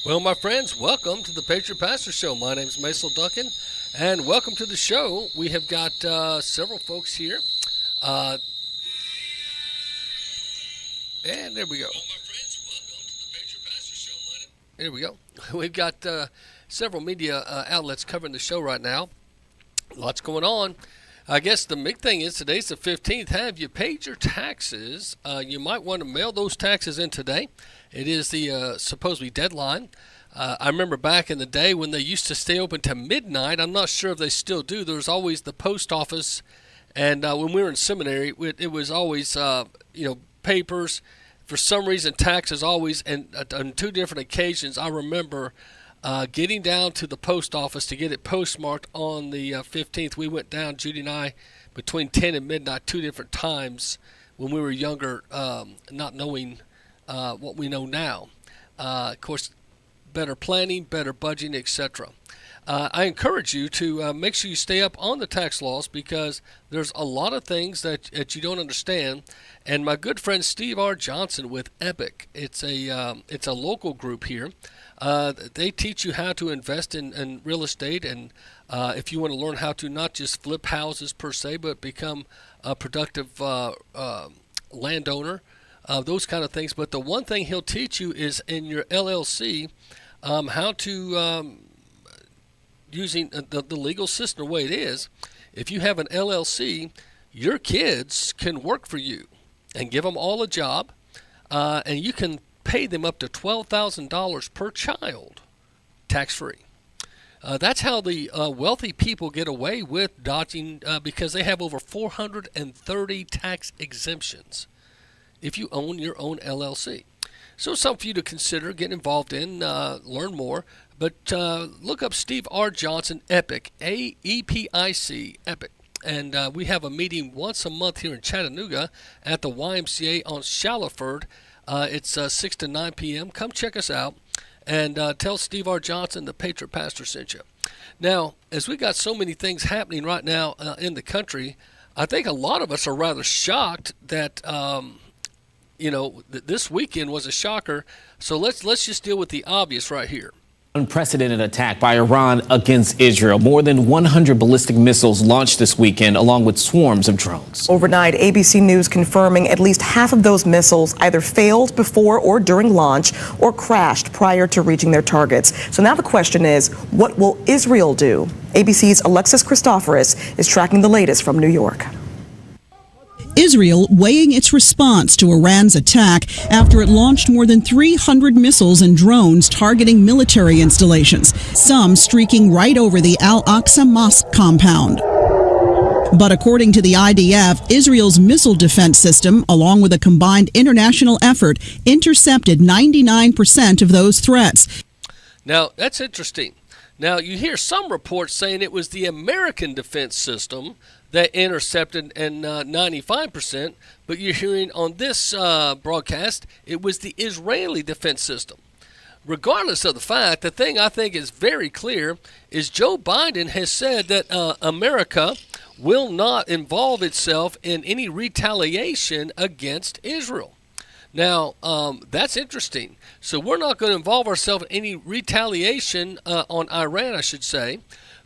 Well, my friends, welcome to the Patriot Pastor Show. My name is Macil Duncan, and welcome to the show. We have got several folks here, uh, and there we go. There we go. We've got several media outlets covering the show right now. Lots going on. I guess the big thing is today's the 15th. Have you paid your taxes? You might want to mail those taxes in today. It is the supposedly deadline. I remember back in the day when they used to stay open to midnight. I'm not sure if they still do. There was always the post office, and when we were in seminary, it was always papers. For some reason, taxes always, and on two different occasions, I remember getting down to the post office to get it postmarked on the 15th. We went down, Judy and I, between 10 and midnight, two different times when we were younger, not knowing what we know now. Of course, better planning, better budgeting, etc. I encourage you to make sure you stay up on the tax laws because there's a lot of things that you don't understand. And my good friend Steve R. Johnson with Epic, it's a local group here. They teach you how to invest in real estate, and if you want to learn how to not just flip houses per se, but become a productive landowner, those kind of things. But the one thing he'll teach you is in your LLC, how to using the legal system the way it is. If you have an LLC, your kids can work for you and give them all a job, and you can pay them up to $12,000 per child tax-free. That's how the wealthy people get away with dodging because they have over 430 tax exemptions if you own your own LLC. So something for you to consider getting involved in, learn more. But look up Steve R. Johnson, Epic, AEPIC, Epic. And we have a meeting once a month here in Chattanooga at the YMCA on Shallowford. It's 6 to 9 p.m. Come check us out and tell Steve R. Johnson the Patriot Pastor sent you. Now, as we got so many things happening right now in the country, I think a lot of us are rather shocked that this weekend was a shocker. So let's just deal with the obvious right here. Unprecedented attack by Iran against Israel. More than 100 ballistic missiles launched this weekend, along with swarms of drones. Overnight, ABC News confirming at least half of those missiles either failed before or during launch or crashed prior to reaching their targets. So now the question is, what will Israel do? ABC's Alexis Christoforous is tracking the latest from New York. Israel weighing its response to Iran's attack after it launched more than 300 missiles and drones targeting military installations, some streaking right over the Al-Aqsa Mosque compound. But according to the IDF, Israel's missile defense system, along with a combined international effort, intercepted 99% of those threats. Now, that's interesting. Now, you hear some reports saying it was the American defense system that intercepted and 95%, but you're hearing on this broadcast, it was the Israeli defense system. Regardless of the fact, the thing I think is very clear is Joe Biden has said that America will not involve itself in any retaliation against Israel. Now, that's interesting. So we're not going to involve ourselves in any retaliation on Iran, I should say,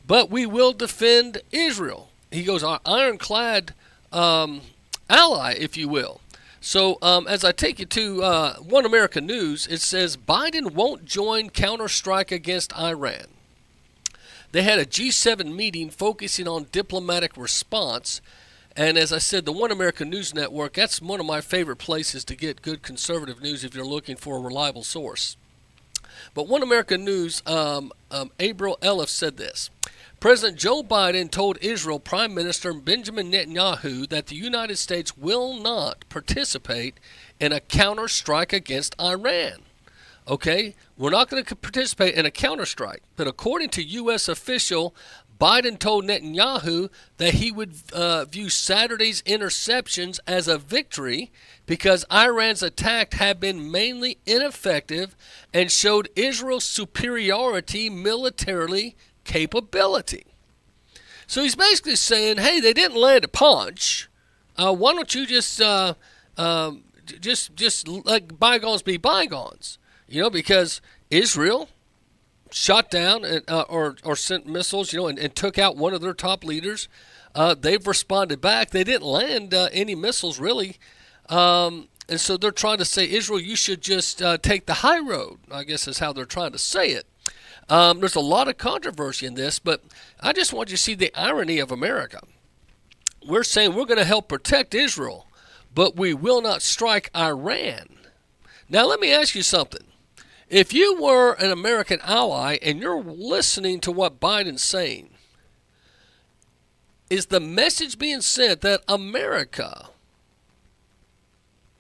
but we will defend Israel. He goes, our ironclad ally, if you will. So as I take you to One American News, it says Biden won't join counterstrike against Iran. They had a G7 meeting focusing on diplomatic response. And as I said, the One American News Network, that's one of my favorite places to get good conservative news if you're looking for a reliable source. But One American News, April Elif said this. President Joe Biden told Israel Prime Minister Benjamin Netanyahu that the United States will not participate in a counterstrike against Iran. Okay, we're not going to participate in a counterstrike. But according to U.S. official, Biden told Netanyahu that he would view Saturday's interceptions as a victory because Iran's attack had been mainly ineffective and showed Israel's superiority militarily capability. So he's basically saying, hey, they didn't land a punch. Why don't you just let bygones be bygones? You know, because Israel shot down or sent missiles, and took out one of their top leaders. They've responded back. They didn't land any missiles, really. And so they're trying to say, Israel, you should just take the high road, I guess is how they're trying to say it. There's a lot of controversy in this, but I just want you to see the irony of America. We're saying we're going to help protect Israel, but we will not strike Iran. Now, let me ask you something. If you were an American ally and you're listening to what Biden's saying, is the message being sent that America,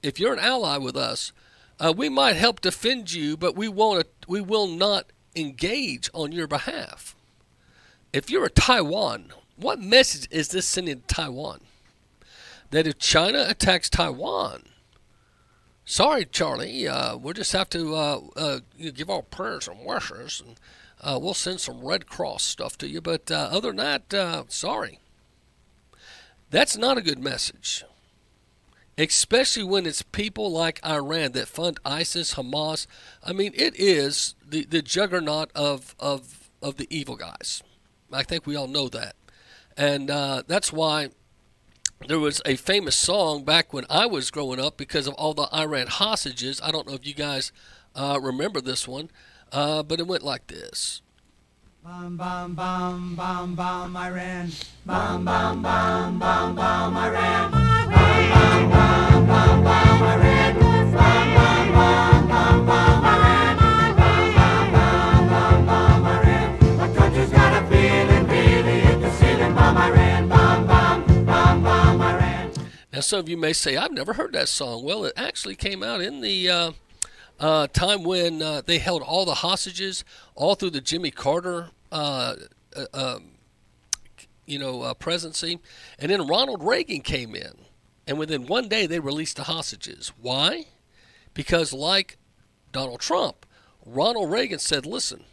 if you're an ally with us, we might help defend you, but we will not engage on your behalf? If you're a Taiwan, what message is this sending to Taiwan? That if China attacks Taiwan, sorry, Charlie, we'll just have to give our prayers and wishes, and we'll send some Red Cross stuff to you. But other than that, sorry. That's not a good message, especially when it's people like Iran that fund ISIS, Hamas. I mean, it is the juggernaut of the evil guys. I think we all know that. And that's why there was a famous song back when I was growing up because of all the Iran hostages. I don't know if you guys remember this one, but it went like this. Bum, bum, bum, bum, bum, Iran. Bum, bum, bum, bum, bum, Iran. Bum, bum, bum, bum, bum, Iran. Bum, bum, bum, bum, bum, Iran. Bum, bum, bum, bum, bum, Iran. My country's got a feeling, really hit the ceiling. Bum, Iran. Bum, bum, bum, bum, Iran. Now, some of you may say, I've never heard that song. Well, it actually came out in the time when they held all the hostages all through the Jimmy Carter presidency, and then Ronald Reagan came in, and within one day they released the hostages. Why? Because like Donald Trump, Ronald Reagan said, listen,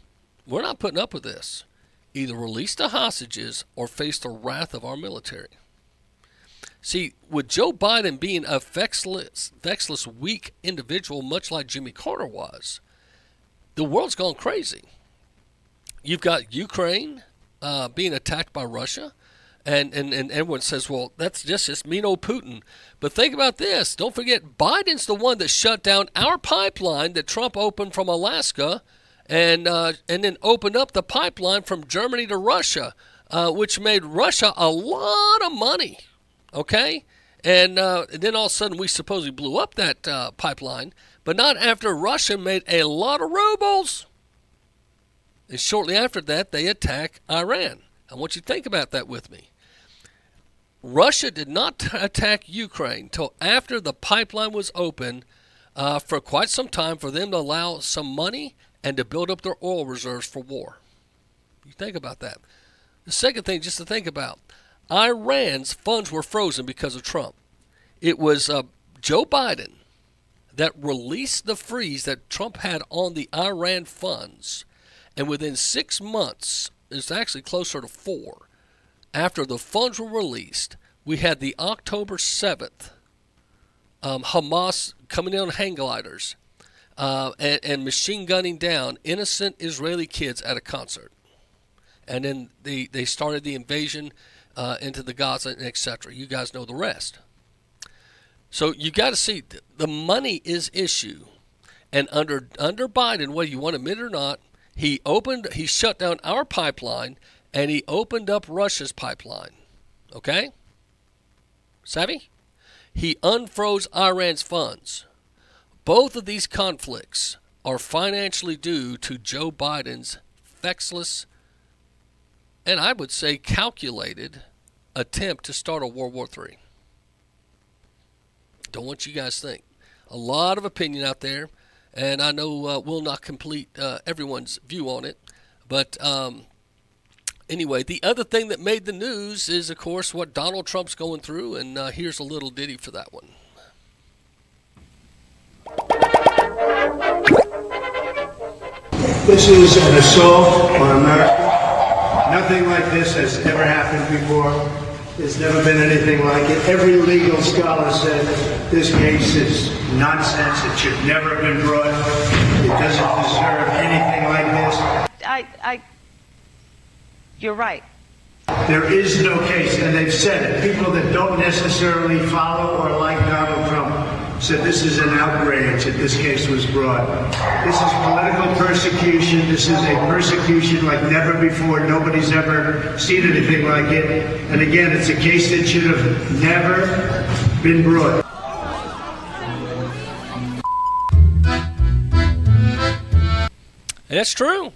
we're not putting up with this. Either release the hostages or face the wrath of our military. See, with Joe Biden being a vexless, weak individual, much like Jimmy Carter was, the world's gone crazy. You've got Ukraine being attacked by Russia, and everyone says, well, that's just mean old Putin. But think about this. Don't forget, Biden's the one that shut down our pipeline that Trump opened from Alaska and then opened up the pipeline from Germany to Russia, which made Russia a lot of money, okay? And then all of a sudden we supposedly blew up that pipeline, but not after Russia made a lot of rubles. And shortly after that, they attack Iran. I want you to think about that with me. Russia did not attack Ukraine until after the pipeline was open for quite some time for them to allow some money and to build up their oil reserves for war. You think about that. The second thing, just to think about, Iran's funds were frozen because of Trump. It was Joe Biden that released the freeze that Trump had on the Iran funds. And within 6 months, it's actually closer to 4, after the funds were released, we had the October 7th Hamas coming in on hang gliders and machine gunning down innocent Israeli kids at a concert. And then they started the invasion into the Gaza, and etc. You guys know the rest. So you got to see, the money is issue. And under Biden, whether you want to admit it or not, he shut down our pipeline, and he opened up Russia's pipeline. Okay? Savvy? He unfroze Iran's funds. Both of these conflicts are financially due to Joe Biden's vexless, and I would say calculated, attempt to start a World War III. Don't want you guys to think. A lot of opinion out there. And I know we'll not complete everyone's view on it. But anyway, the other thing that made the news is, of course, what Donald Trump's going through. And here's a little ditty for that one. This is an assault on America. Nothing like this has ever happened before. There's never been anything like it. Every legal scholar said this case is nonsense. It should never have been brought. It doesn't deserve anything like this. You're right. There is no case, and they've said it. People that don't necessarily follow or like Donald Trump said this is an outrage that this case was brought. This is political persecution. This is a persecution like never before. Nobody's ever seen anything like it. And again, it's a case that should have never been brought. That's true.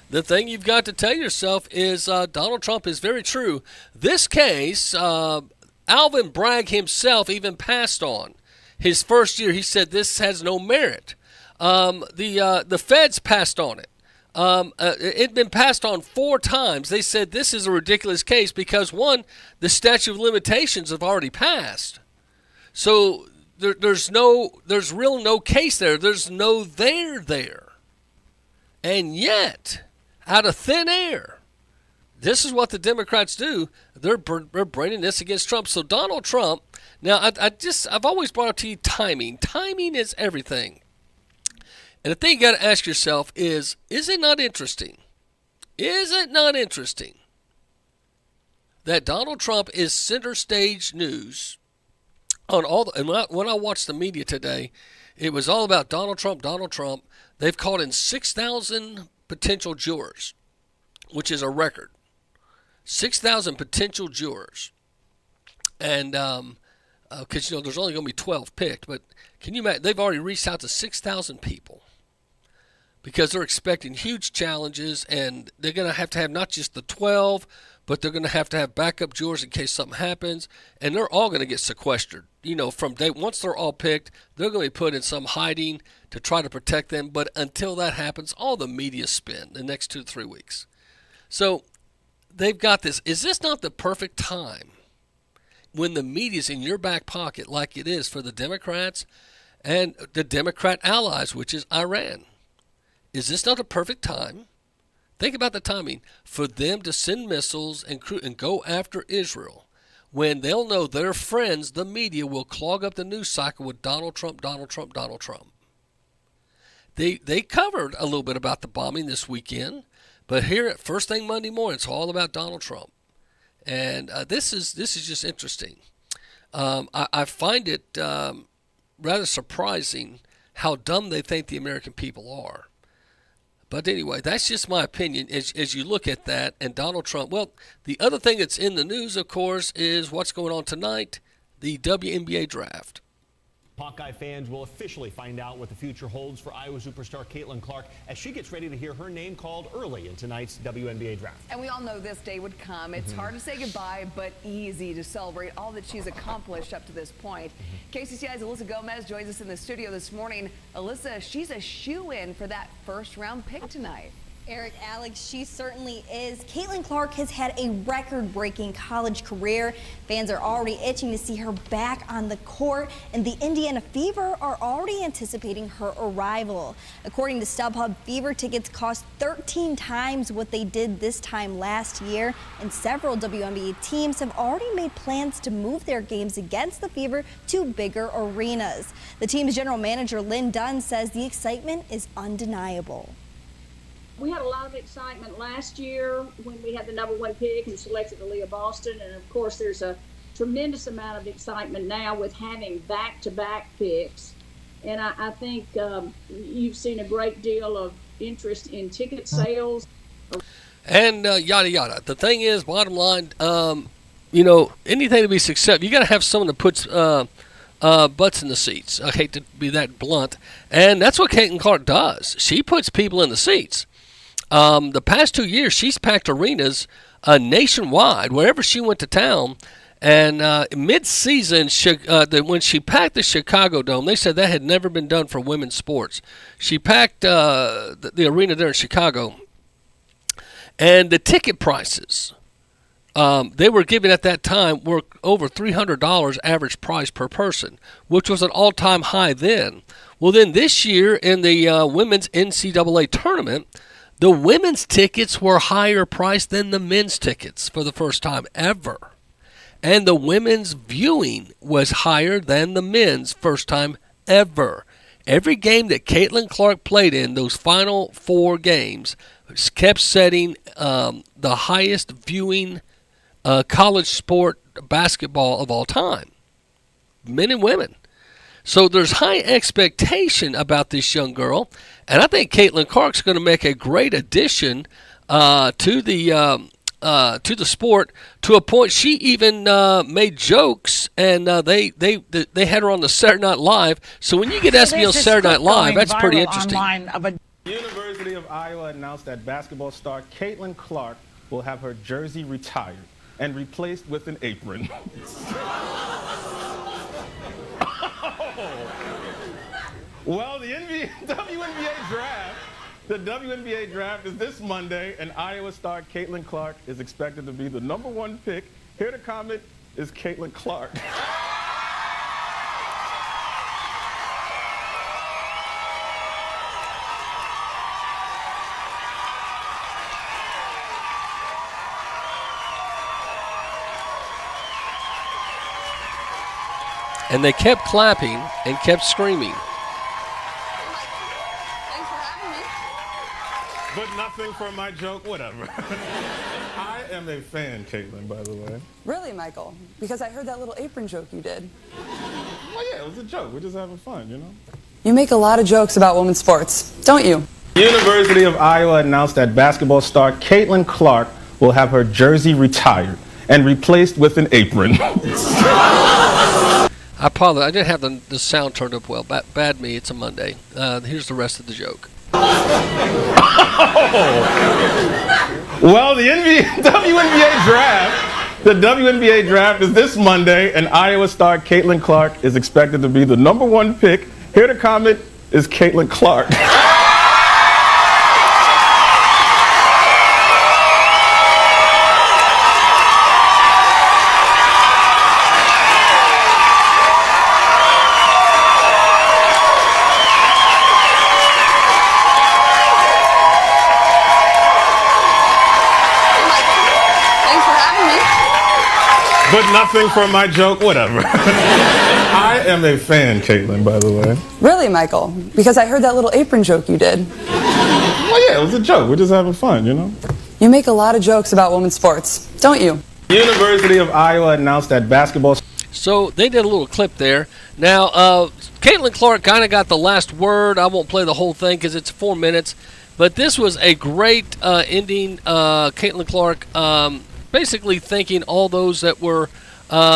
The thing you've got to tell yourself is Donald Trump is very true. This case, Alvin Bragg himself even passed on. His first year, he said this has no merit. The feds passed on it. It'd been passed on 4 times. They said this is a ridiculous case because, one, the statute of limitations have already passed. So there's real no case there. There's no there. And yet, out of thin air, this is what the Democrats do. They're bringing this against Trump. So Donald Trump, now I've always brought up to you timing. Timing is everything. And the thing you got to ask yourself is it not interesting? Is it not interesting that Donald Trump is center stage news on all the, and when I watched the media today, it was all about Donald Trump. They've called in 6,000 potential jurors, which is a record. 6,000 potential jurors. And because, there's only going to be 12 picked, but can you imagine? They've already reached out to 6,000 people because they're expecting huge challenges, and they're going to have not just the 12, but they're going to have backup jurors in case something happens, and they're all going to get sequestered. From day once they're all picked, they're going to be put in some hiding to try to protect them. But until that happens, all the media spin the next 2 to 3 weeks. So they've got this. Is this not the perfect time when the media's in your back pocket like it is for the Democrats and the Democrat allies, which is Iran? Is this not the perfect time? Think about the timing for them to send missiles and go after Israel when they'll know their friends, the media, will clog up the news cycle with Donald Trump. They covered a little bit about the bombing this weekend, but here at first thing Monday morning, it's all about Donald Trump. And this is just interesting. I find it rather surprising how dumb they think the American people are. But anyway, that's just my opinion as you look at that and Donald Trump. Well, the other thing that's in the news, of course, is what's going on tonight, the WNBA draft. Hawkeye fans will officially find out what the future holds for Iowa superstar Caitlin Clark as she gets ready to hear her name called early in tonight's WNBA draft. And we all know this day would come. It's hard to say goodbye, but easy to celebrate all that she's accomplished up to this point. KCCI's Alyssa Gomez joins us in the studio this morning. Alyssa, she's a shoo-in for that first-round pick tonight. Eric, Alex, she certainly is. Caitlin Clark has had a record-breaking college career. Fans are already itching to see her back on the court, and the Indiana Fever are already anticipating her arrival. According to StubHub, Fever tickets cost 13 times what they did this time last year, and several WNBA teams have already made plans to move their games against the Fever to bigger arenas. The team's general manager, Lynn Dunn, says the excitement is undeniable. We had a lot of excitement last year when we had the #1 pick and selected Aaliyah Boston. And of course, there's a tremendous amount of excitement now with having back-to-back picks. And I think you've seen a great deal of interest in ticket sales. And yada, yada. The thing is, bottom line, anything to be successful, you got to have someone that puts butts in the seats. I hate to be that blunt. And that's what Caitlin Clark does. She puts people in the seats. The past 2 years, she's packed arenas nationwide, wherever she went to town. And mid-season, when she packed the Chicago Dome, they said that had never been done for women's sports. She packed the arena there in Chicago. And the ticket prices they were giving at that time were over $300 average price per person, which was an all-time high then. Well, then this year in the women's NCAA tournament, the women's tickets were higher priced than the men's tickets for the first time ever. and the women's viewing was higher than the men's, first time ever. Every game that Caitlin Clark played in, those final 4 games, kept setting the highest viewing college sport basketball of all time, men and women. So there's high expectation about this young girl, and I think Caitlin Clark's going to make a great addition to the sport, to a point she even made jokes, and they had her on the Saturday Night Live. So when you get SB on Saturday Night Live, that's pretty interesting. University of Iowa announced that basketball star Caitlin Clark will have her jersey retired and replaced with an apron. Well, the WNBA draft is this Monday, and Iowa star Caitlin Clark is expected to be the #1 pick. Here to comment is Caitlin Clark. And they kept clapping and kept screaming. But nothing for my joke, whatever. I am a fan, Caitlin, by the way. Really, Michael? Because I heard that little apron joke you did. Oh, yeah, it was a joke. We're just having fun, you know? You make a lot of jokes about women's sports, don't you? University of Iowa announced that basketball star Caitlin Clark will have her jersey retired and replaced with an apron. I apologize. I didn't have the sound turned up well. Bad me. It's a Monday. Here's the rest of the joke. Well, the WNBA draft is this Monday, and Iowa star Caitlin Clark is expected to be the #1 pick. Here to comment is Caitlin Clark. But nothing for my joke, whatever. I am a fan, Caitlin, by the way. Really, Michael? Because I heard that little apron joke you did. Oh, yeah, it was a joke. We're just having fun, you know? You make a lot of jokes about women's sports, don't you? University of Iowa announced that basketball... So they did a little clip there. Now, Caitlin Clark kind of got the last word. I won't play the whole thing because it's 4 minutes. But this was a great ending. Caitlin Clark... basically thanking all those that were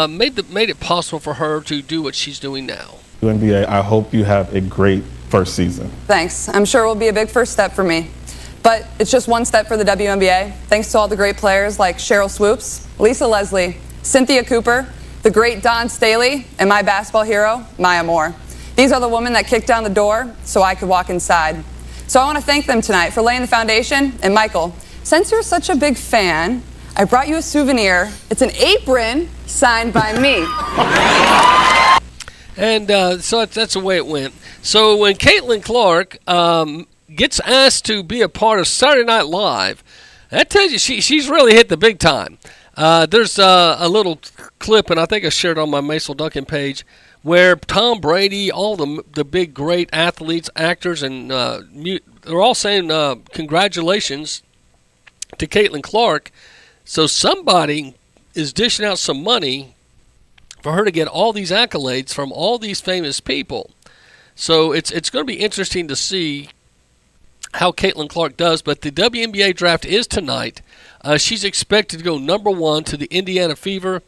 made it possible for her to do what she's doing now. NBA, I hope you have a great first season. Thanks. I'm sure it will be a big first step for me. But it's just one step for the WNBA. Thanks to all the great players like Cheryl Swoops, Lisa Leslie, Cynthia Cooper, the great Dawn Staley, and my basketball hero, Maya Moore. These are the women that kicked down the door so I could walk inside. So I want to thank them tonight for laying the foundation. And Michael, since you're such a big fan, I brought you a souvenir. It's an apron signed by me. And so that's the way it went. So when Caitlin Clark gets asked to be a part of Saturday Night Live, that tells you she's really hit the big time. There's a little clip, and I think I shared it on my Macil Duncan page, where Tom Brady, all the big great athletes, actors, and they're all saying congratulations to Caitlin Clark. So somebody is dishing out some money for her to get all these accolades from all these famous people. So it's going to be interesting to see how Caitlin Clark does. But the WNBA draft is tonight. She's expected to go #1 to the Indiana Fever,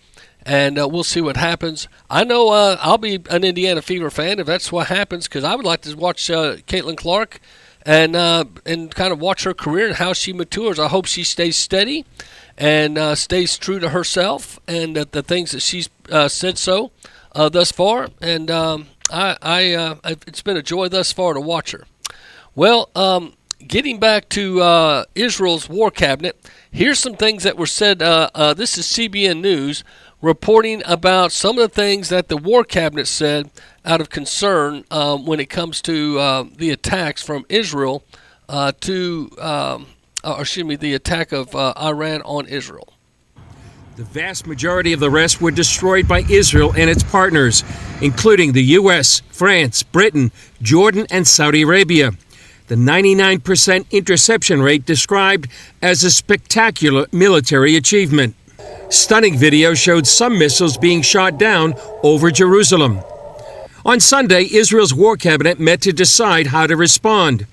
and we'll see what happens. I know I'll be an Indiana Fever fan if that's what happens, because I would like to watch Caitlin Clark and kind of watch her career and how she matures. I hope she stays steady and stays true to herself and the things that she's said so thus far. And it's been a joy thus far to watch her. Well, getting back to Israel's war cabinet, here's some things that were said. This is CBN News reporting about some of the things that the war cabinet said out of concern when it comes to the attacks from Israel the attack of Iran on Israel. The vast majority of the rest were destroyed by Israel and its partners, including the U.S., France, Britain, Jordan, and Saudi Arabia. The 99% interception rate described as a spectacular military achievement. Stunning video showed some missiles being shot down over Jerusalem. On Sunday, Israel's war cabinet met to decide how to respond.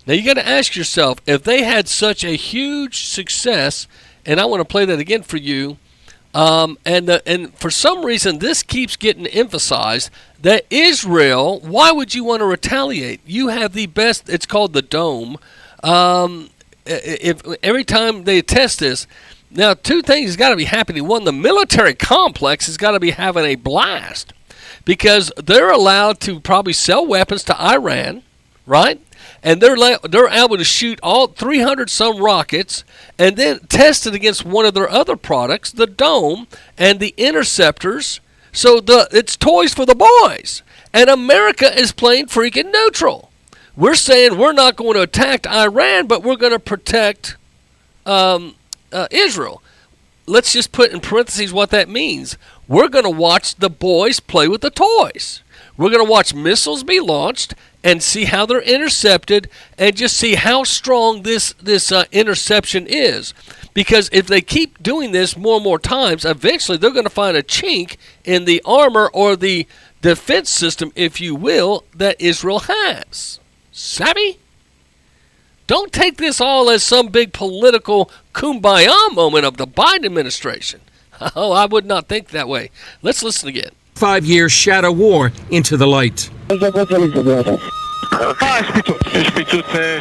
Now you got to ask yourself, if they had such a huge success, and I want to play that again for you, and for some reason this keeps getting emphasized, that Israel, why would you want to retaliate? You have the best, it's called the Dome. If every time they test this, now two things got to be happening. One, the military complex has got to be having a blast, because they're allowed to probably sell weapons to Iran, right? And they're able to shoot all 300 some rockets and then test it against one of their other products, the Dome and the interceptors. So it's toys for the boys. And America is playing freaking neutral. We're saying we're not going to attack Iran, but we're going to protect Israel. Let's just put in parentheses what that means. We're going to watch the boys play with the toys. We're going to watch missiles be launched and see how they're intercepted and just see how strong this interception is. Because if they keep doing this more and more times, eventually they're going to find a chink in the armor or the defense system, if you will, that Israel has. Savvy? Don't take this all as some big political kumbaya moment of the Biden administration. Oh, I would not think that way. Let's listen again. 5-year shadow war into the light.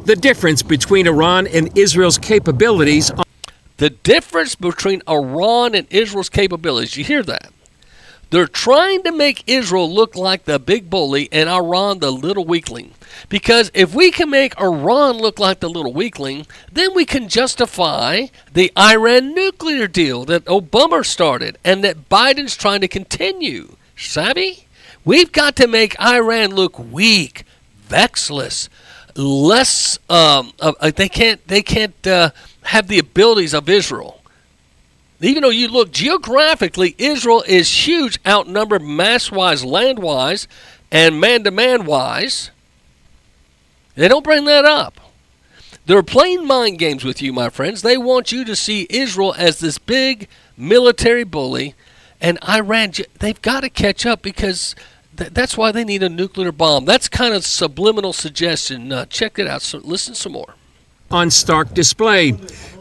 The difference between Iran and Israel's capabilities. The difference between Iran and Israel's capabilities. You hear that? They're trying to make Israel look like the big bully and Iran the little weakling. Because if we can make Iran look like the little weakling, then we can justify the Iran nuclear deal that Obama started and that Biden's trying to continue. Savvy? We've got to make Iran look weak, vexless, less. They can't have the abilities of Israel. Even though you look geographically, Israel is huge, outnumbered mass-wise, land-wise, and man-to-man wise. They don't bring that up. They're playing mind games with you, my friends. They want you to see Israel as this big military bully, and Iran, they've got to catch up, because that's why they need a nuclear bomb. That's kind of subliminal suggestion. Check it out. So listen some more. On stark display,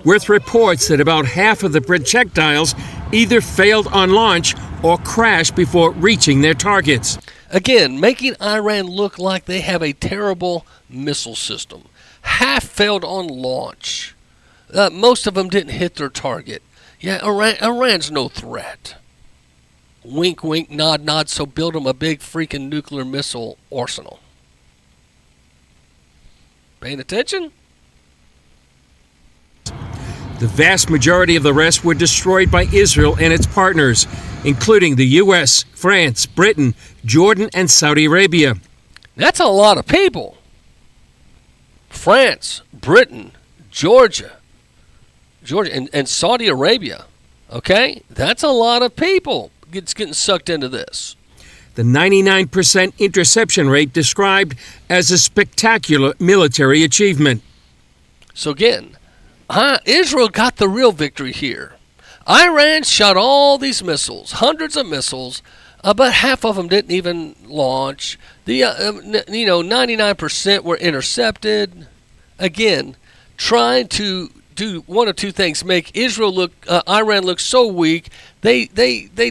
with reports that about half of the projectiles either failed on launch or crashed before reaching their targets. Again, making Iran look like they have a terrible missile system. Half failed on launch. Most of them didn't hit their target. Yeah, Iran's no threat. Wink, wink, nod, nod, so build them a big freaking nuclear missile arsenal. Paying attention? The vast majority of the rest were destroyed by Israel and its partners, including the U.S., France, Britain, Jordan, and Saudi Arabia. That's a lot of people. France, Britain, Georgia, and Saudi Arabia. Okay? That's a lot of people getting sucked into this. The 99% interception rate described as a spectacular military achievement. So again, Israel got the real victory here. Iran shot all these missiles, hundreds of missiles, but half of them didn't even launch. 99% were intercepted. Again, trying to do one of two things: make Iran look so weak they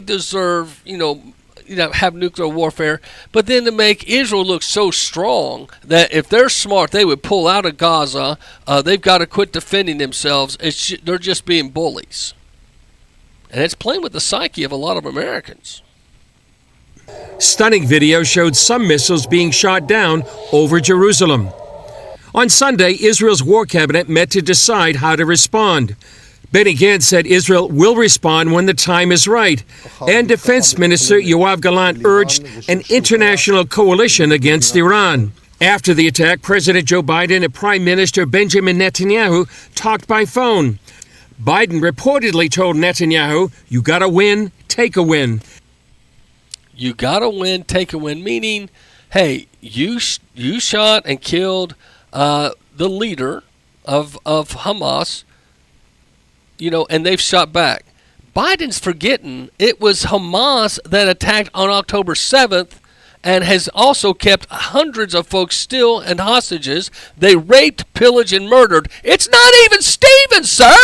deserve have nuclear warfare, but then to make Israel look so strong that if they're smart, they would pull out of Gaza. They've got to quit defending themselves. They're just being bullies. And it's playing with the psyche of a lot of Americans. Stunning video showed some missiles being shot down over Jerusalem. On Sunday, Israel's war cabinet met to decide how to respond. Benny Gantz said Israel will respond when the time is right. And Defense Minister Yoav Gallant urged an international coalition against Iran. After the attack, President Joe Biden and Prime Minister Benjamin Netanyahu talked by phone. Biden reportedly told Netanyahu, "You gotta win, take a win." You gotta win, take a win, meaning, hey, you shot and killed the leader of Hamas, and they've shot back. Biden's forgetting it was Hamas that attacked on October 7th and has also kept hundreds of folks still and hostages. They raped, pillaged, and murdered. It's not even Stephen, sir!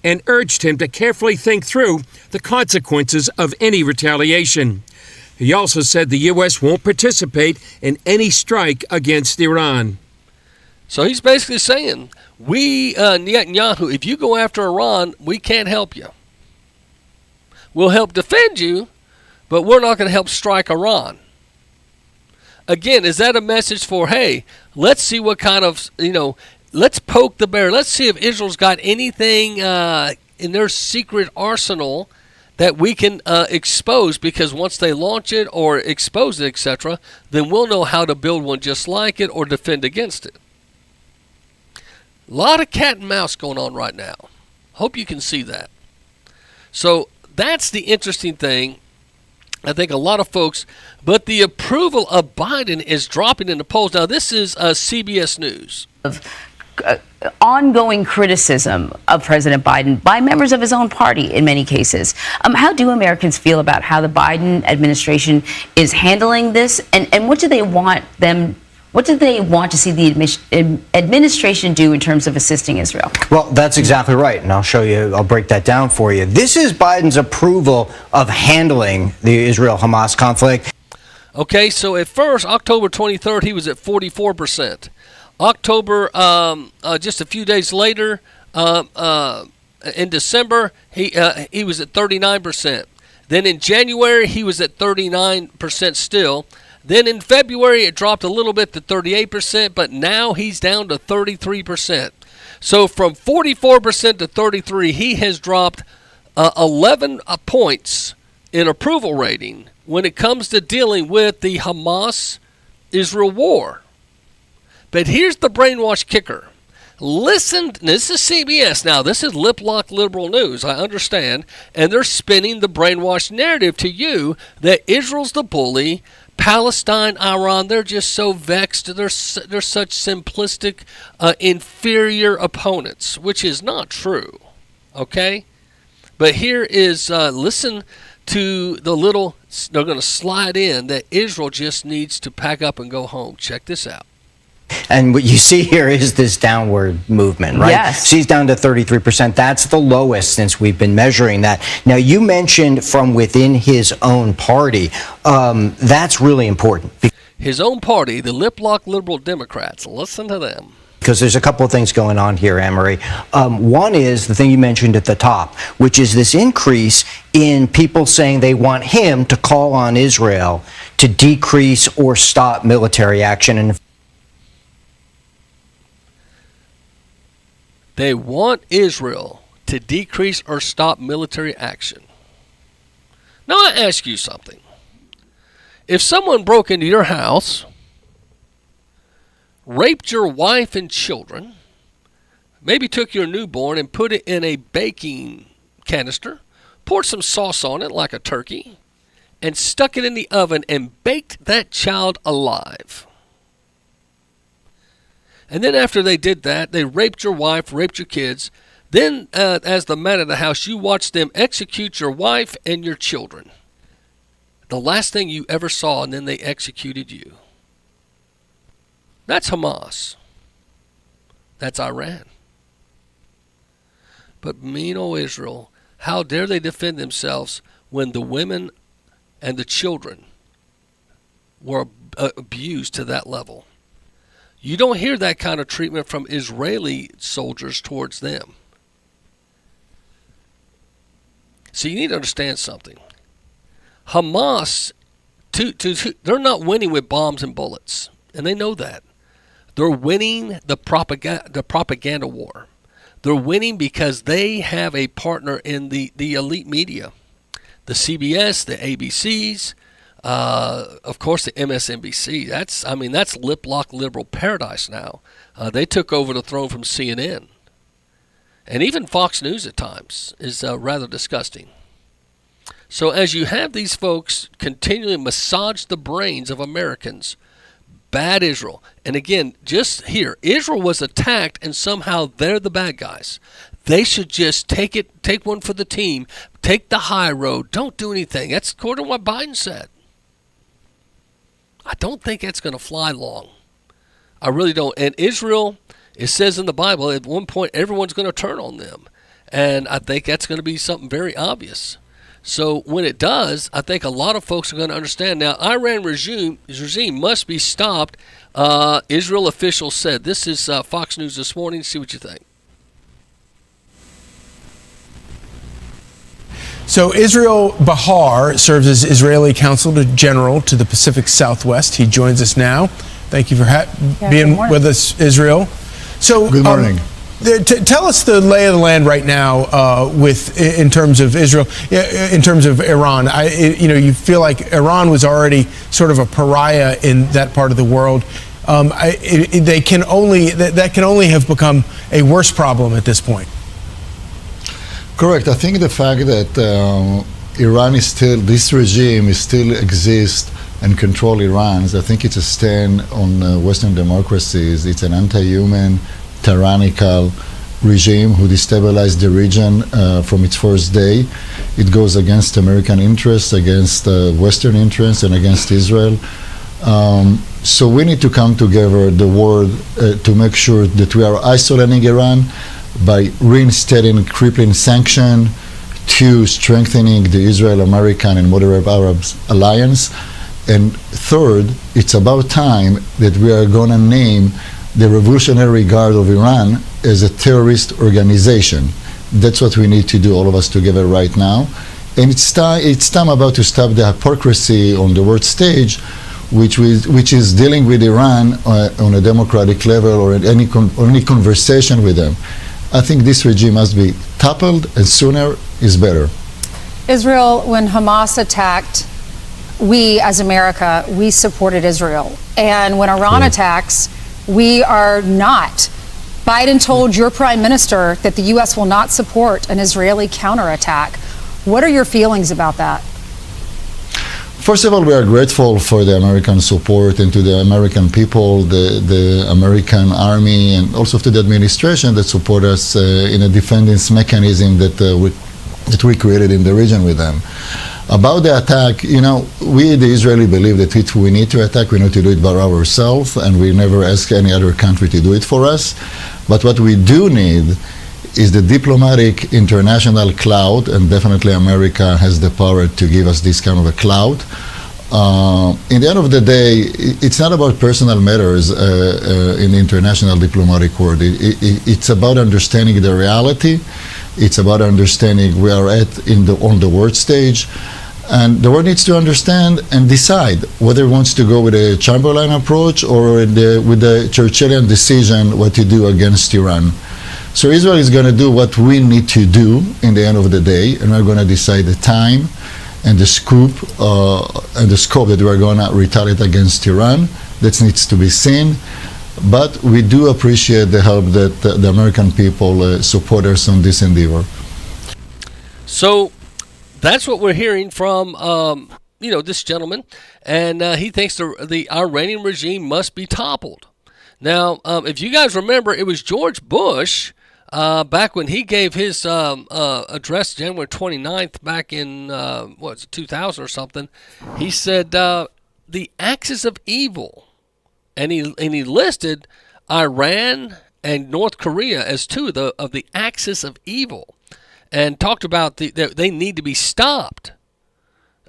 And urged him to carefully think through the consequences of any retaliation. He also said the U.S. won't participate in any strike against Iran. So he's basically saying, Netanyahu, if you go after Iran, we can't help you. We'll help defend you, but we're not going to help strike Iran. Again, is that a message for, hey, let's see what kind of, let's poke the bear. Let's see if Israel's got anything in their secret arsenal that we can expose, because once they launch it or expose it, etc., then we'll know how to build one just like it or defend against it. A lot of cat and mouse going on right now. Hope you can see that. So that's the interesting thing. I think a lot of folks, but the approval of Biden is dropping in the polls. Now, this is CBS News. Ongoing criticism of President Biden by members of his own party in many cases. How do Americans feel about how the Biden administration is handling this, and what do they want to see the administration do in terms of assisting Israel? Well, that's exactly right, and I'll break that down for you. This is Biden's approval of handling the Israel-Hamas conflict. Okay, so at first, October 23rd, he was at 44%. October, just a few days later, in December, he was at 39%. Then in January, he was at 39% still. Then in February, it dropped a little bit to 38%, but now he's down to 33%. So from 44% to 33%, he has dropped 11 points in approval rating when it comes to dealing with the Hamas-Israel war. But here's the brainwash kicker. Listen, this is CBS now. This is lip-lock liberal news, I understand. And they're spinning the brainwash narrative to you that Israel's the bully, Palestine, Iran, they're just so vexed. They're such simplistic, inferior opponents, which is not true. Okay? But here is, listen to the little, they're going to slide in that Israel just needs to pack up and go home. Check this out. And what you see here is this downward movement, right? Yes. She's down to 33%. That's the lowest since we've been measuring that. Now, you mentioned from within his own party. That's really important. His own party, the lip-lock liberal Democrats. Listen to them. Because there's a couple of things going on here, Anne-Marie. One is the thing you mentioned at the top, which is this increase in people saying they want him to call on Israel to decrease or stop military action. And they want Israel to decrease or stop military action. Now I ask you something. If someone broke into your house, raped your wife and children, maybe took your newborn and put it in a baking canister, poured some sauce on it like a turkey, and stuck it in the oven and baked that child alive. And then after they did that, they raped your wife, raped your kids. Then, as the man of the house, you watched them execute your wife and your children. The last thing you ever saw, and then they executed you. That's Hamas. That's Iran. But mean old Israel, how dare they defend themselves when the women and the children were abused to that level? You don't hear that kind of treatment from Israeli soldiers towards them. So you need to understand something. Hamas, they're not winning with bombs and bullets, and they know that. They're winning the propaganda war. They're winning because they have a partner in the elite media, the CBS, the ABCs, Of course, the MSNBC. That's lip lock liberal paradise now. They took over the throne from CNN, and even Fox News at times is rather disgusting. So as you have these folks continually massage the brains of Americans, bad Israel. And again, just here, Israel was attacked, and somehow they're the bad guys. They should just take one for the team, take the high road, don't do anything. That's according to what Biden said. I don't think that's going to fly long. I really don't. And Israel, it says in the Bible, at one point, everyone's going to turn on them. And I think that's going to be something very obvious. So when it does, I think a lot of folks are going to understand. Now, Iran regime must be stopped, Israel officials said. This is Fox News this morning. See what you think. So Israel Bahar serves as Israeli Consul General to the Pacific Southwest. He joins us now. Thank you for being with us, Israel. So good morning. Tell us the lay of the land right now in terms of Israel, in terms of Iran. You feel like Iran was already sort of a pariah in that part of the world. That can only have become a worse problem at this point. Correct. I think the fact that Iran is still, this regime is still exists and control Iran, I think it's a stand on Western democracies. It's an anti-human, tyrannical regime who destabilized the region from its first day. It goes against American interests, against Western interests, and against Israel. So we need to come together, the world, to make sure that we are isolating Iran by reinstating crippling sanction, to strengthening the Israel-American and moderate Arabs alliance. And third, it's about time that we are going to name the Revolutionary Guard of Iran as a terrorist organization. That's what we need to do, all of us together right now. And it's time about to stop the hypocrisy on the world stage, which is dealing with Iran on a democratic level or in any conversation with them. I think this regime must be toppled, and sooner is better. Israel, when Hamas attacked, we as America, we supported Israel. And when Iran attacks, we are not. Biden told your prime minister that the U.S. will not support an Israeli counterattack. What are your feelings about that? First of all, we are grateful for the American support and to the American people, the American army, and also to the administration that support us in a defense mechanism that we created in the region with them. About the attack, we, the Israeli, believe that if we need to attack, we need to do it by ourselves, and we never ask any other country to do it for us. But what we do need is the diplomatic international clout, and definitely America has the power to give us this kind of a clout. In the end of the day, it's not about personal matters in the international diplomatic world. It's about understanding the reality. It's about understanding where we are on the world stage. And the world needs to understand and decide whether it wants to go with a Chamberlain approach or with the Churchillian decision what to do against Iran. So Israel is going to do what we need to do in the end of the day, and we're going to decide the time and the scope that we're going to retaliate against Iran. That needs to be seen. But we do appreciate the help that the American people support us on this endeavor. So that's what we're hearing from, this gentleman, and he thinks the Iranian regime must be toppled. Now, if you guys remember, it was George Bush back when he gave his address January 29th back in 2000 or something. He said the axis of evil, and he listed Iran and North Korea as two of the axis of evil, and talked about they need to be stopped.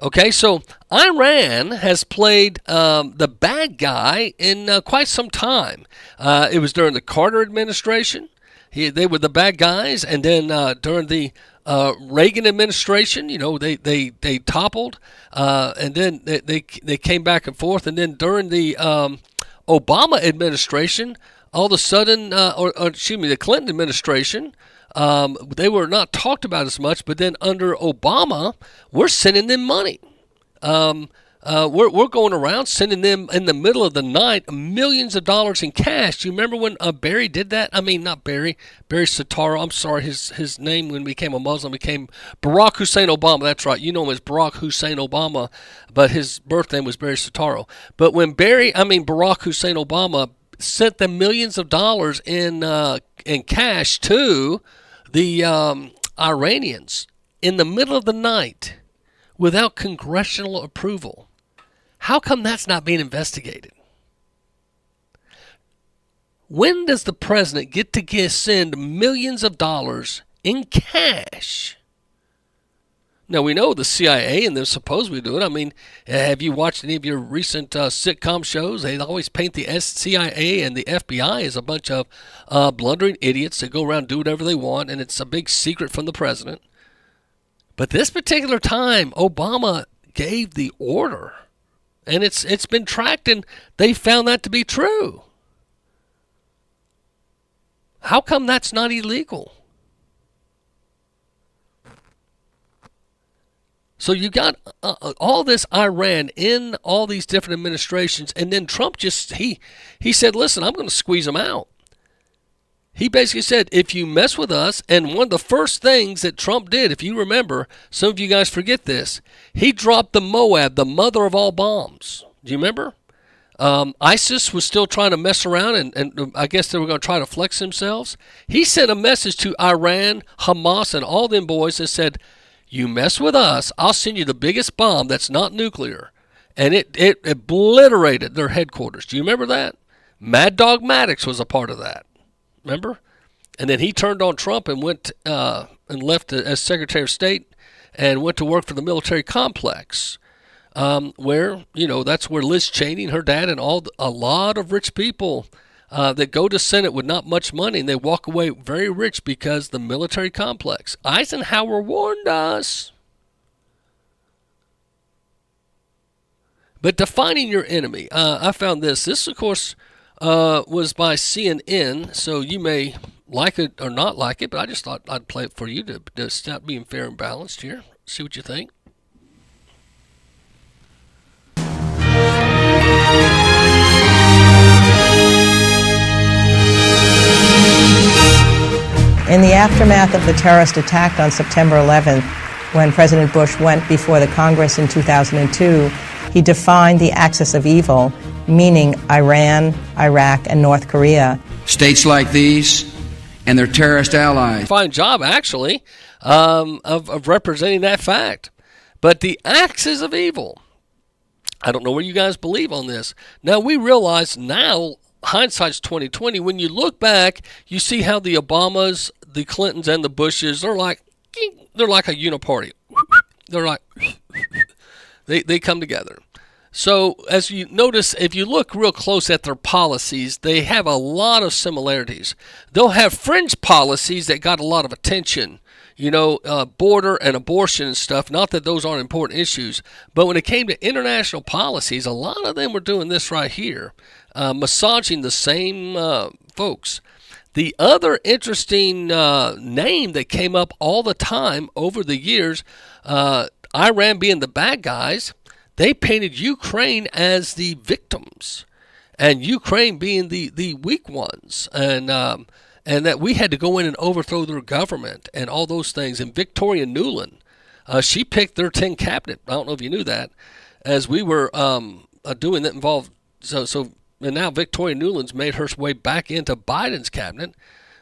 Okay, so Iran has played the bad guy in quite some time. It was during the Carter administration. They were the bad guys, and then during the Reagan administration, they toppled, and then they came back and forth, and then during the Obama administration, all of a sudden, the Clinton administration, they were not talked about as much, but then under Obama, we're sending them money. we're going around sending them in the middle of the night millions of dollars in cash. Do you remember when Barry did that? I mean, not Barry Sataro. I'm sorry, his name when he became a Muslim became Barack Hussein Obama. That's right. You know him as Barack Hussein Obama, but his birth name was Barry Sataro. But when Barack Hussein Obama sent them millions of dollars in cash to the Iranians in the middle of the night without congressional approval. How come that's not being investigated? When does the president get to send millions of dollars in cash? Now, we know the CIA and they're supposedly do it. I mean, have you watched any of your recent sitcom shows? They always paint the CIA and the FBI as a bunch of blundering idiots that go around and do whatever they want, and it's a big secret from the president. But this particular time, Obama gave the order. And it's been tracked, and they found that to be true. How come that's not illegal? So you got all this Iran in all these different administrations, and then Trump he said, listen, I'm going to squeeze them out. He basically said, if you mess with us, and one of the first things that Trump did, if you remember, some of you guys forget this, he dropped the Moab, the mother of all bombs. Do you remember? ISIS was still trying to mess around, and I guess they were going to try to flex themselves. He sent a message to Iran, Hamas, and all them boys that said, you mess with us, I'll send you the biggest bomb that's not nuclear. And it obliterated their headquarters. Do you remember that? Mad Dog Maddox was a part of that. Remember? And then he turned on Trump and went and left as Secretary of State and went to work for the military complex, where, that's where Liz Cheney and her dad and a lot of rich people that go to Senate with not much money, and they walk away very rich because the military complex. Eisenhower warned us. But defining your enemy, I found this. This, of course, was by CNN, so you may like it or not like it, but I just thought I'd play it for you to stop being fair and balanced here. See what you think. In the aftermath of the terrorist attack on September 11th, when President Bush went before the Congress in 2002, he defined the axis of evil, meaning Iran, Iraq, and North Korea. States like these and their terrorist allies. Fine job, actually, of representing that fact. But the axis of evil, I don't know where you guys believe on this. Now, we realize now, hindsight's 2020, when you look back, you see how the Obamas, the Clintons, and the Bushes, they're like a uniparty. They're like, they come together. So as you notice, if you look real close at their policies, they have a lot of similarities. They'll have fringe policies that got a lot of attention, border and abortion and stuff. Not that those aren't important issues, but when it came to international policies, a lot of them were doing this right here, massaging the same folks. The other interesting name that came up all the time over the years, Iran being the bad guys, they painted Ukraine as the victims, and Ukraine being the weak ones, and that we had to go in and overthrow their government and all those things. And Victoria Nuland, she picked their 10 cabinet. I don't know if you knew that, as we were doing that involved. And now Victoria Nuland's made her way back into Biden's cabinet.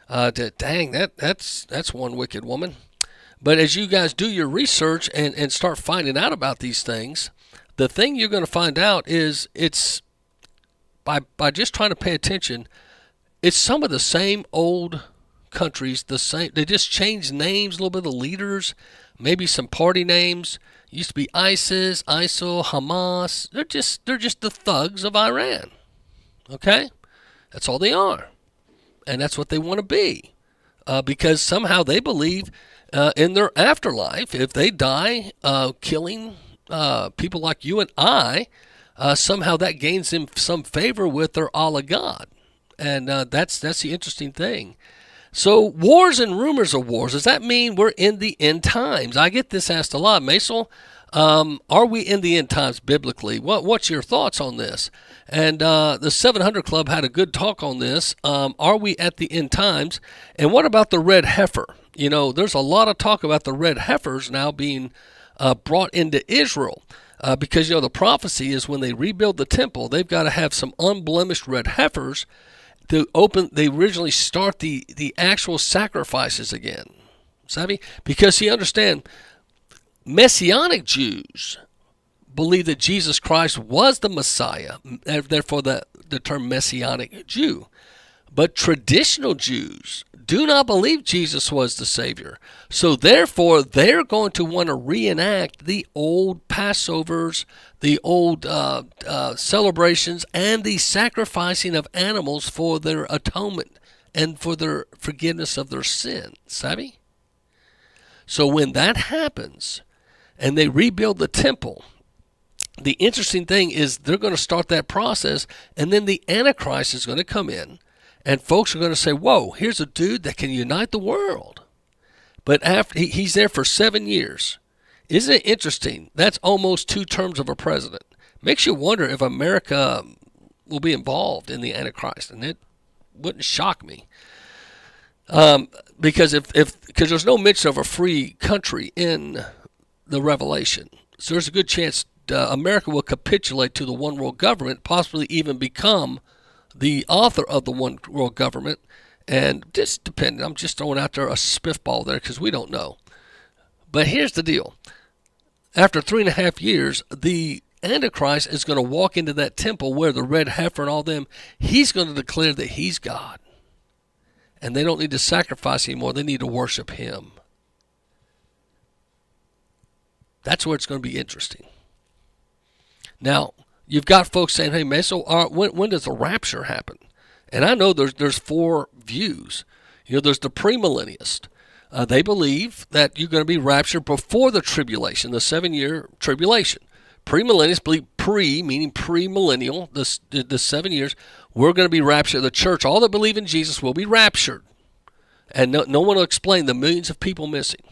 That's one wicked woman. But as you guys do your research and start finding out about these things, the thing you're going to find out is it's by just trying to pay attention, it's some of the same old countries, the same. They just changed names, a little bit of the leaders, maybe some party names. It used to be ISIS, ISIL, Hamas. They're just the thugs of Iran. Okay? That's all they are. And that's what they want to be. Because somehow they believe in their afterlife, if they die killing people like you and I, somehow that gains them some favor with their Allah God. And that's the interesting thing. So wars and rumors of wars, does that mean we're in the end times? I get this asked a lot. Macil, Are we in the end times biblically? What's your thoughts on this? And the 700 Club had a good talk on this. Are we at the end times? And what about the red heifer? You know, there's a lot of talk about the red heifers now being brought into Israel. Because, you know, the prophecy is when they rebuild the temple, they've got to have some unblemished red heifers to open. They originally start the actual sacrifices again. Savvy? Because you understand, Messianic Jews believe that Jesus Christ was the Messiah, therefore the term Messianic Jew. But traditional Jews do not believe Jesus was the Savior. So therefore, they're going to want to reenact the old Passovers, the old celebrations, and the sacrificing of animals for their atonement and for their forgiveness of their sin. Savvy? So when that happens and they rebuild the temple, the interesting thing is they're going to start that process, and then the Antichrist is going to come in. And folks are going to say, whoa, here's a dude that can unite the world. But after he's there for 7 years. Isn't it interesting? That's almost 2 terms of a president. Makes you wonder if America will be involved in the Antichrist. And it wouldn't shock me. Because because there's no mention of a free country in the Revelation. So there's a good chance America will capitulate to the one world government, possibly even become the author of the one world government, and just depending. I'm just throwing out there a spiffball there because we don't know. But here's the deal. After 3.5 years, the Antichrist is going to walk into that temple where the red heifer and all them, he's going to declare that he's God. And they don't need to sacrifice anymore. They need to worship him. That's where it's going to be interesting. Now, you've got folks saying, hey, man, so when does the rapture happen? And I know there's 4 views. You know, there's the premillennialist. They believe that you're going to be raptured before the tribulation, the 7-year tribulation. Premillennialists believe meaning premillennial, the 7 years, we're going to be raptured. The church, all that believe in Jesus, will be raptured. And no one will explain the millions of people missing.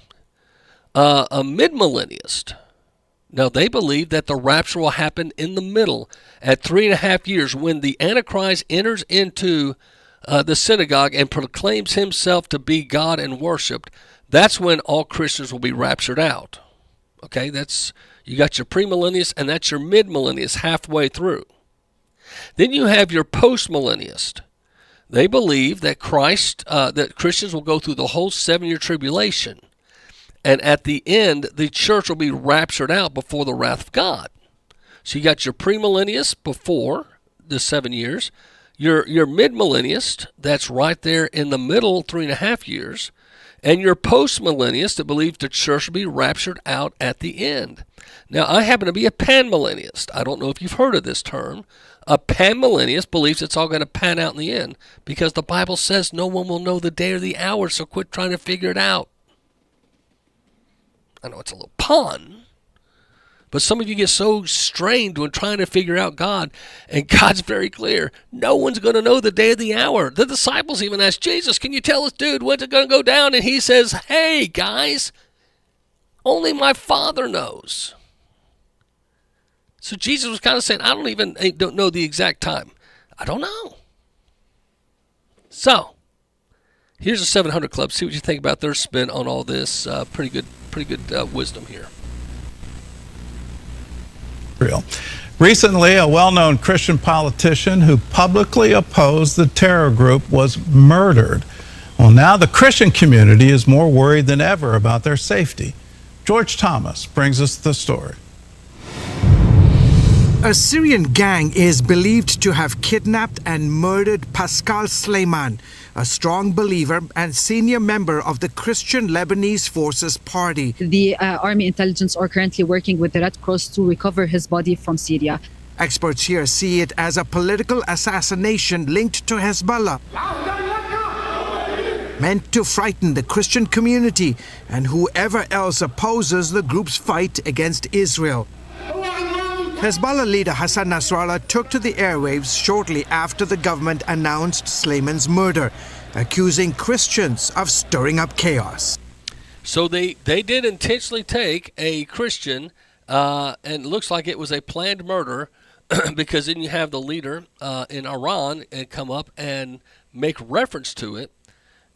A midmillennialist. Now, they believe that the rapture will happen in the middle at 3.5 years when the Antichrist enters into the synagogue and proclaims himself to be God and worshipped. That's when all Christians will be raptured out. Okay, you got your premillennialist, and that's your midmillennialist halfway through. Then you have your postmillennialist. They believe that that Christians will go through the whole 7-year tribulation. And at the end, the church will be raptured out before the wrath of God. So you got your premillennialist before the 7 years, your midmillennialist, that's right there in the middle, 3.5 years, and your postmillennialist that believes the church will be raptured out at the end. Now, I happen to be a panmillennialist. I don't know if you've heard of this term. A panmillennialist believes it's all going to pan out in the end because the Bible says no one will know the day or the hour, so quit trying to figure it out. I know it's a little pun, but some of you get so strained when trying to figure out God, and God's very clear. No one's going to know the day or the hour. The disciples even asked Jesus, can you tell us, dude, when's it going to go down? And he says, hey, guys, only my Father knows. So Jesus was kind of saying, I don't know the exact time. I don't know. So, here's the 700 Club. See what you think about their spin on all this. Pretty good wisdom here. Real. Recently, a well-known Christian politician who publicly opposed the terror group was murdered. Well, now the Christian community is more worried than ever about their safety. George Thomas brings us the story. A Syrian gang is believed to have kidnapped and murdered Pascal Sleiman, a strong believer and senior member of the Christian Lebanese Forces Party. The army intelligence are currently working with the Red Cross to recover his body from Syria. Experts here see it as a political assassination linked to Hezbollah, meant to frighten the Christian community and whoever else opposes the group's fight against Israel. Hezbollah leader Hassan Nasrallah took to the airwaves shortly after the government announced Sleiman's murder, accusing Christians of stirring up chaos. So they did intentionally take a Christian and it looks like it was a planned murder because then you have the leader in Iran come up and make reference to it.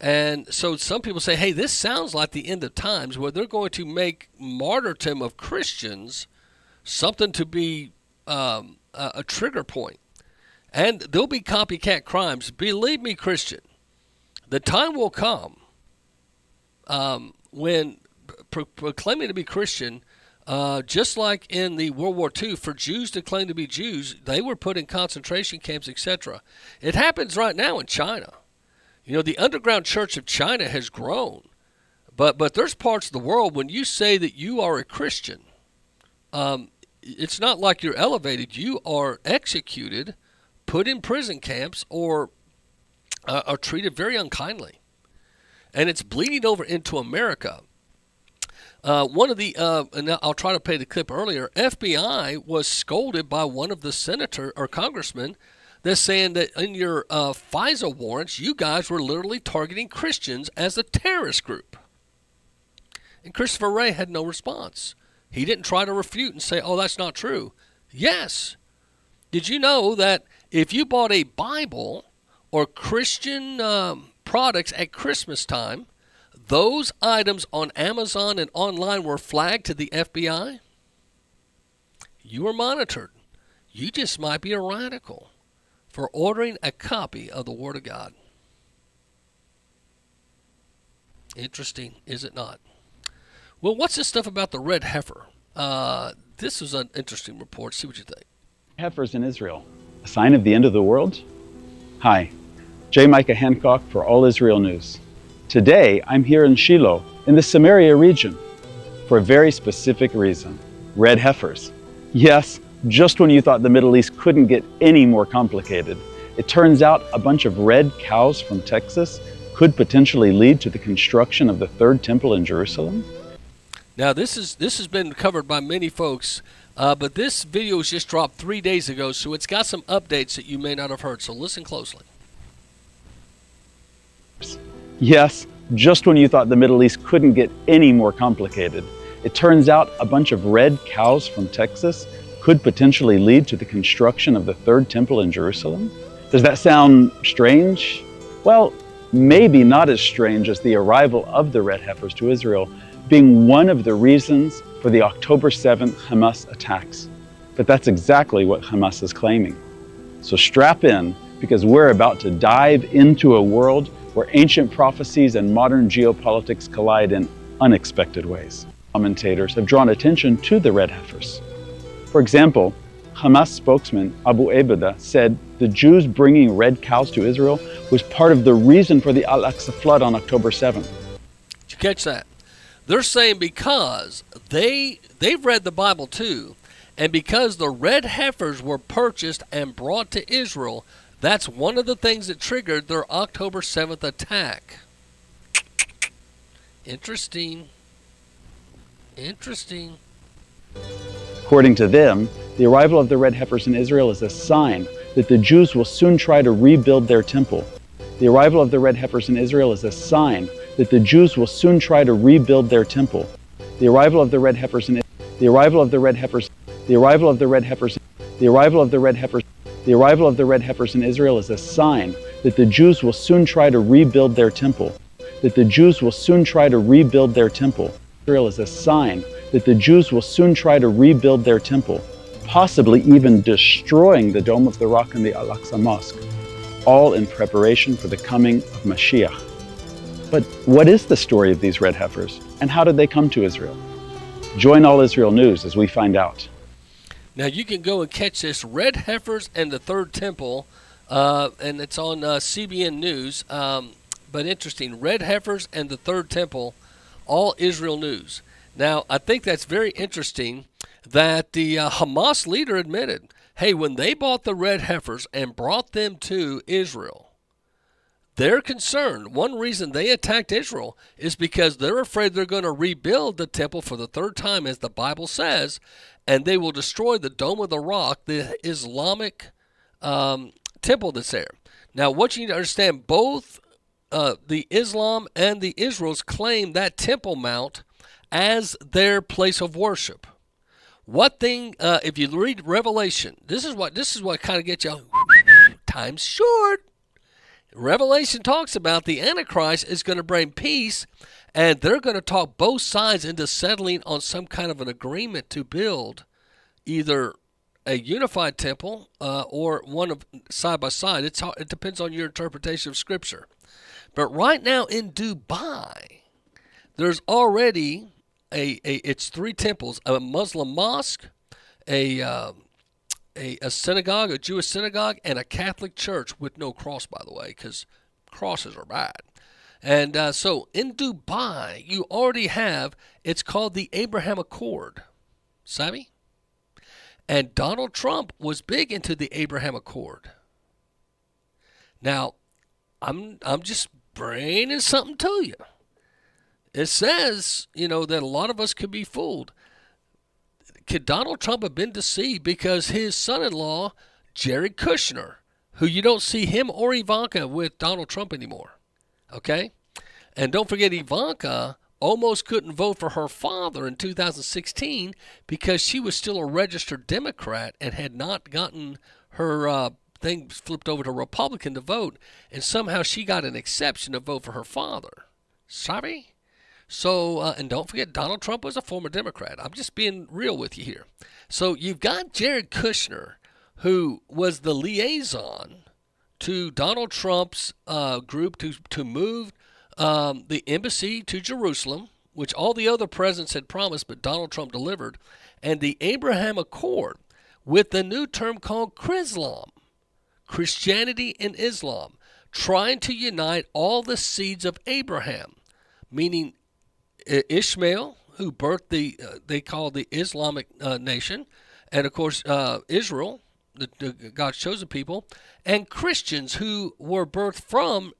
And so some people say, hey, this sounds like the end of times where they're going to make martyrdom of Christians something to be a trigger point. And there'll be copycat crimes. Believe me, Christian, the time will come when proclaiming to be Christian, just like in the World War II, for Jews to claim to be Jews, they were put in concentration camps, etc. It happens right now in China. You know, the underground church of China has grown, but there's parts of the world when you say that you are a Christian, it's not like you're elevated. You are executed, put in prison camps, or are treated very unkindly. And it's bleeding over into America. One of the, and I'll try to play the clip earlier, FBI was scolded by one of the senator or congressmen that's saying that in your FISA warrants, you guys were literally targeting Christians as a terrorist group. And Christopher Wray had no response. He didn't try to refute and say, oh, that's not true. Yes. Did you know that if you bought a Bible or Christian products at Christmas time, those items on Amazon and online were flagged to the FBI? You were monitored. You just might be a radical for ordering a copy of the Word of God. Interesting, is it not? Well, what's this stuff about the red heifer? This was an interesting report. See what you think. Heifers in Israel, a sign of the end of the world? Hi, J. Micah Hancock for All Israel News. Today, I'm here in Shiloh, in the Samaria region, for a very specific reason. Red heifers. Yes, just when you thought the Middle East couldn't get any more complicated, it turns out a bunch of red cows from Texas could potentially lead to the construction of the third temple in Jerusalem. Now, this has been covered by many folks, but this video was just dropped 3 days ago, so it's got some updates that you may not have heard, so listen closely. Yes, just when you thought the Middle East couldn't get any more complicated, it turns out a bunch of red cows from Texas could potentially lead to the construction of the third temple in Jerusalem. Does that sound strange? Well, maybe not as strange as the arrival of the red heifers to Israel being one of the reasons for the October 7th Hamas attacks. But that's exactly what Hamas is claiming. So strap in, because we're about to dive into a world where ancient prophecies and modern geopolitics collide in unexpected ways. Commentators have drawn attention to the red heifers. For example, Hamas spokesman Abu Abada said the Jews bringing red cows to Israel was part of the reason for the Al-Aqsa flood on October 7th. Did you catch that? They're saying because they've read the Bible too, and because the red heifers were purchased and brought to Israel, that's one of the things that triggered their October 7th attack. Interesting. Interesting. According to them, the arrival of the red heifers in Israel is a sign that the Jews will soon try to rebuild their temple. The arrival of the red heifers in Israel is a sign that the Jews will soon try to rebuild their temple. The arrival of the red heifers in the arrival of the red heifers the arrival of the red heifers the arrival of the red heifers the arrival of the red heifers in Israel is a sign that the Jews will soon try to rebuild their temple. That the Jews will soon try to rebuild their temple. Israel is a sign that the Jews will soon try to rebuild their temple, possibly even destroying the Dome of the Rock and the Al-Aqsa Mosque, all in preparation for the coming of Mashiach. But what is the story of these red heifers, and how did they come to Israel? Join All Israel News as we find out. Now you can go and catch this, Red Heifers and the Third Temple, and it's on CBN News. But interesting, Red Heifers and the Third Temple, All Israel News. Now, I think that's very interesting that the Hamas leader admitted, hey, when they bought the red heifers and brought them to Israel, they're concerned. One reason they attacked Israel is because they're afraid they're going to rebuild the temple for the third time, as the Bible says, and they will destroy the Dome of the Rock, the Islamic temple that's there. Now, what you need to understand, both the Islam and the Israels claim that Temple Mount as their place of worship. What thing? If you read Revelation, this is what kind of gets you. Time's short. Revelation talks about the Antichrist is going to bring peace, and they're going to talk both sides into settling on some kind of an agreement to build either a unified temple or one of side by side. It depends on your interpretation of Scripture. But right now in Dubai, there's already it's 3 temples: a Muslim mosque, a synagogue, a Jewish synagogue, and a Catholic church with no cross, by the way, because crosses are bad. And so in Dubai, you already have, it's called the Abraham Accord. Savvy? And Donald Trump was big into the Abraham Accord. Now, I'm just bringing something to you. It says, that a lot of us could be fooled. Could Donald Trump have been deceived because his son-in-law, Jared Kushner, who you don't see him or Ivanka with Donald Trump anymore, okay? And don't forget, Ivanka almost couldn't vote for her father in 2016 because she was still a registered Democrat and had not gotten her thing flipped over to Republican to vote, and somehow she got an exception to vote for her father. Sorry? So, and don't forget, Donald Trump was a former Democrat. I'm just being real with you here. So you've got Jared Kushner, who was the liaison to Donald Trump's group to move the embassy to Jerusalem, which all the other presidents had promised, but Donald Trump delivered, and the Abraham Accord with the new term called Chrislam, Christianity and Islam, trying to unite all the seeds of Abraham, meaning Ishmael, who birthed they call the Islamic nation, and of course Israel, the God's chosen people, and Christians who were birthed from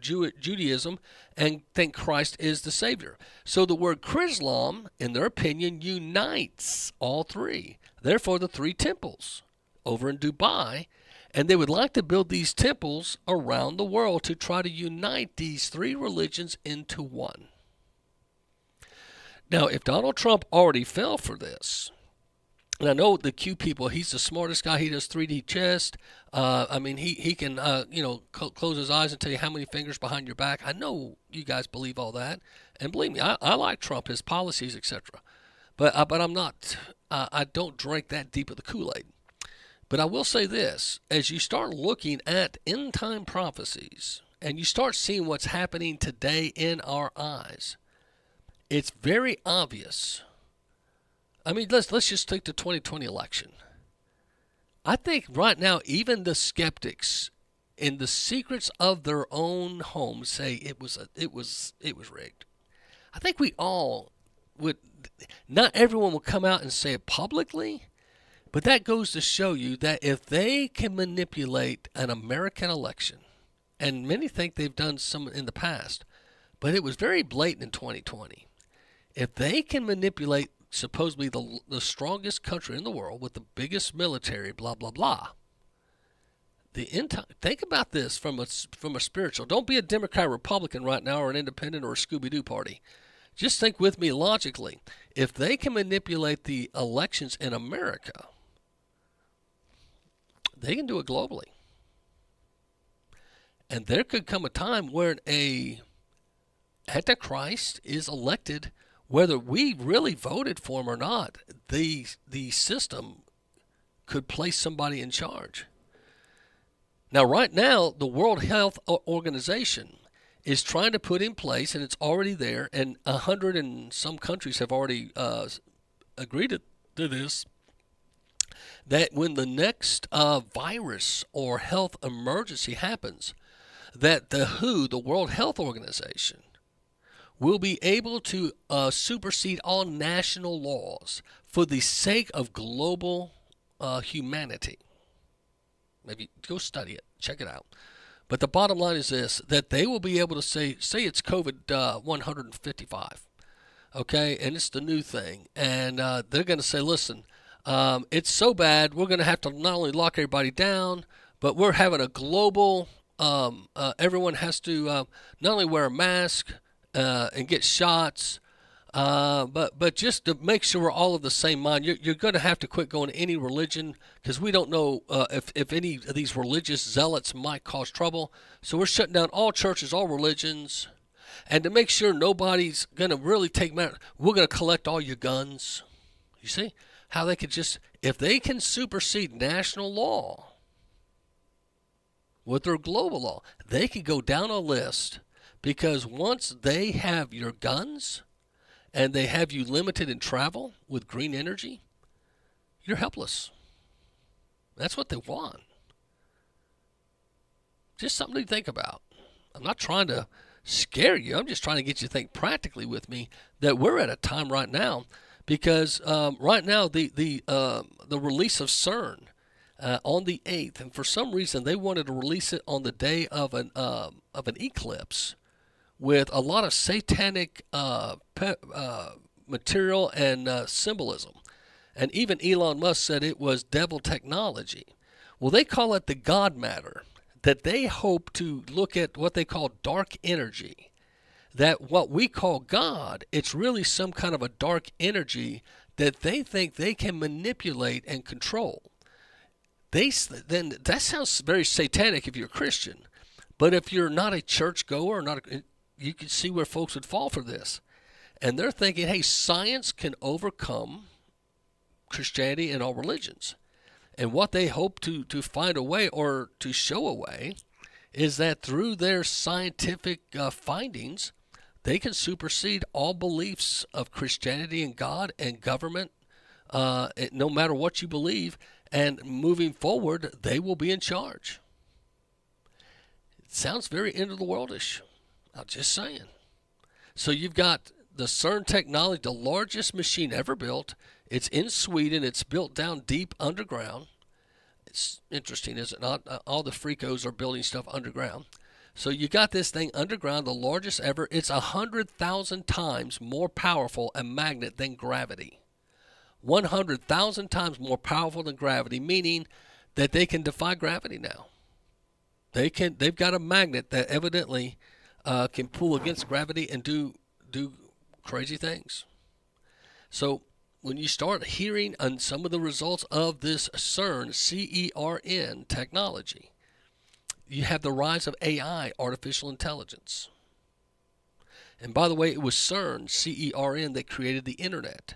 Judaism and think Christ is the Savior. So the word Chrislam, in their opinion, unites all three. Therefore, the 3 temples over in Dubai, and they would like to build these temples around the world to try to unite these 3 religions into one. Now, if Donald Trump already fell for this, and I know the Q people, he's the smartest guy. He does 3D chess. He can, close his eyes and tell you how many fingers behind your back. I know you guys believe all that. And believe me, I like Trump, his policies, etc. But I'm not, I don't drink that deep of the Kool-Aid. But I will say this, as you start looking at end-time prophecies, and you start seeing what's happening today in our eyes, it's very obvious. I mean, let's just take the 2020 election. I think right now, even the skeptics, in the secrets of their own homes, say it was rigged. I think we all would. Not everyone will come out and say it publicly, but that goes to show you that if they can manipulate an American election, and many think they've done some in the past, but it was very blatant in 2020. If they can manipulate supposedly the strongest country in the world with the biggest military, blah, blah, blah, think about this from a spiritual. Don't be a Democrat, Republican right now, or an independent, or a Scooby-Doo party. Just think with me logically. If they can manipulate the elections in America, they can do it globally. And there could come a time where a Antichrist is elected, whether we really voted for him or not. The system could place somebody in charge. Now, right now, the World Health Organization is trying to put in place, and it's already there, and 100 and some countries have already agreed to this, that when the next virus or health emergency happens, that the WHO, the World Health Organization, will be able to supersede all national laws for the sake of global humanity. Maybe go study it, check it out. But the bottom line is this, that they will be able to say it's COVID 155, okay, and it's the new thing. And they're going to say, listen, it's so bad, we're going to have to not only lock everybody down, but we're having a global, everyone has to not only wear a mask, and get shots, But just to make sure we're all of the same mind, you're going to have to quit going to any religion, because we don't know if any of these religious zealots might cause trouble. So we're shutting down all churches, all religions, and to make sure nobody's going to really take matter, we're going to collect all your guns. You see how they could just, if they can supersede national law with their global law, they could go down a list, because once they have your guns and they have you limited in travel with green energy, you're helpless. That's what they want. Just something to think about. I'm not trying to scare you. I'm just trying to get you to think practically with me that we're at a time right now, because right now the release of CERN on the 8th, and for some reason they wanted to release it on the day of an eclipse, with a lot of satanic material and symbolism. And even Elon Musk said it was devil technology. Well, they call it the God matter, that they hope to look at what they call dark energy. That what we call God, it's really some kind of a dark energy that they think they can manipulate and control. Then that sounds very satanic if you're a Christian. But if you're not a churchgoer, you can see where folks would fall for this. And they're thinking, hey, science can overcome Christianity and all religions. And what they hope to find a way, or to show a way, is that through their scientific findings, they can supersede all beliefs of Christianity and God and government, no matter what you believe. And moving forward, they will be in charge. It sounds very end of the worldish. I'm just saying. So you've got the CERN technology, the largest machine ever built. It's in Sweden. It's built down deep underground. It's interesting, is it not? All the freakos are building stuff underground. So you got this thing underground, the largest ever. It's 100,000 times more powerful a magnet than gravity. 100,000 times more powerful than gravity, meaning that they can defy gravity now. They've got a magnet that evidently can pull against gravity and do crazy things. So when you start hearing on some of the results of this CERN, C-E-R-N technology, you have the rise of AI, artificial intelligence. And by the way, it was CERN, C-E-R-N, that created the internet,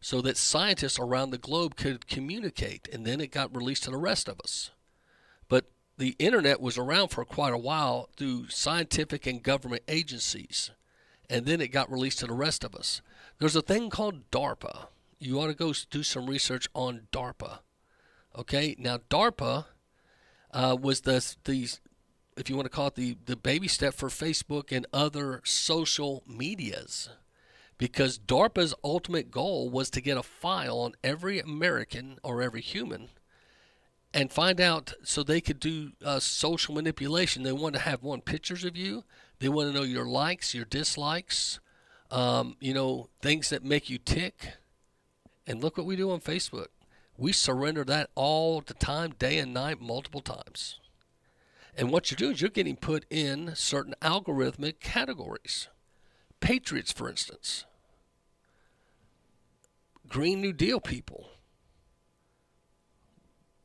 so that scientists around the globe could communicate, and then it got released to the rest of us. But the internet was around for quite a while through scientific and government agencies, and then it got released to the rest of us. There's a thing called DARPA. You ought to go do some research on DARPA. Okay, now DARPA was the if you want to call it the baby step for Facebook and other social medias. Because DARPA's ultimate goal was to get a file on every American or every human and find out, so they could do social manipulation. They want to have pictures of you. They want to know your likes, your dislikes, things that make you tick. And look what we do on Facebook. We surrender that all the time, day and night, multiple times. And what you're doing is you're getting put in certain algorithmic categories. Patriots, for instance. Green New Deal people.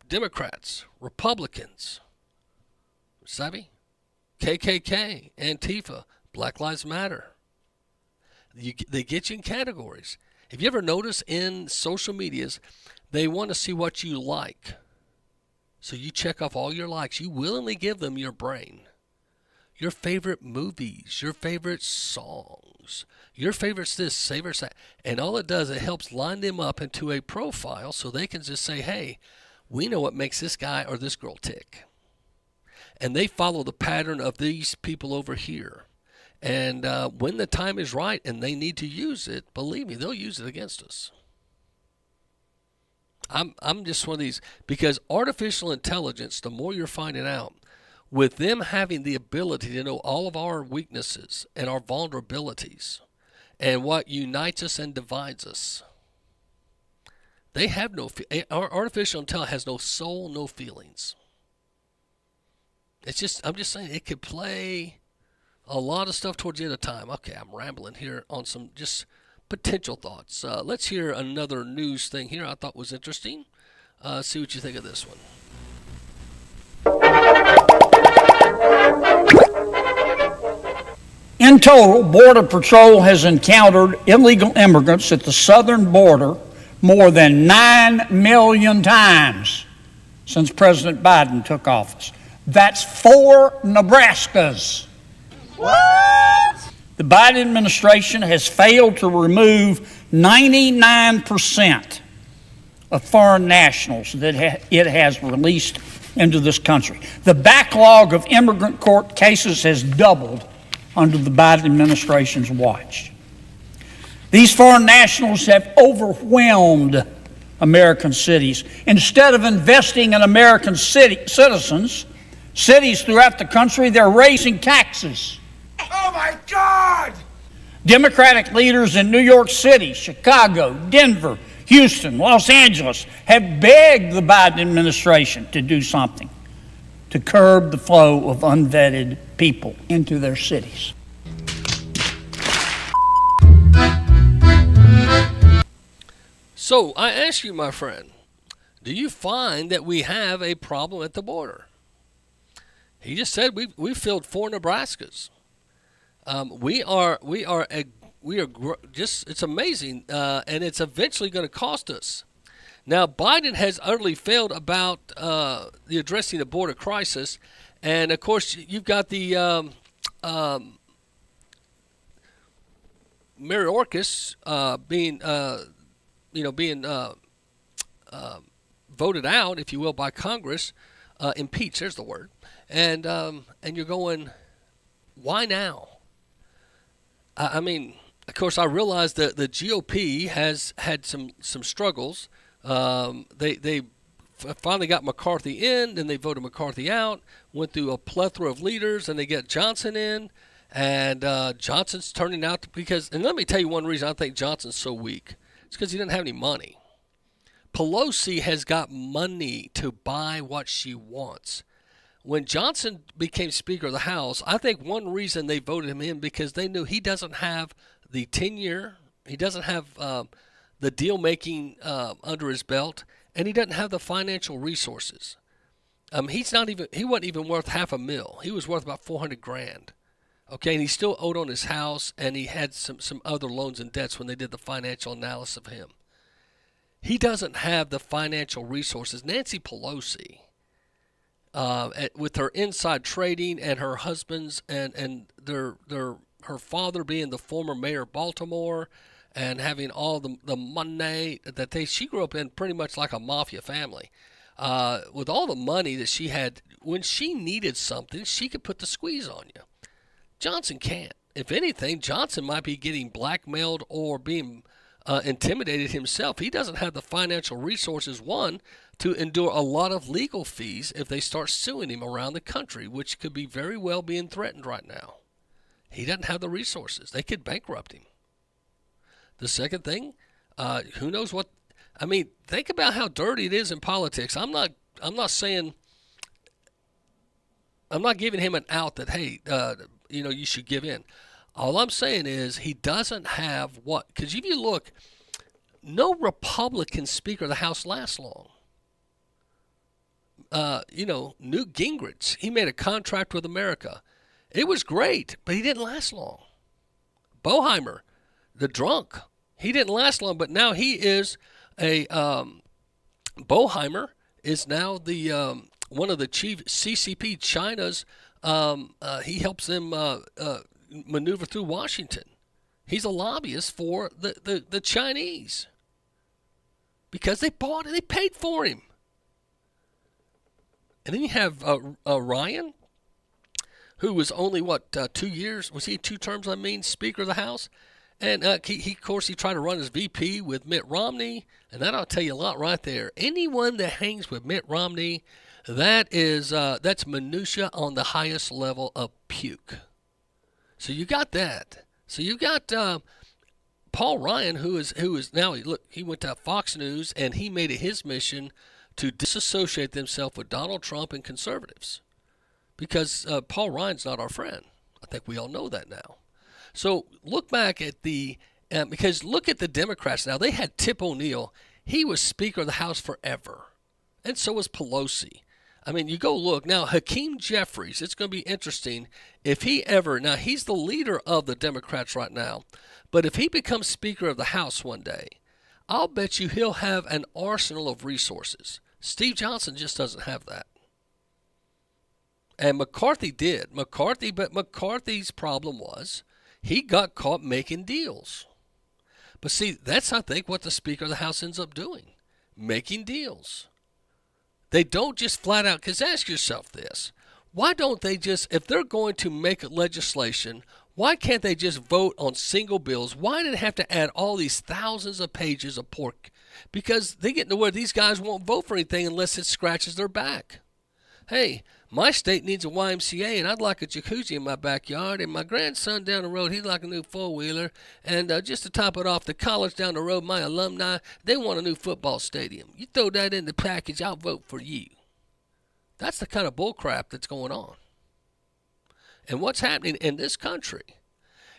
Democrats, Republicans. Savvy? KKK, Antifa, Black Lives Matter. They get you in categories. Have you ever noticed in social medias, they want to see what you like. So you check off all your likes. You willingly give them your brain. Your favorite movies, your favorite songs, your favorites this, favorites that. And all it does, it helps line them up into a profile so they can just say, hey, we know what makes this guy or this girl tick. And they follow the pattern of these people over here. And when the time is right and they need to use it, believe me, they'll use it against us. I'm just one of these, because artificial intelligence, the more you're finding out, with them having the ability to know all of our weaknesses and our vulnerabilities and what unites us and divides us, they have our artificial intelligence has no soul, no feelings. I'm just saying, it could play a lot of stuff towards the end of time. Okay, I'm rambling here on some just potential thoughts. Let's hear another news thing here I thought was interesting. See what you think of this one. In total, Border Patrol has encountered illegal immigrants at the southern border more than 9 million times since President Biden took office. That's 4 Nebraskas. What? The Biden administration has failed to remove 99% of foreign nationals that it has released into this country. The backlog of immigrant court cases has doubled under the Biden administration's watch. These foreign nationals have overwhelmed American cities. Instead of investing in American citizens, cities throughout the country, they're raising taxes. Oh my God! Democratic leaders in New York City, Chicago, Denver, Houston, Los Angeles have begged the Biden administration to do something to curb the flow of unvetted people into their cities. So I ask you, my friend, do you find that we have a problem at the border? He just said we filled 4 Nebraskas. It's amazing, and it's eventually going to cost us. Now, Biden has utterly failed about the addressing the border crisis, and of course, you've got the Mayorkas being voted out, if you will, by Congress, impeached. There's the word, and you're going, why now? I mean, of course, I realize that the GOP has had some struggles. They finally got McCarthy in, then they voted McCarthy out, went through a plethora of leaders, and they get Johnson in, and Johnson's turning out and let me tell you one reason I think Johnson's so weak. It's because he didn't have any money. Pelosi has got money to buy what she wants. When Johnson became Speaker of the House, I think one reason they voted him in because they knew he doesn't have the tenure, he doesn't have the deal making under his belt, and he doesn't have the financial resources. He wasn't even worth $500,000. He was worth about $400,000. Okay, and he still owed on his house, and he had some other loans and debts when they did the financial analysis of him. He doesn't have the financial resources. Nancy Pelosi, with her inside trading and her husband's and her father being the former mayor of Baltimore and having all the money that she grew up in pretty much like a mafia family. With all the money that she had, when she needed something, she could put the squeeze on you. Johnson can't. If anything, Johnson might be getting blackmailed or being intimidated himself. He doesn't have the financial resources, one, to endure a lot of legal fees if they start suing him around the country, which could be very well being threatened right now. He doesn't have the resources. They could bankrupt him. The second thing, who knows what? I mean, think about how dirty it is in politics. I'm not saying. I'm not giving him an out that hey, you should give in. All I'm saying is he doesn't have what? Because if you look, no Republican Speaker of the House lasts long. Newt Gingrich, he made a contract with America. It was great, but he didn't last long. Boheimer, the drunk, he didn't last long, but now he is Boheimer is now the one of the chief CCP China's. He helps them maneuver through Washington. He's a lobbyist for the Chinese because they bought it, they paid for him. And then you have Ryan, who was only 2 years? Was he 2 terms? Speaker of the House, and he of course he tried to run as VP with Mitt Romney, and that I'll tell you a lot right there. Anyone that hangs with Mitt Romney, that's minutia on the highest level of puke. So you got that. So you got Paul Ryan, who is now he went to Fox News and he made it his mission to disassociate themselves with Donald Trump and conservatives, because Paul Ryan's not our friend. I think we all know that now. So look back at the Because look at the Democrats now. They had Tip O'Neill. He was Speaker of the House forever. And so was Pelosi. I mean, you go look. Now, Hakeem Jeffries, it's going to be interesting if he ever, now he's the leader of the Democrats right now, but if he becomes Speaker of the House one day, I'll bet you he'll have an arsenal of resources. Steve Johnson just doesn't have that. And McCarthy did. But McCarthy's problem was he got caught making deals. But see, that's, I think, what the Speaker of the House ends up doing, making deals. They don't just flat out, because ask yourself this, why don't they just, if they're going to make legislation, why can't they just vote on single bills? Why do they have to add all these thousands of pages of pork? Because they get to where these guys won't vote for anything unless it scratches their back. Hey, my state needs a YMCA, and I'd like a jacuzzi in my backyard, and my grandson down the road, he'd like a new four-wheeler, and just to top it off, the college down the road, my alumni, they want a new football stadium. You throw that in the package, I'll vote for you. That's the kind of bullcrap that's going on. And what's happening in this country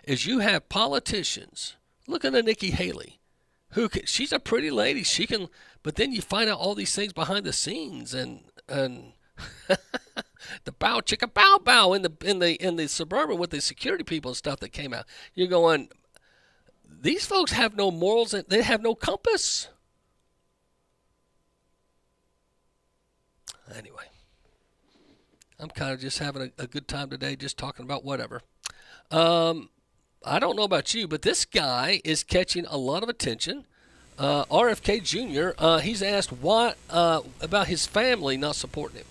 is you have politicians, look at Nikki Haley, she's a pretty lady, she can, but then you find out all these things behind the scenes, and the bow chicka bow bow in the Suburban with the security people and stuff that came out. You're going, these folks have no morals, and they have no compass. Anyway, I'm kind of just having a good time today, just talking about whatever. I don't know about you, but this guy is catching a lot of attention. RFK Jr., he's asked what about his family not supporting him.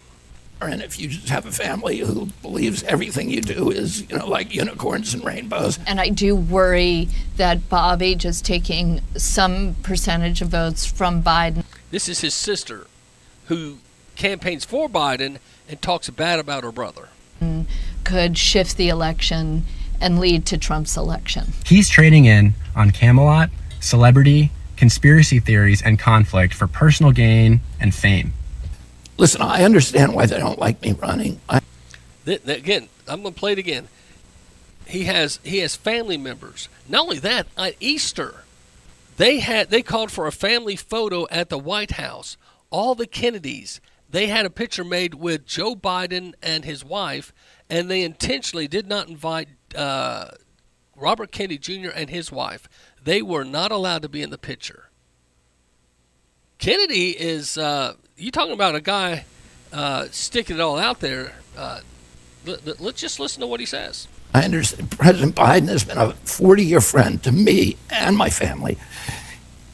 And if you just have a family who believes everything you do is, like unicorns and rainbows. And I do worry that Bobby just taking some percentage of votes from Biden. This is his sister who campaigns for Biden and talks bad about her brother. Could shift the election and lead to Trump's election. He's trading in on Camelot, celebrity, conspiracy theories, and conflict for personal gain and fame. Listen, I understand why they don't like me running. Again, I'm going to play it again. He has family members. Not only that, at Easter, they called for a family photo at the White House. All the Kennedys, they had a picture made with Joe Biden and his wife, and they intentionally did not invite Robert Kennedy Jr. and his wife. They were not allowed to be in the picture. Kennedy is, you talking about a guy sticking it all out there. Let's just listen to what he says. I understand President Biden has been a 40-year friend to me and my family.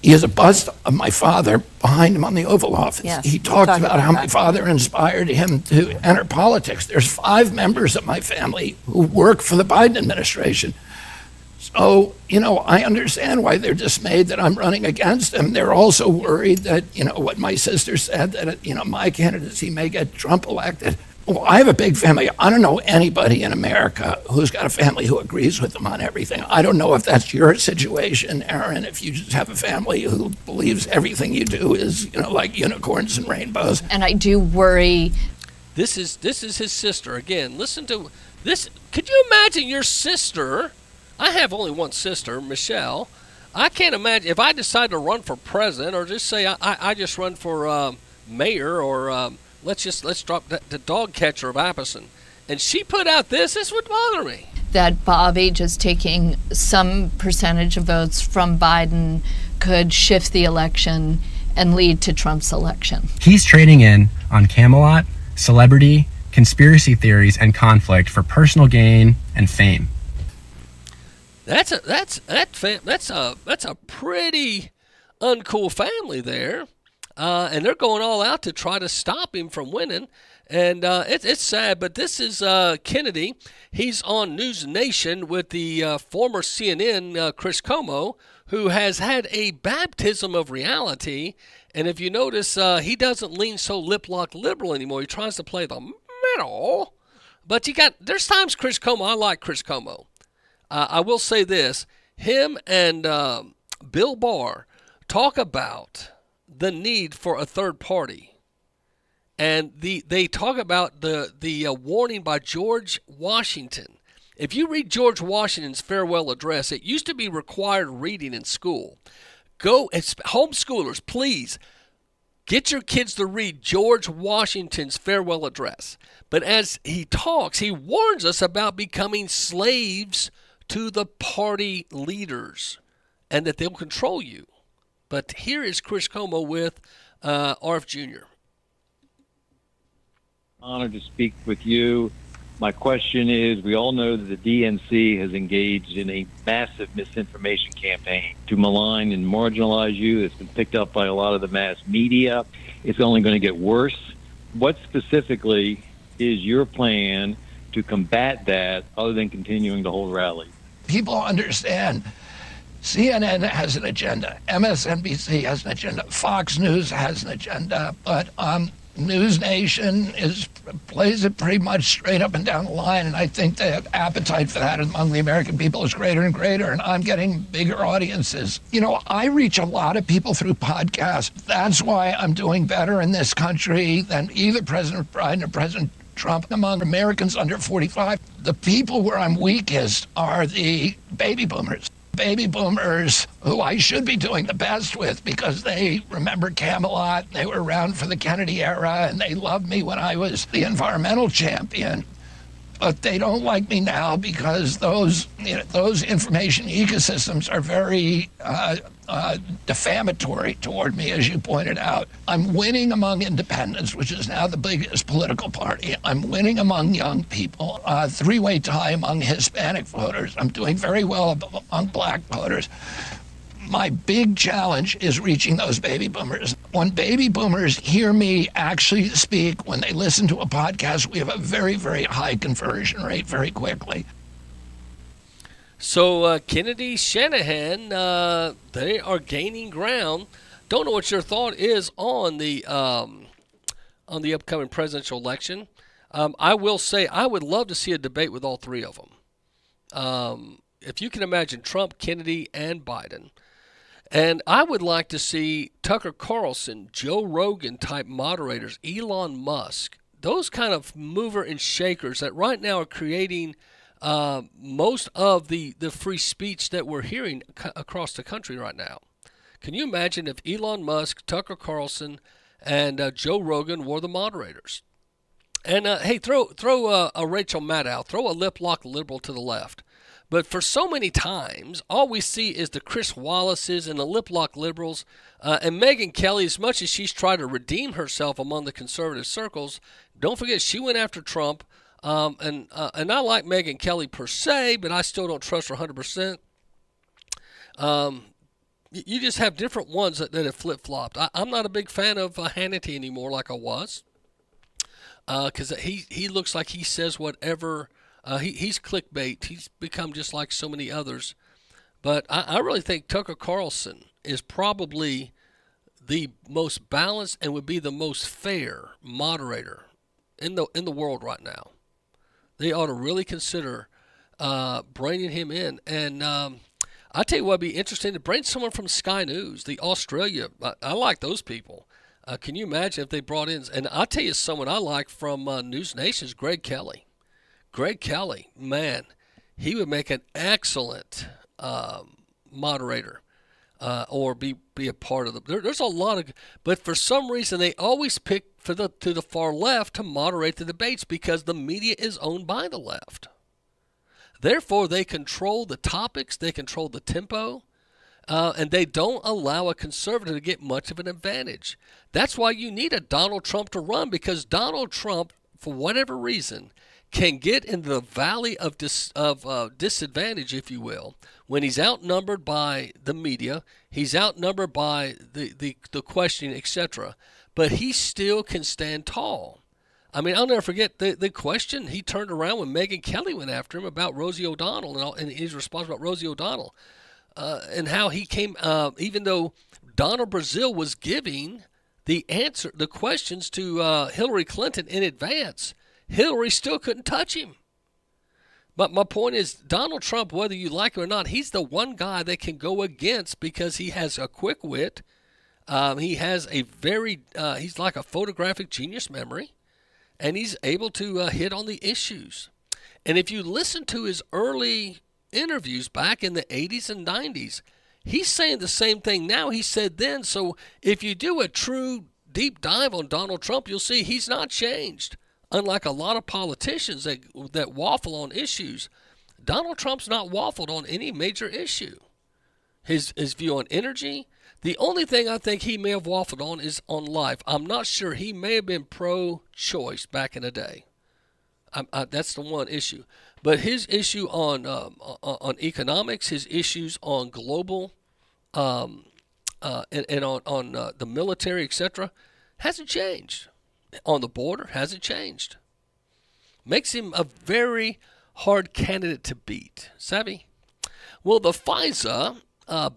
He has a bust of my father behind him on the Oval Office. Yes, he talks about how my father inspired him to enter politics. There's 5 members of my family who work for the Biden administration. So, I understand why they're dismayed that I'm running against him. They're also worried that, what my sister said, that, my candidacy may get Trump elected. Well, I have a big family. I don't know anybody in America who's got a family who agrees with them on everything. I don't know if that's your situation, Aaron, if you just have a family who believes everything you do is, like unicorns and rainbows. And I do worry. This is his sister. Again, listen to this. Could you imagine your sister? I have only one sister, Michelle. I can't imagine if I decide to run for president, or just say I just run for mayor, or let's drop the dog catcher of Appleton, and she put out this would bother me. That Bobby just taking some percentage of votes from Biden could shift the election and lead to Trump's election. He's trading in on Camelot, celebrity, conspiracy theories, and conflict for personal gain and fame. That's a pretty uncool family there, and they're going all out to try to stop him from winning. And it's sad, but this is Kennedy. He's on News Nation with the former CNN Chris Cuomo, who has had a baptism of reality. And if you notice, he doesn't lean so lip-lock liberal anymore. He tries to play the middle. But there's times Chris Cuomo, I like Chris Cuomo. I will say this, him and Bill Barr talk about the need for a third party. And they talk about the warning by George Washington. If you read George Washington's farewell address, it used to be required reading in school. Homeschoolers, please get your kids to read George Washington's farewell address. But as he talks, he warns us about becoming slaves to the party leaders and that they'll control you. But here is Chris Como with RF Jr. Honored to speak with you. My question is, we all know that the DNC has engaged in a massive misinformation campaign to malign and marginalize you. It's been picked up by a lot of the mass media. It's only going to get worse. What specifically is your plan to combat that other than continuing to hold rallies? People understand CNN has an agenda, MSNBC has an agenda, Fox News has an agenda, but News Nation plays it pretty much straight up and down the line, and I think the appetite for that among the American people is greater and greater, and I'm getting bigger audiences. You know, I reach a lot of people through podcasts. That's why I'm doing better in this country than either President Biden or President Trump. Among Americans under 45, the people where I'm weakest are the baby boomers. Baby boomers who I should be doing the best with because they remember Camelot, they were around for the Kennedy era, and they loved me when I was the environmental champion. But they don't like me now because those information ecosystems are very defamatory toward me, as you pointed out. I'm winning among independents, which is now the biggest political party. I'm winning among young people, three-way tie among Hispanic voters. I'm doing very well among black voters. My big challenge is reaching those baby boomers. When baby boomers hear me actually speak, when they listen to a podcast, we have a very, very high conversion rate very quickly. So Kennedy, Shanahan, they are gaining ground. Don't know what your thought is on the upcoming presidential election. I will say I would love to see a debate with all three of them. If you can imagine Trump, Kennedy, and Biden. And I would like to see Tucker Carlson, Joe Rogan type moderators, Elon Musk, those kind of mover and shakers that right now are creating most of the free speech that we're hearing across the country right now. Can you imagine if Elon Musk, Tucker Carlson, and Joe Rogan were the moderators? And hey, throw a Rachel Maddow, throw a lip lock liberal to the left. But for so many times, all we see is the Chris Wallaces and the lip lock liberals. And Megyn Kelly, as much as she's tried to redeem herself among the conservative circles, don't forget she went after Trump. And I like Megyn Kelly per se, but I still don't trust her 100%. You just have different ones that have flip-flopped. I'm not a big fan of Hannity anymore like I was. Because he looks like he says whatever. He's clickbait. He's become just like so many others. But I really think Tucker Carlson is probably the most balanced and would be the most fair moderator in the world right now. They ought to really consider bringing him in. And I tell you what would be interesting to bring someone from Sky News, the Australia. I like those people. Can you imagine if they brought in? And I'll tell you someone I like from News Nation is Greg Kelly. Greg Kelly, man, he would make an excellent moderator or be a part of the. There's a lot of, but for some reason they always pick to the far left to moderate the debates because the media is owned by the left. Therefore, they control the topics, they control the tempo, and they don't allow a conservative to get much of an advantage. That's why you need a Donald Trump to run, because Donald Trump, for whatever reason, can get in the valley of disadvantage, if you will, when he's outnumbered by the media, he's outnumbered by the questioning, etc. But he still can stand tall. I mean, I'll never forget the question he turned around when Megyn Kelly went after him about Rosie O'Donnell and his response about Rosie O'Donnell and how he came, even though Donald Brazile was giving the questions to Hillary Clinton in advance, Hillary still couldn't touch him. But my point is, Donald Trump, whether you like him or not, he's the one guy they can go against because he has a quick wit. He has a he's like a photographic genius memory. And he's able to hit on the issues. And if you listen to his early interviews back in the 80s and 90s, he's saying the same thing now he said then. So if you do a true deep dive on Donald Trump, you'll see he's not changed. Unlike a lot of politicians that waffle on issues, Donald Trump's not waffled on any major issue. His view on energy, the only thing I think he may have waffled on is on life. I'm not sure. He may have been pro-choice back in the day. That's the one issue. But his issue on economics, his issues on global and on the military, etc., hasn't changed. On the border, hasn't changed. Makes him a very hard candidate to beat. Savvy? Well, the FISA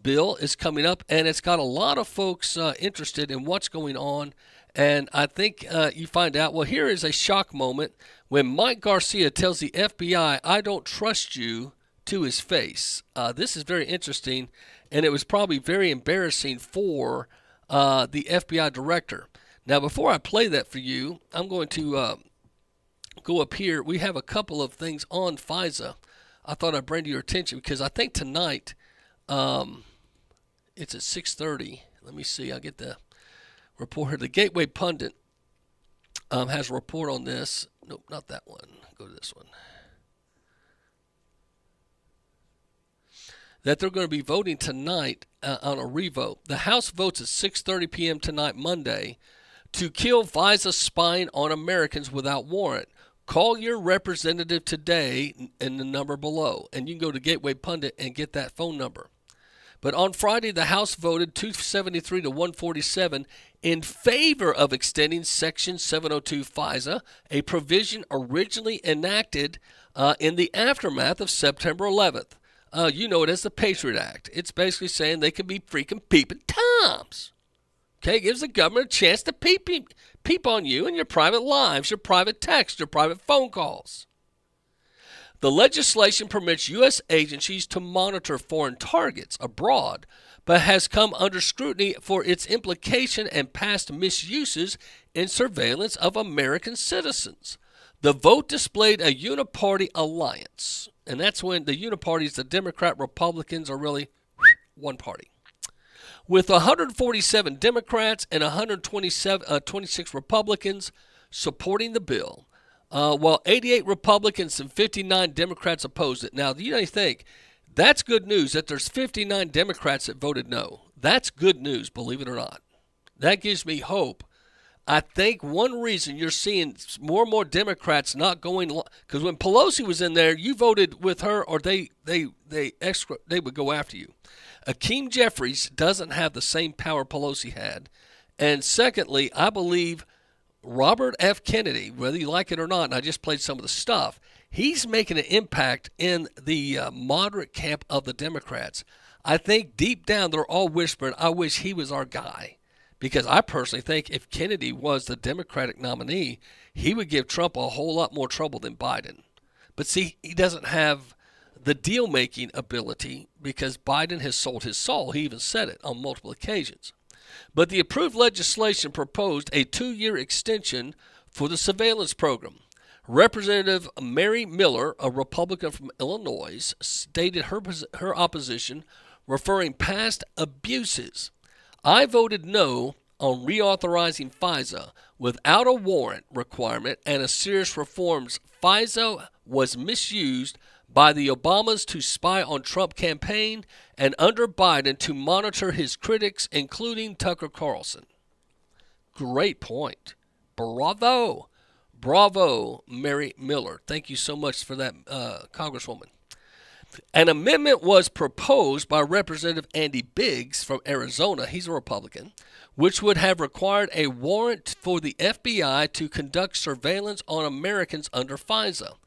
bill is coming up, and it's got a lot of folks interested in what's going on. And I think you find out, well, here is a shock moment when Mike Garcia tells the FBI, "I don't trust you," to his face. This is very interesting, and it was probably very embarrassing for the FBI director. Now, before I play that for you, I'm going to go up here. We have a couple of things on FISA I thought I'd bring to your attention because I think tonight it's at 6:30. Let me see. I'll get the report here. The Gateway Pundit has a report on this. Nope, not that one. Go to this one. That they're going to be voting tonight on a revote. The House votes at 6:30 p.m. tonight, Monday, to kill FISA spying on Americans without warrant. Call your representative today in the number below. And you can go to Gateway Pundit and get that phone number. But on Friday, the House voted 273 to 147 in favor of extending Section 702 FISA, a provision originally enacted in the aftermath of September 11th. You know it as the Patriot Act. It's basically saying they can be freaking peeping Toms. Okay, it gives the government a chance to peep on you and your private lives, your private texts, your private phone calls. The legislation permits U.S. agencies to monitor foreign targets abroad, but has come under scrutiny for its implication and past misuses in surveillance of American citizens. The vote displayed a uniparty alliance, and that's when the uniparties, the Democrat, Republicans, are really one party. With 147 Democrats and 126 Republicans supporting the bill, while 88 Republicans and 59 Democrats opposed it. Now, you think that's good news that there's 59 Democrats that voted no. That's good news, believe it or not. That gives me hope. I think one reason you're seeing more and more Democrats not going, because when Pelosi was in there, you voted with her, or they would go after you. Akeem Jeffries doesn't have the same power Pelosi had. And secondly, I believe Robert F. Kennedy, whether you like it or not, and I just played some of the stuff, he's making an impact in the moderate camp of the Democrats. I think deep down they're all whispering, I wish he was our guy. Because I personally think if Kennedy was the Democratic nominee, he would give Trump a whole lot more trouble than Biden. But see, he doesn't have the deal-making ability because Biden has sold his soul. He even said it on multiple occasions. But the approved legislation proposed a 2-year extension for the surveillance program. Representative Mary Miller, a Republican from Illinois, stated her opposition, referring past abuses. I voted no on reauthorizing FISA without a warrant requirement and a serious reforms. FISA was misused by the Obamas to spy on Trump campaign and under Biden to monitor his critics, including Tucker Carlson. Great point. Bravo. Bravo, Mary Miller. Thank you so much for that, Congresswoman. An amendment was proposed by Representative Andy Biggs from Arizona, he's a Republican, which would have required a warrant for the FBI to conduct surveillance on Americans under FISA.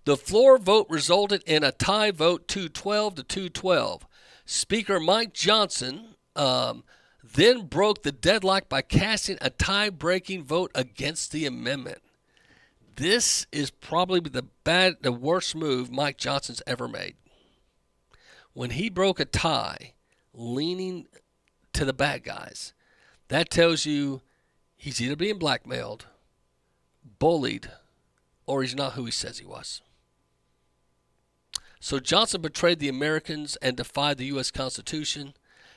The floor vote resulted in a tie vote 212 to 212. Speaker Mike Johnson then broke the deadlock by casting a tie-breaking vote against the amendment. This is probably the worst move Mike Johnson's ever made. When he broke a tie, leaning to the bad guys, that tells you he's either being blackmailed, bullied, or he's not who he says he was. So Johnson betrayed the Americans and defied the U.S. Constitution.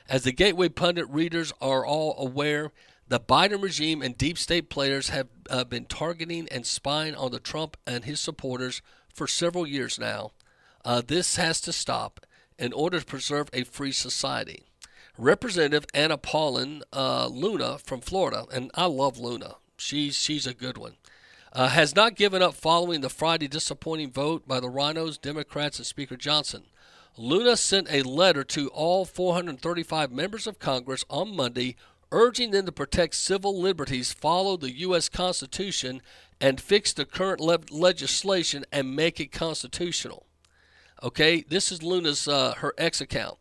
As the Gateway pundit readers are all aware, the Biden regime and deep state players have been targeting and spying on the Trump and his supporters for several years now. This has to stop in order to preserve a free society. Representative Anna Paulin Luna from Florida, and I love Luna. She's a good one. Has not given up following the Friday disappointing vote by the Rhinos, Democrats, and Speaker Johnson. Luna sent a letter to all 435 members of Congress on Monday urging them to protect civil liberties, follow the U.S. Constitution, and fix the current legislation and make it constitutional. Okay, this is Luna's her X account.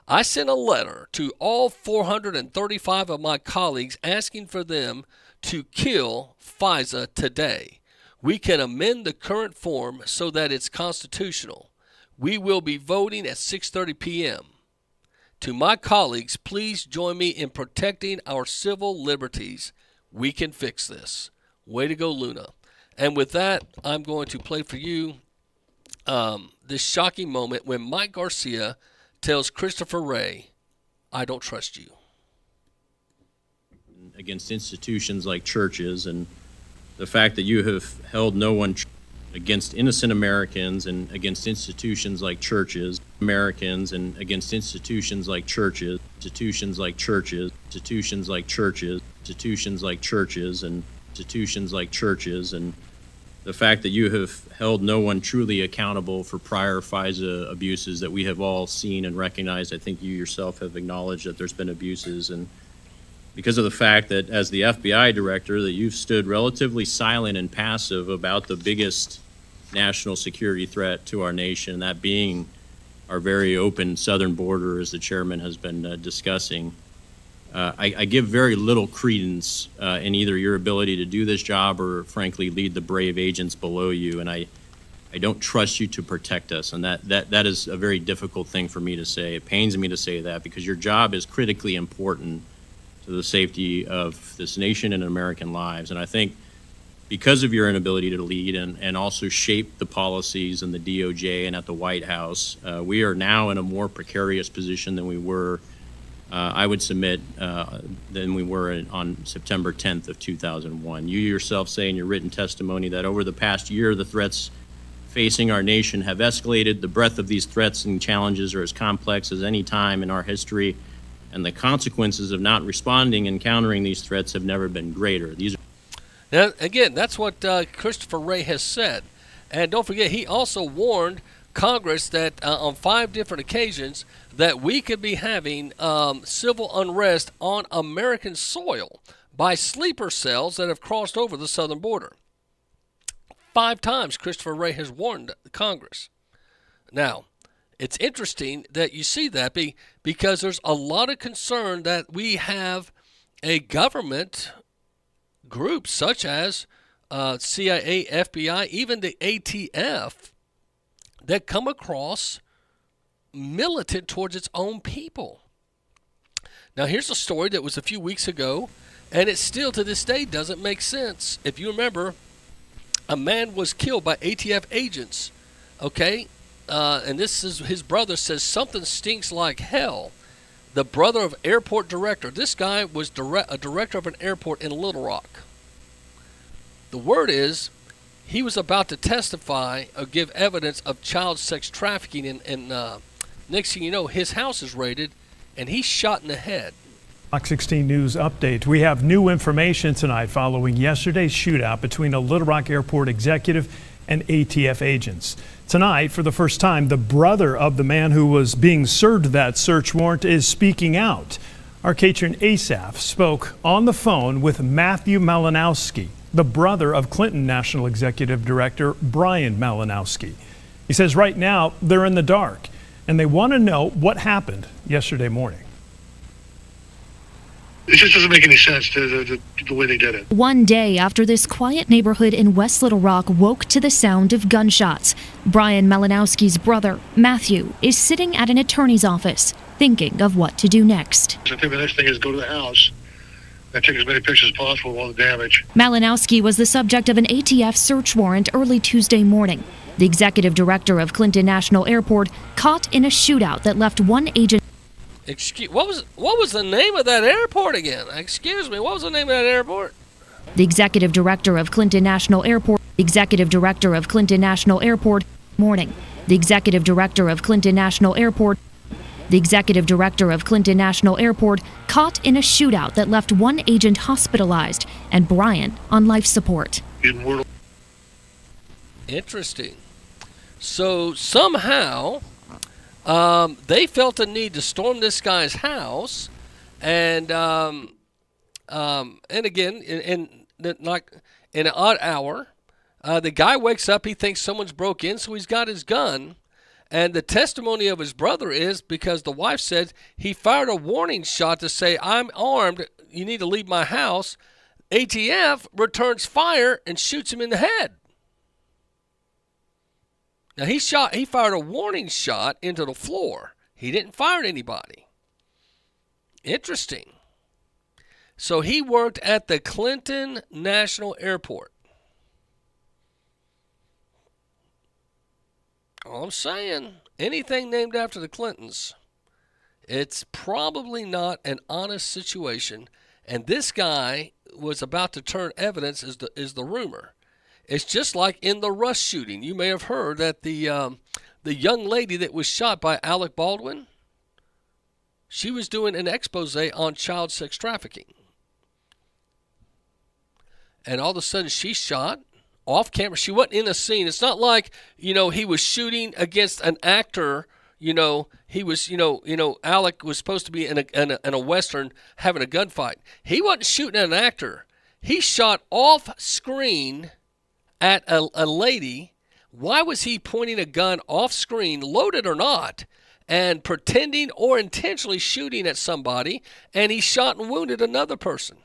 I sent a letter to all 435 of my colleagues asking for them to kill FISA today. We can amend the current form so that it's constitutional. We will be voting at 6:30 p.m. To my colleagues, please join me in protecting our civil liberties. We can fix this. Way to go, Luna. And with that, I'm going to play for you this shocking moment when Mike Garcia tells Christopher Wray, I don't trust you. Against institutions like churches, and the fact that you have held no one against innocent Americans and against institutions like churches, Americans, and against institutions like churches, institutions like churches, institutions like churches, institutions like churches, and institutions like churches, and the fact that you have held no one truly accountable for prior FISA abuses that we have all seen and recognized. I think you yourself have acknowledged that there's been abuses, and because of the fact that as the FBI director that you've stood relatively silent and passive about the biggest national security threat to our nation, that being our very open southern border, as the chairman has been discussing. I give very little credence in either your ability to do this job or, frankly, lead the brave agents below you, and I don't trust you to protect us, and that is a very difficult thing for me to say. It pains me to say that because your job is critically important to the safety of this nation and American lives. And I think because of your inability to lead and also shape the policies in the DOJ and at the White House, we are now in a more precarious position than we were, I would submit, than we were on September 10th of 2001. You yourself say in your written testimony that over the past year, the threats facing our nation have escalated. The breadth of these threats and challenges are as complex as any time in our history, and the consequences of not responding and countering these threats have never been greater. Now, again, that's what Christopher Wray has said. And don't forget, he also warned Congress that on 5 different occasions that we could be having civil unrest on American soil by sleeper cells that have crossed over the southern border. 5 times Christopher Wray has warned Congress. Now, it's interesting that you see that because there's a lot of concern that we have a government group such as CIA, FBI, even the ATF that come across militant towards its own people. Now, here's a story that was a few weeks ago, and it still to this day doesn't make sense. If you remember, a man was killed by ATF agents, okay? And this is his brother says something stinks like hell. The brother of airport director. This guy was a director of an airport in Little Rock. The word is he was about to testify or give evidence of child sex trafficking, and next thing you know, his house is raided, and he's shot in the head. Fox 16 News update. We have new information tonight following yesterday's shootout between a Little Rock airport executive and ATF agents. Tonight, for the first time, the brother of the man who was being served that search warrant is speaking out. Our Katrin Asaph spoke on the phone with Matthew Malinowski, the brother of Clinton National Executive Director Brian Malinowski. He says right now they're in the dark and they want to know what happened yesterday morning. It just doesn't make any sense, the way they did it. One day after this quiet neighborhood in West Little Rock woke to the sound of gunshots, Brian Malinowski's brother, Matthew, is sitting at an attorney's office, thinking of what to do next. I think the next thing is go to the house and take as many pictures as possible of all the damage. Malinowski was the subject of an ATF search warrant early Tuesday morning. The executive director of Clinton National Airport caught in a shootout that left one agent. What was the name of that airport again? Excuse me, what was the name of that airport? The executive director of Clinton National Airport. Executive director of Clinton National Airport. Morning. The executive director of Clinton National Airport. The executive director of Clinton National Airport caught in a shootout that left one agent hospitalized and Brian on life support. Interesting. So somehow they felt the need to storm this guy's house, and again, in an odd hour, the guy wakes up. He thinks someone's broke in, so he's got his gun. And the testimony of his brother is because the wife said he fired a warning shot to say, "I'm armed. You need to leave my house." ATF returns fire and shoots him in the head. Now he fired a warning shot into the floor. He didn't fire at anybody. Interesting. So he worked at the Clinton National Airport. All I'm saying, anything named after the Clintons, it's probably not an honest situation. And this guy was about to turn evidence, is the rumor. It's just like in the Rush shooting. You may have heard that the young lady that was shot by Alec Baldwin, she was doing an expose on child sex trafficking. And all of a sudden she's shot off camera. She wasn't in a scene. It's not like, he was shooting against an actor. He was, Alec was supposed to be in a Western having a gunfight. He wasn't shooting at an actor. He shot off screen at a lady. Why was he pointing a gun off screen, loaded or not, and pretending or intentionally shooting at somebody, and he shot and wounded another person?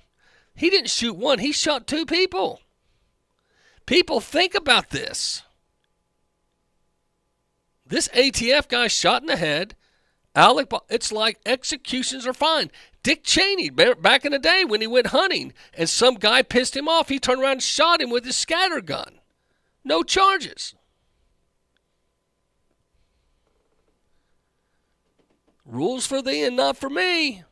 He didn't shoot one. He shot two people. People, think about this. This ATF guy shot in the head. It's like executions are fine. Dick Cheney, back in the day when he went hunting and some guy pissed him off, he turned around and shot him with his scatter gun. No charges. Rules for thee and not for me.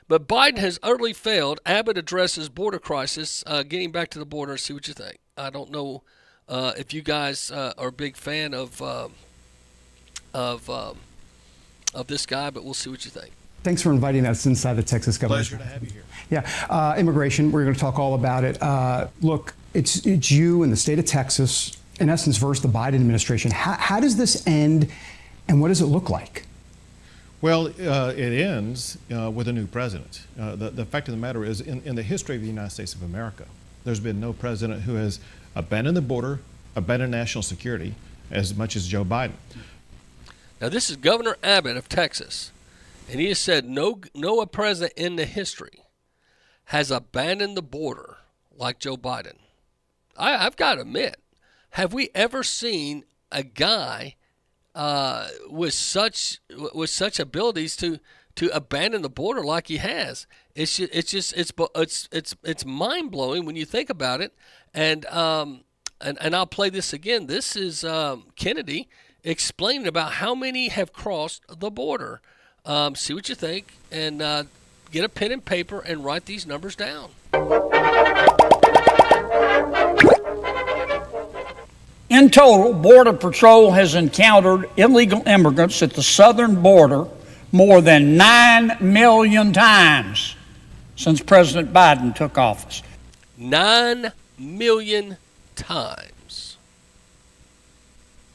But Biden has utterly failed. Abbott addresses border crisis. Getting back to the border, see what you think. I don't know if you guys are a big fan of this guy, but we'll see what you think. Thanks for inviting us inside the Texas government. Pleasure to have you here. Yeah, immigration. We're going to talk all about it. Look, it's you and the state of Texas, in essence, versus the Biden administration. How does this end, and what does it look like? Well, it ends with a new president. The fact of the matter is, in the history of the United States of America, there's been no president who has abandoned the border, abandoned national security as much as Joe Biden. Now, this is Governor Abbott of Texas, and he has said no president in the history has abandoned the border like Joe Biden. I've got to admit, have we ever seen a guy with such abilities to abandon the border like he has? It's mind blowing when you think about it. And I'll play this again. This is Kennedy explaining about how many have crossed the border. See what you think, and get a pen and paper and write these numbers down. In total, Border Patrol has encountered illegal immigrants at the southern border more than 9 million times since President Biden took office. 9 million times.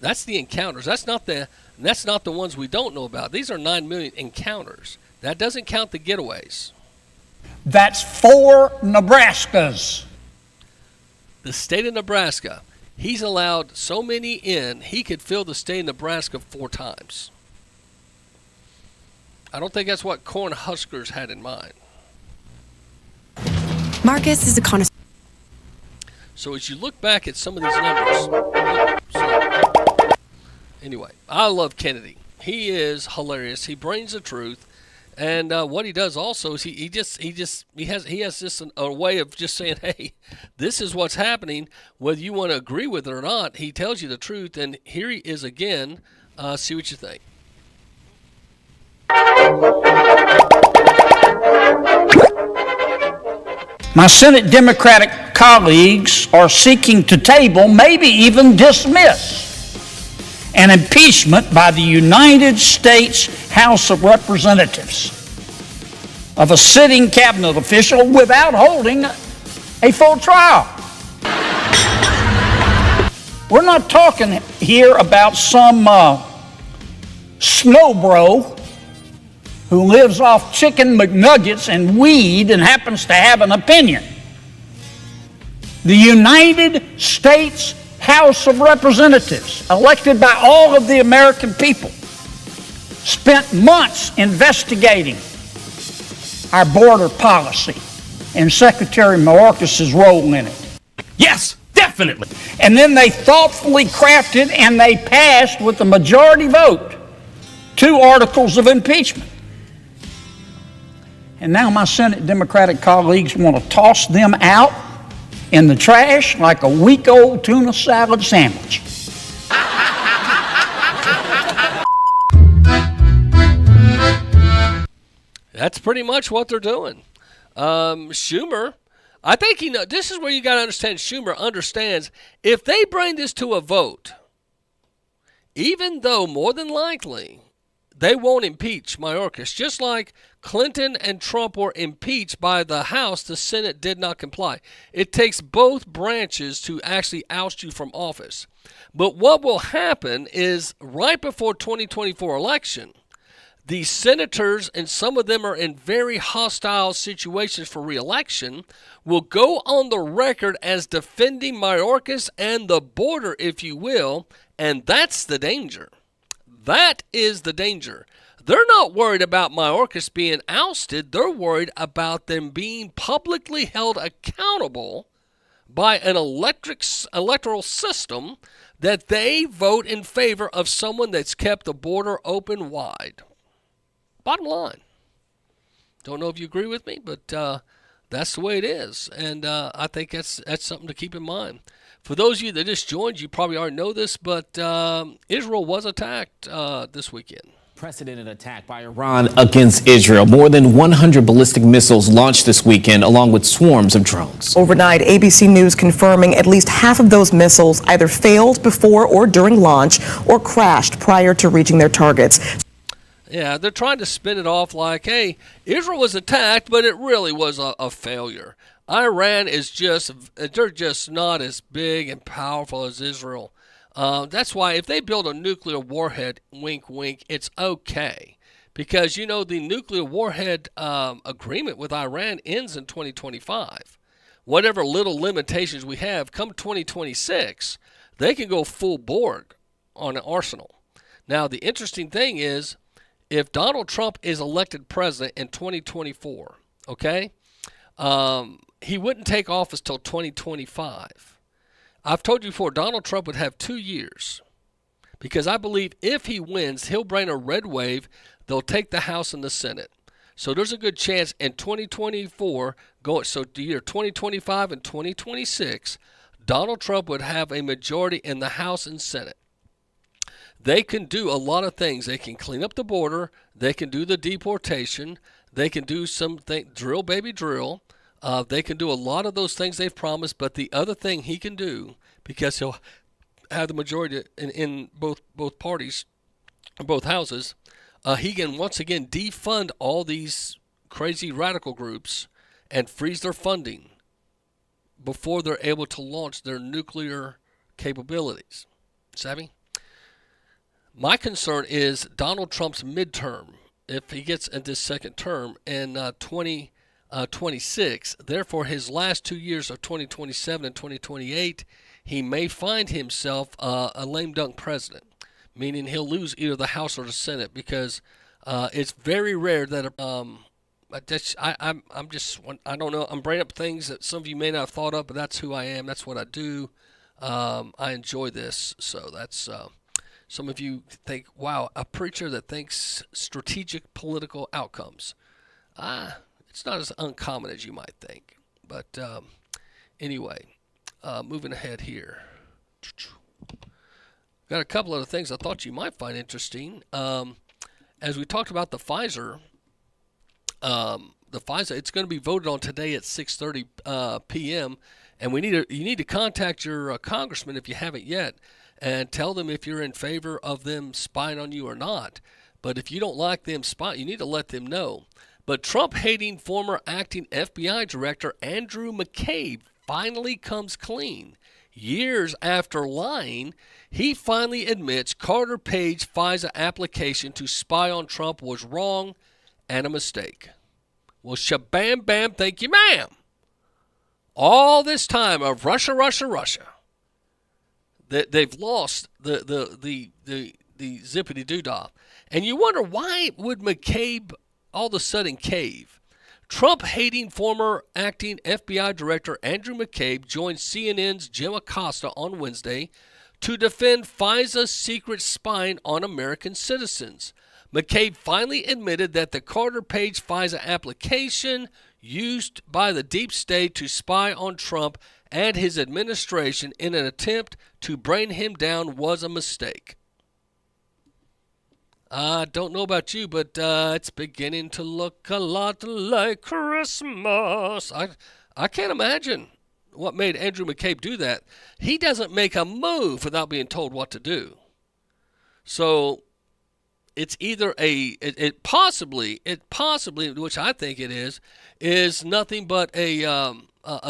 That's the encounters. That's not the ones we don't know about. These are 9 million encounters. That doesn't count the getaways. That's 4 Nebraskas. The state of Nebraska. He's allowed so many in, he could fill the state of Nebraska 4 times. I don't think that's what Cornhuskers had in mind. Marcus is a connoisseur. So as you look back at some of these numbers, anyway, I love Kennedy. He is hilarious. He brings the truth. And what he does also is he has this a way of just saying, hey, this is what's happening, whether you want to agree with it or not. He tells you the truth, and here he is again. See what you think. My Senate Democratic colleagues are seeking to table, maybe even dismiss, an impeachment by the United States House of Representatives of a sitting cabinet official without holding a full trial. We're not talking here about some snowbro who lives off chicken McNuggets and weed and happens to have an opinion. The United States House of Representatives, elected by all of the American people, spent months investigating our border policy and Secretary Mayorkas' role in it. Yes, definitely. And then they thoughtfully crafted and they passed with a majority vote 2 articles of impeachment. And now my Senate Democratic colleagues want to toss them out in the trash like a week-old tuna salad sandwich. That's pretty much what they're doing. Schumer, I think this is where you got to understand Schumer understands if they bring this to a vote, even though more than likely they won't impeach Mayorkas, just like Clinton and Trump were impeached by the House, the Senate did not comply. It takes both branches to actually oust you from office. But what will happen is right before 2024 election, the senators, and some of them are in very hostile situations for re-election, will go on the record as defending Mayorkas and the border, if you will, and that's the danger. That is the danger. They're not worried about Mayorkas being ousted. They're worried about them being publicly held accountable by an electoral system that they vote in favor of someone that's kept the border open wide. Bottom line. Don't know if you agree with me, but that's the way it is. And I think that's something to keep in mind. For those of you that just joined, you probably already know this, but Israel was attacked this weekend. Precedented attack by Iran against Israel. More than 100 ballistic missiles launched this weekend, along with swarms of drones. Overnight, ABC News confirming at least half of those missiles either failed before or during launch or crashed prior to reaching their targets. Yeah, they're trying to spin it off like, hey, Israel was attacked, but it really was a failure. Iran they're just not as big and powerful as Israel. That's why if they build a nuclear warhead, wink, wink, it's okay. Because, the nuclear warhead agreement with Iran ends in 2025. Whatever little limitations we have, come 2026, they can go full board on an arsenal. Now, the interesting thing is, if Donald Trump is elected president in 2024, okay, he wouldn't take office till 2025. I've told you before, Donald Trump would have 2 years because I believe if he wins, he'll bring a red wave. They'll take the House and the Senate. So there's a good chance in 2024, so the year 2025 and 2026, Donald Trump would have a majority in the House and Senate. They can do a lot of things. They can clean up the border. They can do the deportation. They can do something, drill, baby, drill. They can do a lot of those things they've promised. But the other thing he can do, because he'll have the majority in both parties, both houses, he can once again defund all these crazy radical groups and freeze their funding before they're able to launch their nuclear capabilities. Savvy? My concern is Donald Trump's midterm. If he gets in this second term in 2026, therefore his last 2 years of 2027 and 2028, he may find himself a lame dunk president, meaning he'll lose either the House or the Senate because it's very rare that I don't know. I'm bringing up things that some of you may not have thought of, but that's who I am. That's what I do. I enjoy this, so that's Some of you think, wow, a preacher that thinks strategic political outcomes. It's not as uncommon as you might think. But anyway, moving ahead here. Got a couple other things I thought you might find interesting. As we talked about the Pfizer, it's going to be voted on today at 6:30 p.m. And you need to contact your congressman if you haven't yet, and tell them if you're in favor of them spying on you or not. But if you don't like them spying, you need to let them know. But Trump-hating former acting FBI director Andrew McCabe finally comes clean. Years after lying, he finally admits Carter Page's FISA application to spy on Trump was wrong and a mistake. Well, shabam bam, thank you, ma'am. All this time of Russia, they've lost the zippity doodah, and you wonder why would McCabe all of a sudden cave? Trump-hating former acting FBI director Andrew McCabe joined CNN's Jim Acosta on Wednesday to defend FISA's secret spying on American citizens. McCabe finally admitted that the Carter Page FISA application used by the deep state to spy on Trump and his administration in an attempt to bring him down was a mistake. I don't know about you, but it's beginning to look a lot like Christmas. I can't imagine what made Andrew McCabe do that. He doesn't make a move without being told what to do. So it's either it possibly, which I think it is nothing but a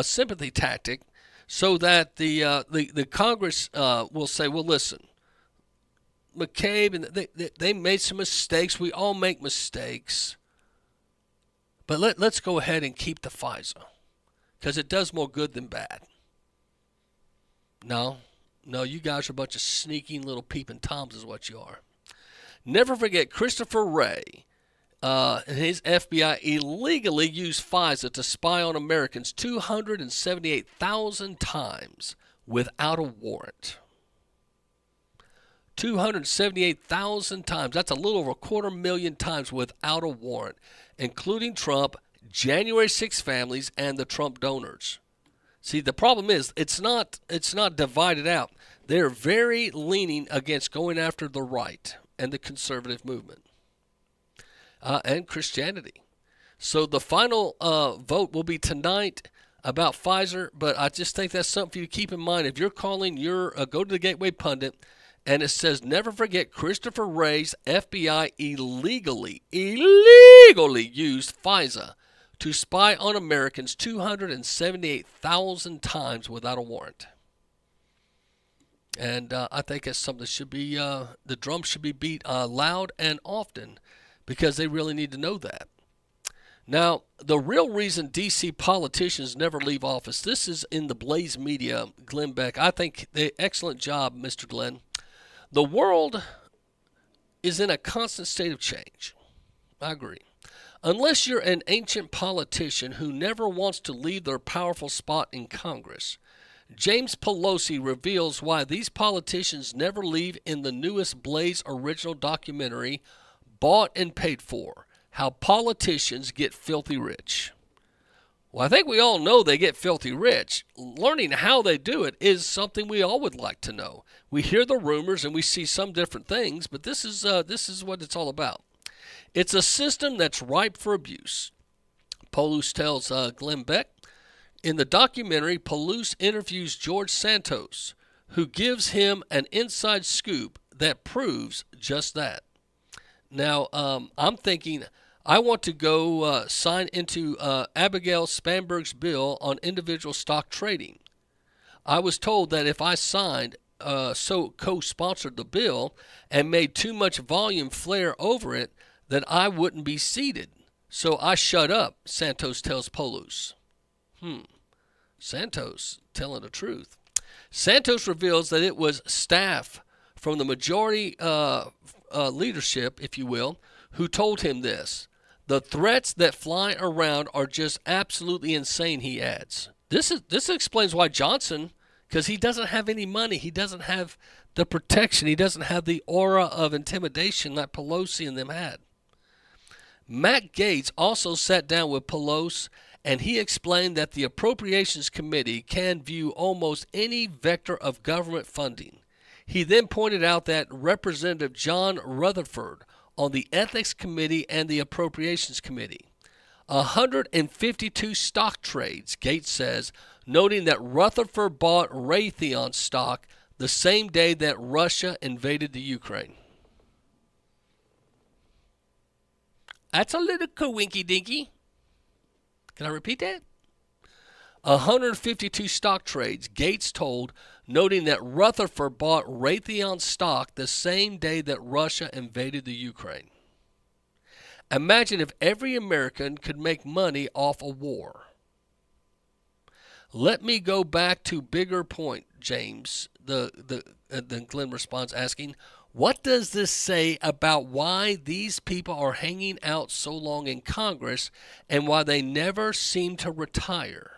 sympathy tactic, so that the Congress will say, well, listen, McCabe, and they made some mistakes. We all make mistakes. But let's go ahead and keep the FISA, because it does more good than bad. No, you guys are a bunch of sneaking little peeping toms is what you are. Never forget Christopher Wray and his FBI illegally used FISA to spy on Americans 278,000 times without a warrant. 278,000 times. That's a little over 250,000 times without a warrant, including Trump, January 6 families, and the Trump donors. See, the problem is it's not divided out. They're very leaning against going after the right and the conservative movement and Christianity. So the final vote will be tonight about Pfizer, but I just think that's something for you to keep in mind. If you're calling go to the Gateway Pundit, and it says, never forget Christopher Wray's FBI illegally used FISA to spy on Americans 278,000 times without a warrant. And I think that's something that should be, the drum should be beat loud and often, because they really need to know that. Now, the real reason D.C. politicians never leave office, this is in the Blaze Media, Glenn Beck. I think excellent job, Mr. Glenn. The world is in a constant state of change. I agree. Unless you're an ancient politician who never wants to leave their powerful spot in Congress, James Pelosi reveals why these politicians never leave in the newest Blaze original documentary, Bought and Paid For: How Politicians Get Filthy Rich. Well, I think we all know they get filthy rich. Learning how they do it is something we all would like to know. We hear the rumors and we see some different things, but this is what it's all about. It's a system that's ripe for abuse. Polouse tells Glenn Beck. In the documentary, Polouse interviews George Santos, who gives him an inside scoop that proves just that. Now, I'm thinking, I want to go sign into Abigail Spanberg's bill on individual stock trading. I was told that if I signed, co-sponsored the bill and made too much volume flare over it, that I wouldn't be seated. So I shut up, Santos tells Polouse. Santos telling the truth. Santos reveals that it was staff from the majority leadership, if you will, who told him this. The threats that fly around are just absolutely insane, he adds. This explains why Johnson because he doesn't have any money. He doesn't have the protection. He doesn't have the aura of intimidation that Pelosi and them had. Matt Gaetz also sat down with Pelosi, and he explained that the Appropriations Committee can view almost any vector of government funding. He then pointed out that Representative John Rutherford on the Ethics Committee and the Appropriations Committee. 152 stock trades, Gaetz says, noting that Rutherford bought Raytheon stock the same day that Russia invaded the Ukraine. That's a little coinky-dinky. Can I repeat that? 152 stock trades, Gaetz told, noting that Rutherford bought Raytheon stock the same day that Russia invaded the Ukraine. Imagine if every American could make money off a war. Let me go back to bigger point, James. The Glenn responds asking, what does this say about why these people are hanging out so long in Congress and why they never seem to retire?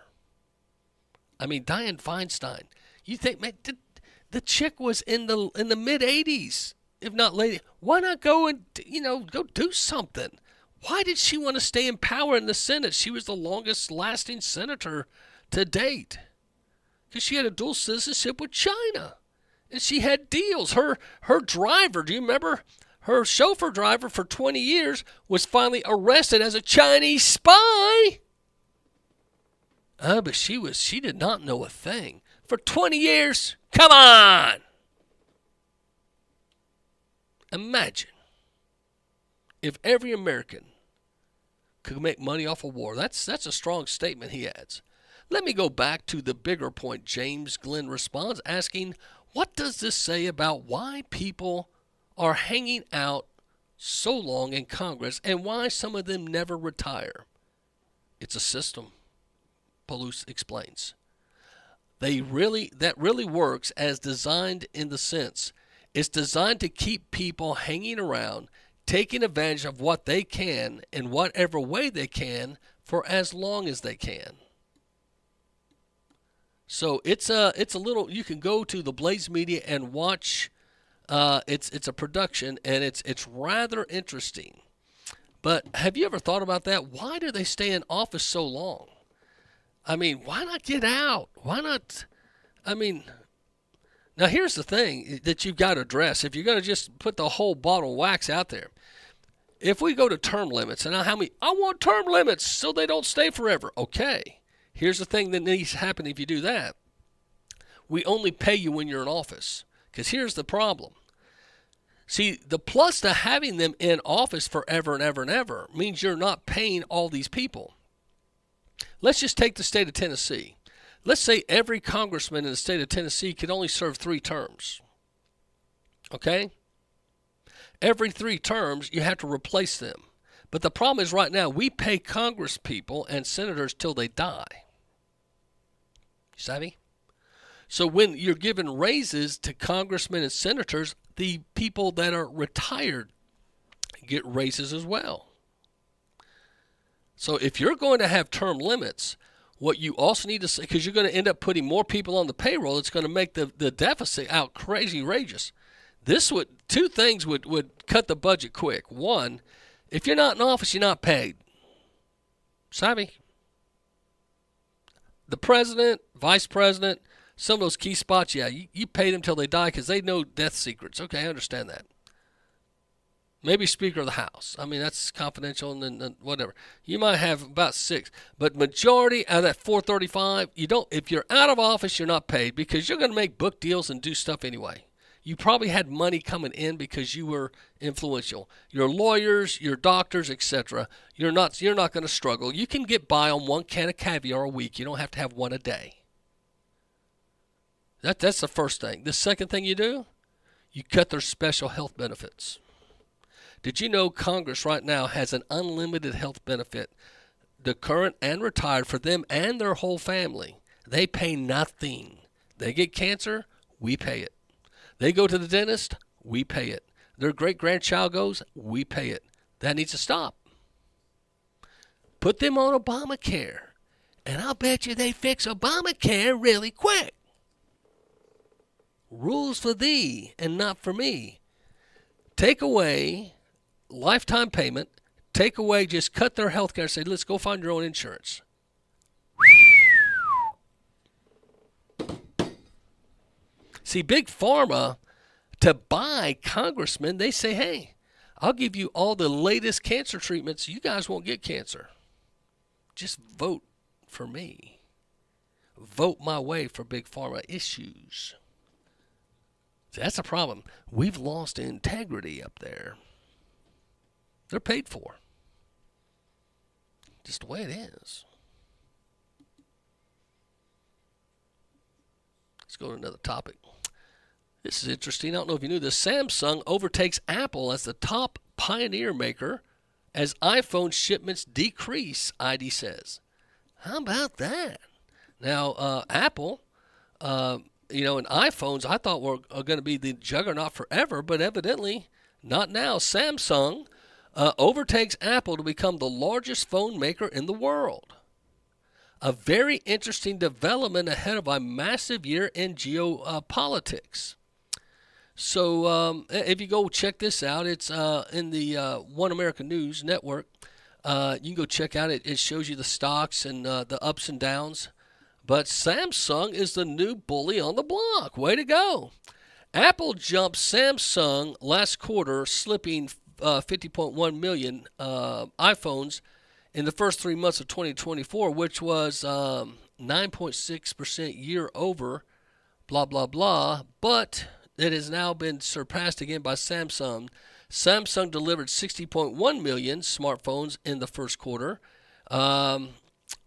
I mean, Dianne Feinstein. You think, man, the chick was in the mid 80s, if not late. Why not go and go do something? Why did she want to stay in power in the Senate? She was the longest lasting senator to date because she had a dual citizenship with China, and she had deals. Her driver, do you remember? Her chauffeur driver for 20 years was finally arrested as a Chinese spy. But she did not know a thing. For 20 years? Come on! Imagine if every American could make money off a war. That's a strong statement, he adds. Let me go back to the bigger point, James. Glenn responds, asking, what does this say about why people are hanging out so long in Congress and why some of them never retire? It's a system, Pelosi explains. That really works as designed in the sense it's designed to keep people hanging around, taking advantage of what they can in whatever way they can for as long as they can. So it's a little. You can go to the Blaze Media and watch. It's a production, and it's rather interesting. But have you ever thought about that? Why do they stay in office so long? I mean, why not get out? Why not? I mean, now here's the thing that you've got to address. If you're going to just put the whole bottle of wax out there, if we go to term limits, and I want term limits so they don't stay forever. Okay, here's the thing that needs to happen if you do that. We only pay you when you're in office, because here's the problem. See, the plus to having them in office forever and ever and ever means you're not paying all these people. Let's just take the state of Tennessee. Let's say every congressman in the state of Tennessee could only serve 3 terms. Okay? Every 3 terms, you have to replace them. But the problem is right now, we pay Congress people and senators till they die. You savvy? So when you're giving raises to congressmen and senators, the people that are retired get raises as well. So if you're going to have term limits, what you also need to say, because you're going to end up putting more people on the payroll, it's going to make the deficit out crazy outrageous. Two things would cut the budget quick. One, if you're not in office, you're not paid. Savvy? The president, vice president, some of those key spots, yeah, you pay them till they die because they know death secrets. Okay, I understand that. Maybe Speaker of the House. I mean, that's confidential and then whatever. You might have about 6. But majority out of that 435, if you're out of office, you're not paid because you're going to make book deals and do stuff anyway. You probably had money coming in because you were influential. Your lawyers, your doctors, etc. You're not going to struggle. You can get by on 1 can of caviar a week. You don't have to have 1 a day. That's the first thing. The second thing you do, you cut their special health benefits. Did you know Congress right now has an unlimited health benefit, the current and retired, for them and their whole family? They pay nothing. They get cancer, we pay it. They go to the dentist, we pay it. Their great-grandchild goes, we pay it. That needs to stop. Put them on Obamacare, and I'll bet you they fix Obamacare really quick. rules for thee and not for me. Take away lifetime payment, take away, just cut their health care, say, let's go find your own insurance. See, Big Pharma, to buy congressmen, they say, hey, I'll give you all the latest cancer treatments. You guys won't get cancer. Just vote for me. Vote my way for Big Pharma issues. See, that's a problem. We've lost integrity up there. They're paid for. Just the way it is. Let's go to another topic. This is interesting. I don't know if you knew this. Samsung overtakes Apple as the top pioneer maker as iPhone shipments decrease, ID says. How about that? Now, Apple, and iPhones I thought were going to be the juggernaut forever, but evidently not now. Samsung overtakes Apple to become the largest phone maker in the world. A very interesting development ahead of a massive year in geopolitics. So if you go check this out, it's in the One America News Network. You can go check out it. It shows you the stocks and the ups and downs. But Samsung is the new bully on the block. Way to go. Apple jumped Samsung last quarter, slipping 50.1 million iPhones in the first 3 months of 2024, which was 9.6% year over, blah, blah, blah. But it has now been surpassed again by Samsung. Samsung delivered 60.1 million smartphones in the first quarter,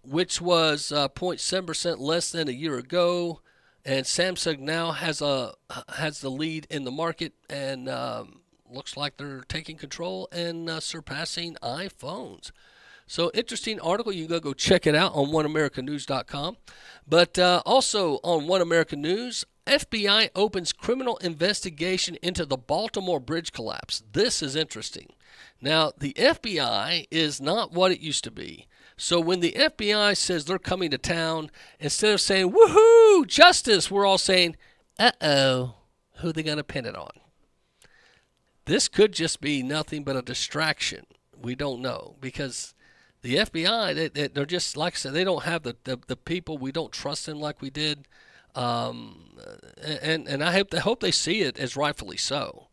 which was 0.7% less than a year ago. And Samsung now has the lead in the market, and looks like they're taking control and surpassing iPhones. So interesting article. You can go check it out on oneamericanews.com. But also on One America News, FBI opens criminal investigation into the Baltimore bridge collapse. This is interesting. Now, the FBI is not what it used to be. So when the FBI says they're coming to town, instead of saying, woohoo, justice, we're all saying, uh-oh, who are they going to pin it on? This could just be nothing but a distraction. We don't know, because the FBI, they're just, like I said, they don't have the people. We don't trust them like we did. And I hope they see it as rightfully so.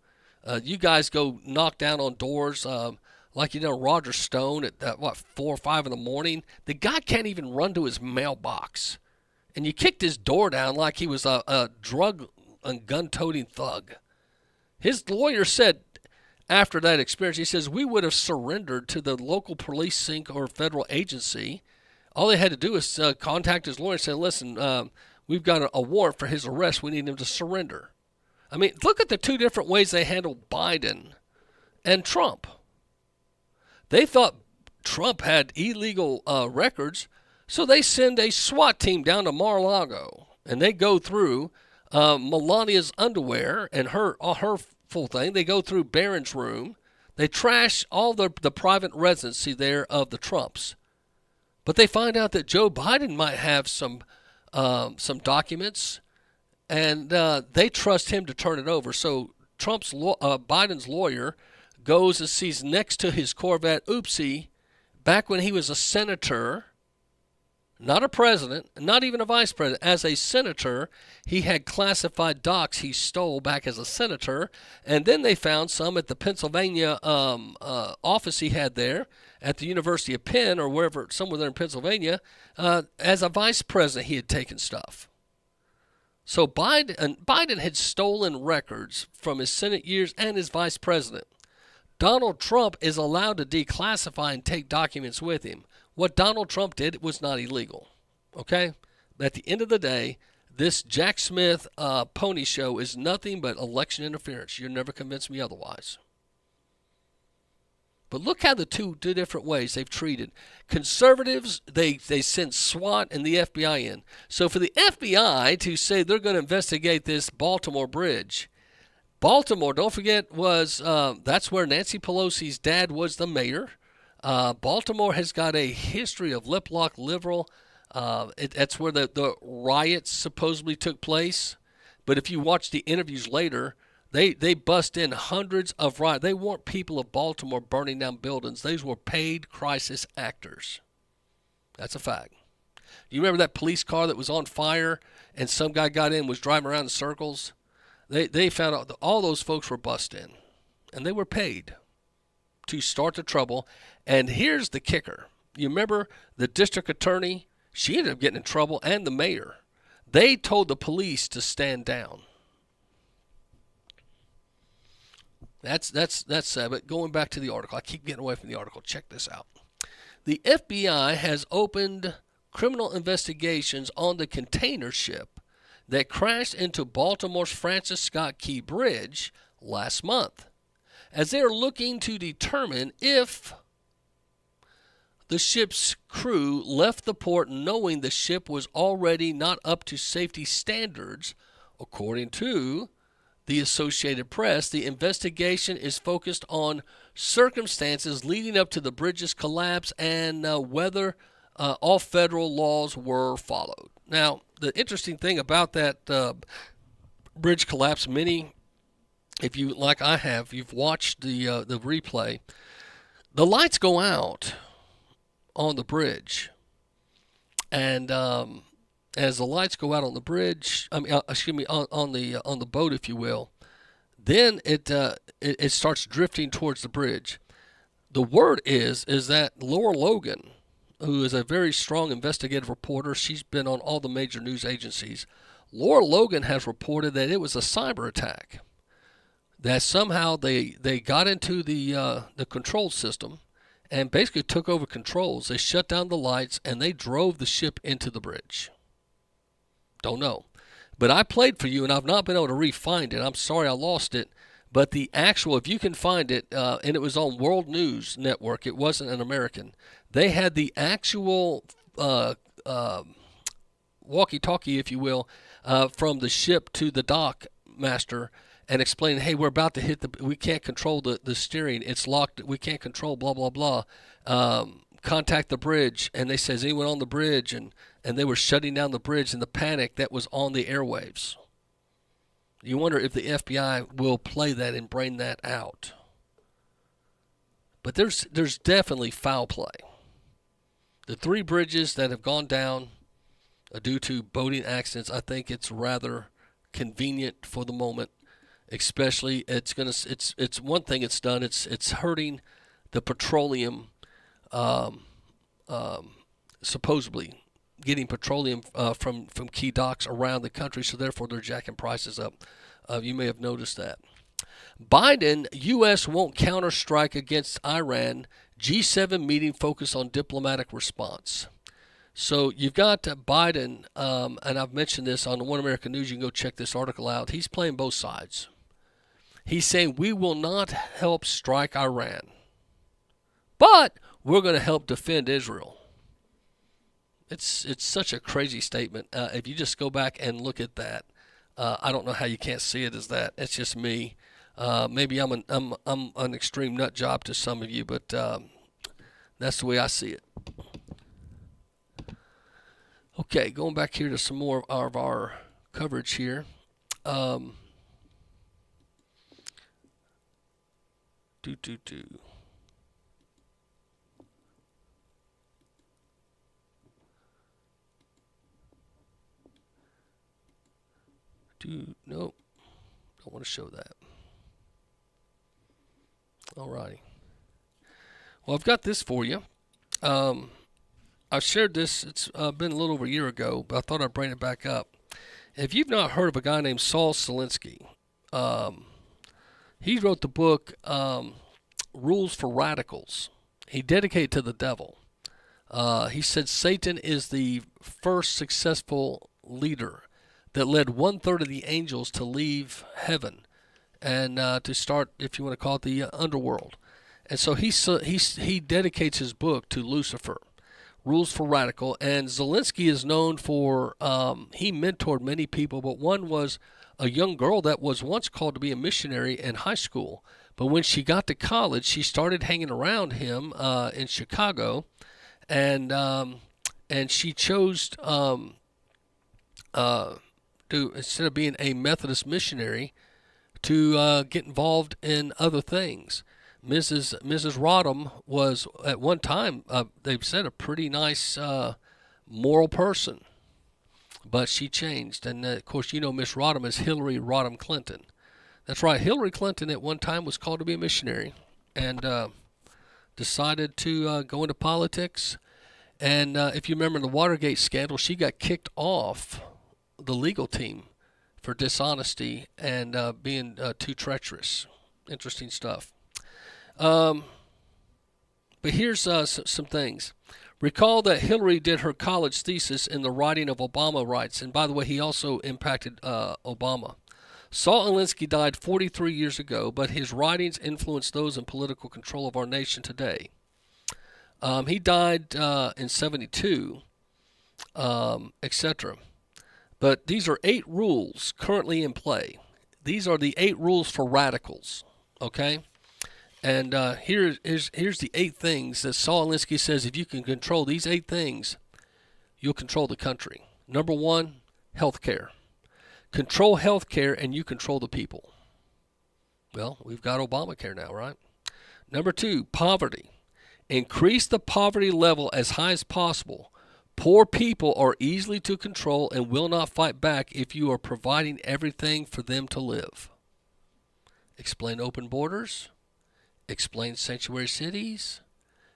You guys go knock down on doors like you know Roger Stone at 4 or 5 in the morning. The guy can't even run to his mailbox, and you kicked his door down like he was a drug and gun-toting thug. His lawyer said after that experience, he says, we would have surrendered to the local police or federal agency. All they had to do is contact his lawyer and say, listen, we've got a warrant for his arrest. We need him to surrender. I mean, look at the two different ways they handled Biden and Trump. They thought Trump had illegal records, so they send a SWAT team down to Mar-a-Lago, and they go through Melania's underwear and her full thing. They go through Barron's room. They trash all the private residency there of the Trumps. But they find out that Joe Biden might have some documents, and they trust him to turn it over. So Biden's lawyer goes and sees next to his Corvette, oopsie, back when he was a senator, not a president, not even a vice president, as a senator, he had classified docs he stole back as a senator, and then they found some at the Pennsylvania office he had there at the University of Penn or wherever, somewhere there in Pennsylvania, as a vice president he had taken stuff. So Biden had stolen records from his Senate years and his vice president. Donald Trump is allowed to declassify and take documents with him. What Donald Trump did was not illegal, okay? But at the end of the day, this Jack Smith pony show is nothing but election interference. You'll never convince me otherwise. But look how the two different ways they've treated. Conservatives, they send SWAT and the FBI in. So for the FBI to say they're going to investigate this Baltimore bridge, Baltimore, don't forget, was that's where Nancy Pelosi's dad was the mayor. Baltimore has got a history of lip-lock liberal. That's where the riots supposedly took place. But if you watch the interviews later, they bust in hundreds of riots. They weren't people of Baltimore burning down buildings. These were paid crisis actors. That's a fact. You remember that police car that was on fire and some guy got in and was driving around in circles? They found out that all those folks were bust in, and they were paid to start the trouble. And here's the kicker. You remember the district attorney? She ended up getting in trouble, and the mayor. They told the police to stand down. That's sad. But going back to the article, I keep getting away from the article. Check this out. The FBI has opened criminal investigations on the container ship that crashed into Baltimore's Francis Scott Key Bridge last month, as they are looking to determine if the ship's crew left the port knowing the ship was already not up to safety standards. According to the Associated Press, the investigation is focused on circumstances leading up to the bridge's collapse and whether all federal laws were followed. Now, the interesting thing about that bridge collapse, many, if you, like I have, you've watched the replay, the lights go out on the bridge. And as the lights go out on the bridge, on the boat, if you will, then it starts drifting towards the bridge. The word is that Laura Logan, who is a very strong investigative reporter, she's been on all the major news agencies. Laura Logan has reported that it was a cyber attack, that somehow they got into the control system and basically took over controls. They shut down the lights and they drove the ship into the bridge. Don't know. But I played for you, and I've not been able to re-find it. I'm sorry I lost it. But the actual, if you can find it, and it was on World News Network, it wasn't an American. They had the actual walkie-talkie, if you will, from the ship to the dock master, and explaining, hey, we're about to hit we can't control the steering. It's locked. We can't control, blah, blah, blah. Contact the bridge. And they says, anyone on the bridge? And they were shutting down the bridge in the panic that was on the airwaves. You wonder if the FBI will play that and bring that out. But there's definitely foul play. The 3 bridges that have gone down due to boating accidents, I think it's rather convenient for the moment. Especially, it's one thing it's done. It's hurting the petroleum, supposedly getting petroleum from key docks around the country. So therefore, they're jacking prices up. You may have noticed that. Biden, U.S. won't counter-strike against Iran. G7 meeting focused on diplomatic response. So you've got Biden, and I've mentioned this on the One American News. You can go check this article out. He's playing both sides. He's saying we will not help strike Iran, but we're going to help defend Israel. It's such a crazy statement. If you just go back and look at that, I don't know how you can't see it as that. It's just me. Maybe I'm an extreme nut job to some of you, but that's the way I see it. Okay, going back here to some more of our coverage here. Nope, don't want to show that. Alrighty. Well, I've got this for you. I shared this. It's been a little over a year ago, but I thought I'd bring it back up. If you've not heard of a guy named Saul Alinsky, he wrote the book Rules for Radicals. He dedicated to the devil. He said Satan is the first successful leader that led 1/3 of the angels to leave heaven and to start, if you want to call it, the underworld. And so he dedicates his book to Lucifer, Rules for Radical. And Zelensky is known for, he mentored many people, but one was a young girl that was once called to be a missionary in high school. But when she got to college, she started hanging around him in Chicago, and she chose instead of being a Methodist missionary, to get involved in other things. Mrs. Rodham was at one time, they've said, a pretty nice moral person, but she changed. And of course, you know Miss Rodham is Hillary Rodham Clinton. That's right. Hillary Clinton at one time was called to be a missionary and decided to go into politics. And if you remember the Watergate scandal, she got kicked off the legal team for dishonesty and being too treacherous. Interesting stuff. But here's some things. Recall that Hillary did her college thesis in the writing of Obama rights. And by the way, he also impacted Obama. Saul Alinsky died 43 years ago, but his writings influenced those in political control of our nation today. He died in 72, etc. But these are 8 rules currently in play. These are the 8 rules for radicals, okay? And here's the 8 things that Saul Alinsky says if you can control these 8 things, you'll control the country. Number 1, health care. Control health care and you control the people. Well, we've got Obamacare now, right? Number 2, poverty. Increase the poverty level as high as possible. Poor people are easily to control and will not fight back if you are providing everything for them to live. Explain open borders. Explain sanctuary cities.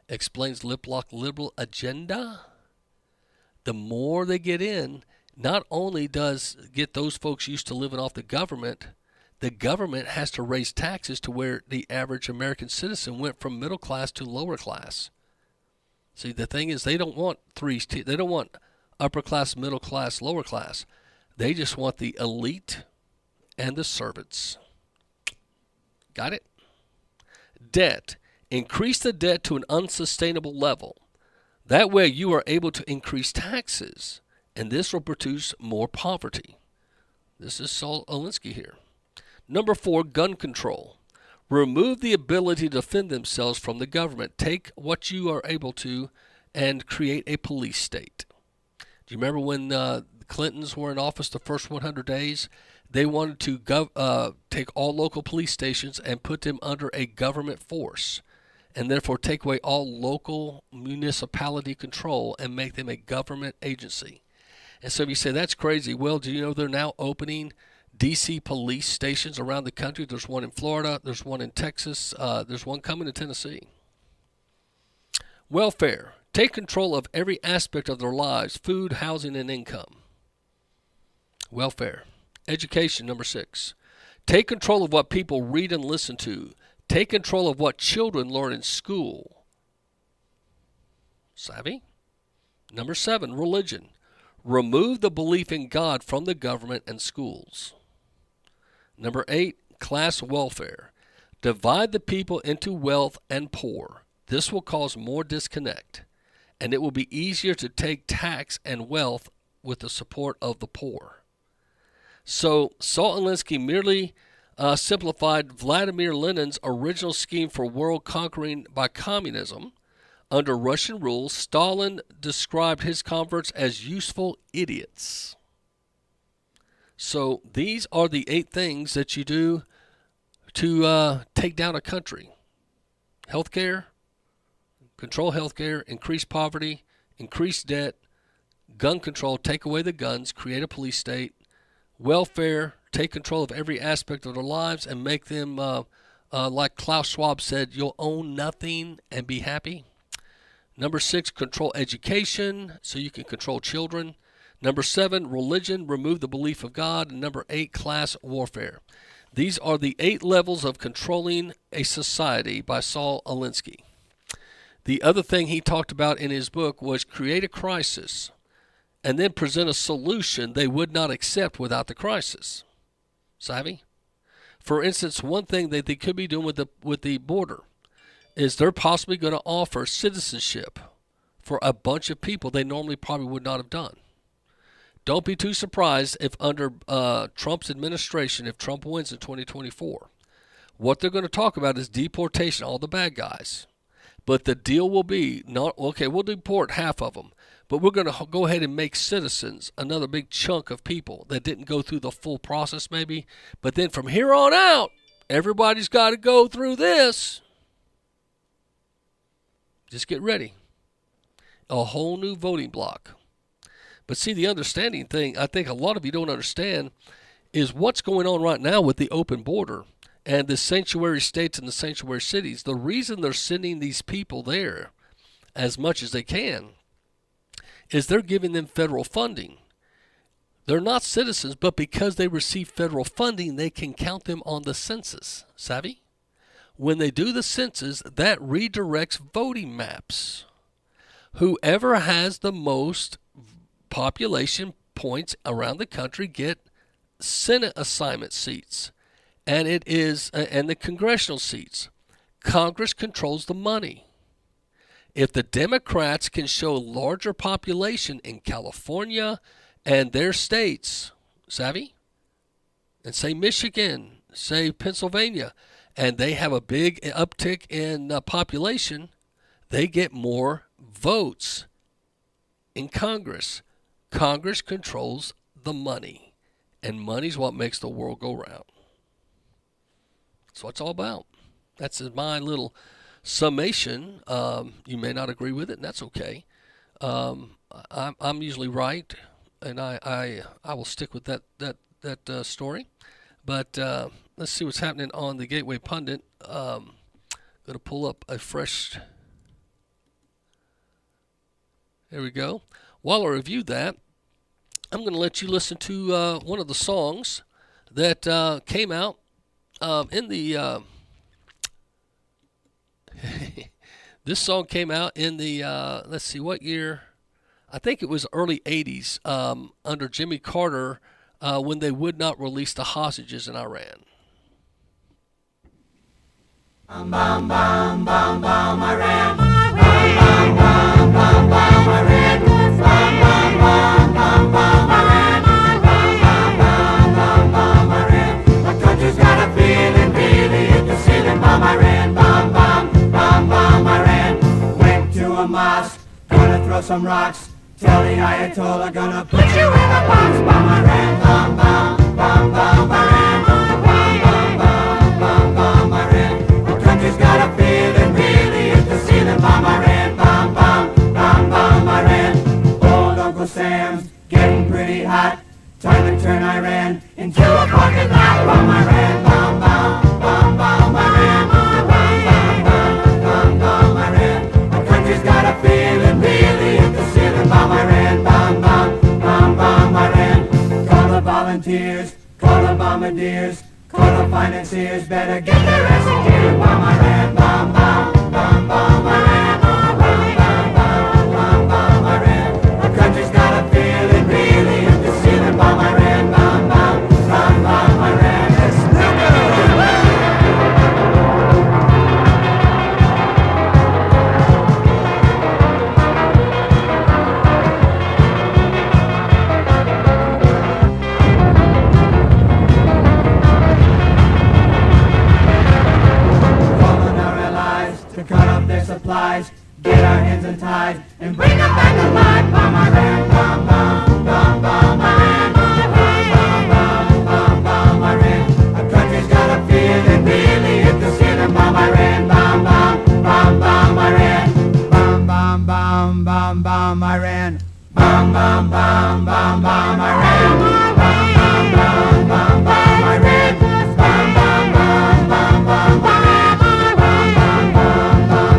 Explains lip-lock liberal agenda. The more they get in, not only does get those folks used to living off the government has to raise taxes to where the average American citizen went from middle class to lower class. See, the thing is, they don't want they don't want upper class, middle class, lower class. They just want the elite and the servants. Got it? Debt. Increase the debt to an unsustainable level. That way you are able to increase taxes, and this will produce more poverty. This is Saul Alinsky here. Number 4, gun control. Remove the ability to defend themselves from the government. Take what you are able to and create a police state. Do you remember when the Clintons were in office the first 100 days? They wanted to take all local police stations and put them under a government force, and therefore take away all local municipality control and make them a government agency. And so if you say, that's crazy, well, do you know they're now opening D.C. police stations around the country? There's one in Florida, there's one in Texas, there's one coming to Tennessee. Welfare. Take control of every aspect of their lives: food, housing, and income. Welfare. Education, number 6. Take control of what people read and listen to. Take control of what children learn in school. Savvy? Number 7, religion. Remove the belief in God from the government and schools. Number 8, class welfare. Divide the people into wealth and poor. This will cause more disconnect, and it will be easier to take tax and wealth with the support of the poor. So Saul Alinsky merely simplified Vladimir Lenin's original scheme for world conquering by communism. Under Russian rule, Stalin described his converts as useful idiots. So these are the 8 things that you do to take down a country. Healthcare, control healthcare, increase poverty, increase debt, gun control, take away the guns, create a police state, welfare, take control of every aspect of their lives and make them, like Klaus Schwab said, you'll own nothing and be happy. Number 6, control education so you can control children. Number 7, religion, remove the belief of God. And number 8, class warfare. These are the 8 levels of controlling a society by Saul Alinsky. The other thing he talked about in his book was create a crisis and then present a solution they would not accept without the crisis. Savvy? For instance, one thing that they could be doing with the border is they're possibly going to offer citizenship for a bunch of people they normally probably would not have done. Don't be too surprised if under Trump's administration, if Trump wins in 2024, what they're going to talk about is deportation, all the bad guys. But the deal will be, not okay, we'll deport half of them, but we're going to go ahead and make citizens another big chunk of people that didn't go through the full process maybe. But then from here on out, everybody's got to go through this. Just get ready. A whole new voting block. But see, the understanding thing, I think a lot of you don't understand, is what's going on right now with the open border and the sanctuary states and the sanctuary cities. The reason they're sending these people there as much as they can is they're giving them federal funding. They're not citizens, but because they receive federal funding, they can count them on the census. Savvy? When they do the census, that redirects voting maps. Whoever has the most population points around the country get Senate assignment seats, and it is and the congressional seats. Congress controls the money. If the Democrats can show larger population in California and their states, savvy, and say Michigan, say Pennsylvania, and they have a big uptick in population, they get more votes in Congress. Congress controls the money, and money's what makes the world go round. That's what it's all about. That's my little summation. You may not agree with it, and that's okay. I'm usually right, and I will stick with that story. But let's see what's happening on the Gateway Pundit. Going to pull up a fresh. There we go. While I review that, I'm going to let you listen to one of the songs that came out in the. This song came out in the, let's see, what year? I think it was early 80s under Jimmy Carter when they would not release the hostages in Iran. Bum, bum, bum, bum, bum, Iran. Bum, bum, bum, bum, bum, Iran. Bum, bum, bum, bum, bum, Iran. Bum, bum, bum, bum, bum, Iran. My country's got a feeling, really hit the ceiling. Bum, Iran. Bum, bum, bum, bum, Iran. Went to a mosque, gonna throw some rocks. Tell the Ayatollah, gonna put you in a box. Bum, Iran. Bum, bum, bum, bum, Iran. Bum, bum, bum, bum, bum, Iran. Country's got a feeling, really hit the ceiling. Bum, Iran, bum, bum, bum, bum, Iran. Old Uncle Sam's getting pretty hot. Time to turn Iran into a parking lot. Bum, Iran, bum, bum, bum, bum, Iran. Bum, bum, bum, bum, bum, Iran. Our country's got a feeling, really hit the ceiling. Bum, Iran, bum, bum, bum, bum, Iran. Call the volunteers, call the bombardiers. Call the financiers, better get their ass in gear. Bum, Iran, bum, bum, bum, bum, Iran. Bum, bum, bum, bum, bum, Iran. Our country's got a feeling, really hit the ceiling. Bum, Iran, bum, bum, bum, bum, Iran. It's to cut off their supplies, get our hands untied, and bring them back alive. Bum, Iran, bum, bum, bum, bum, Iran. Bum, bum, bum, bum, bum, Iran. Our country's got a feeling, really hit the ceiling. Bum, Iran, bum, bum, bum, bum, Iran. Bum, bum, bum, bum, bum, Iran. Bum, bum, bum, bum, bum, Iran. Bum, bum, bum, bum, bum, Iran. Bum, bum, bum, bum,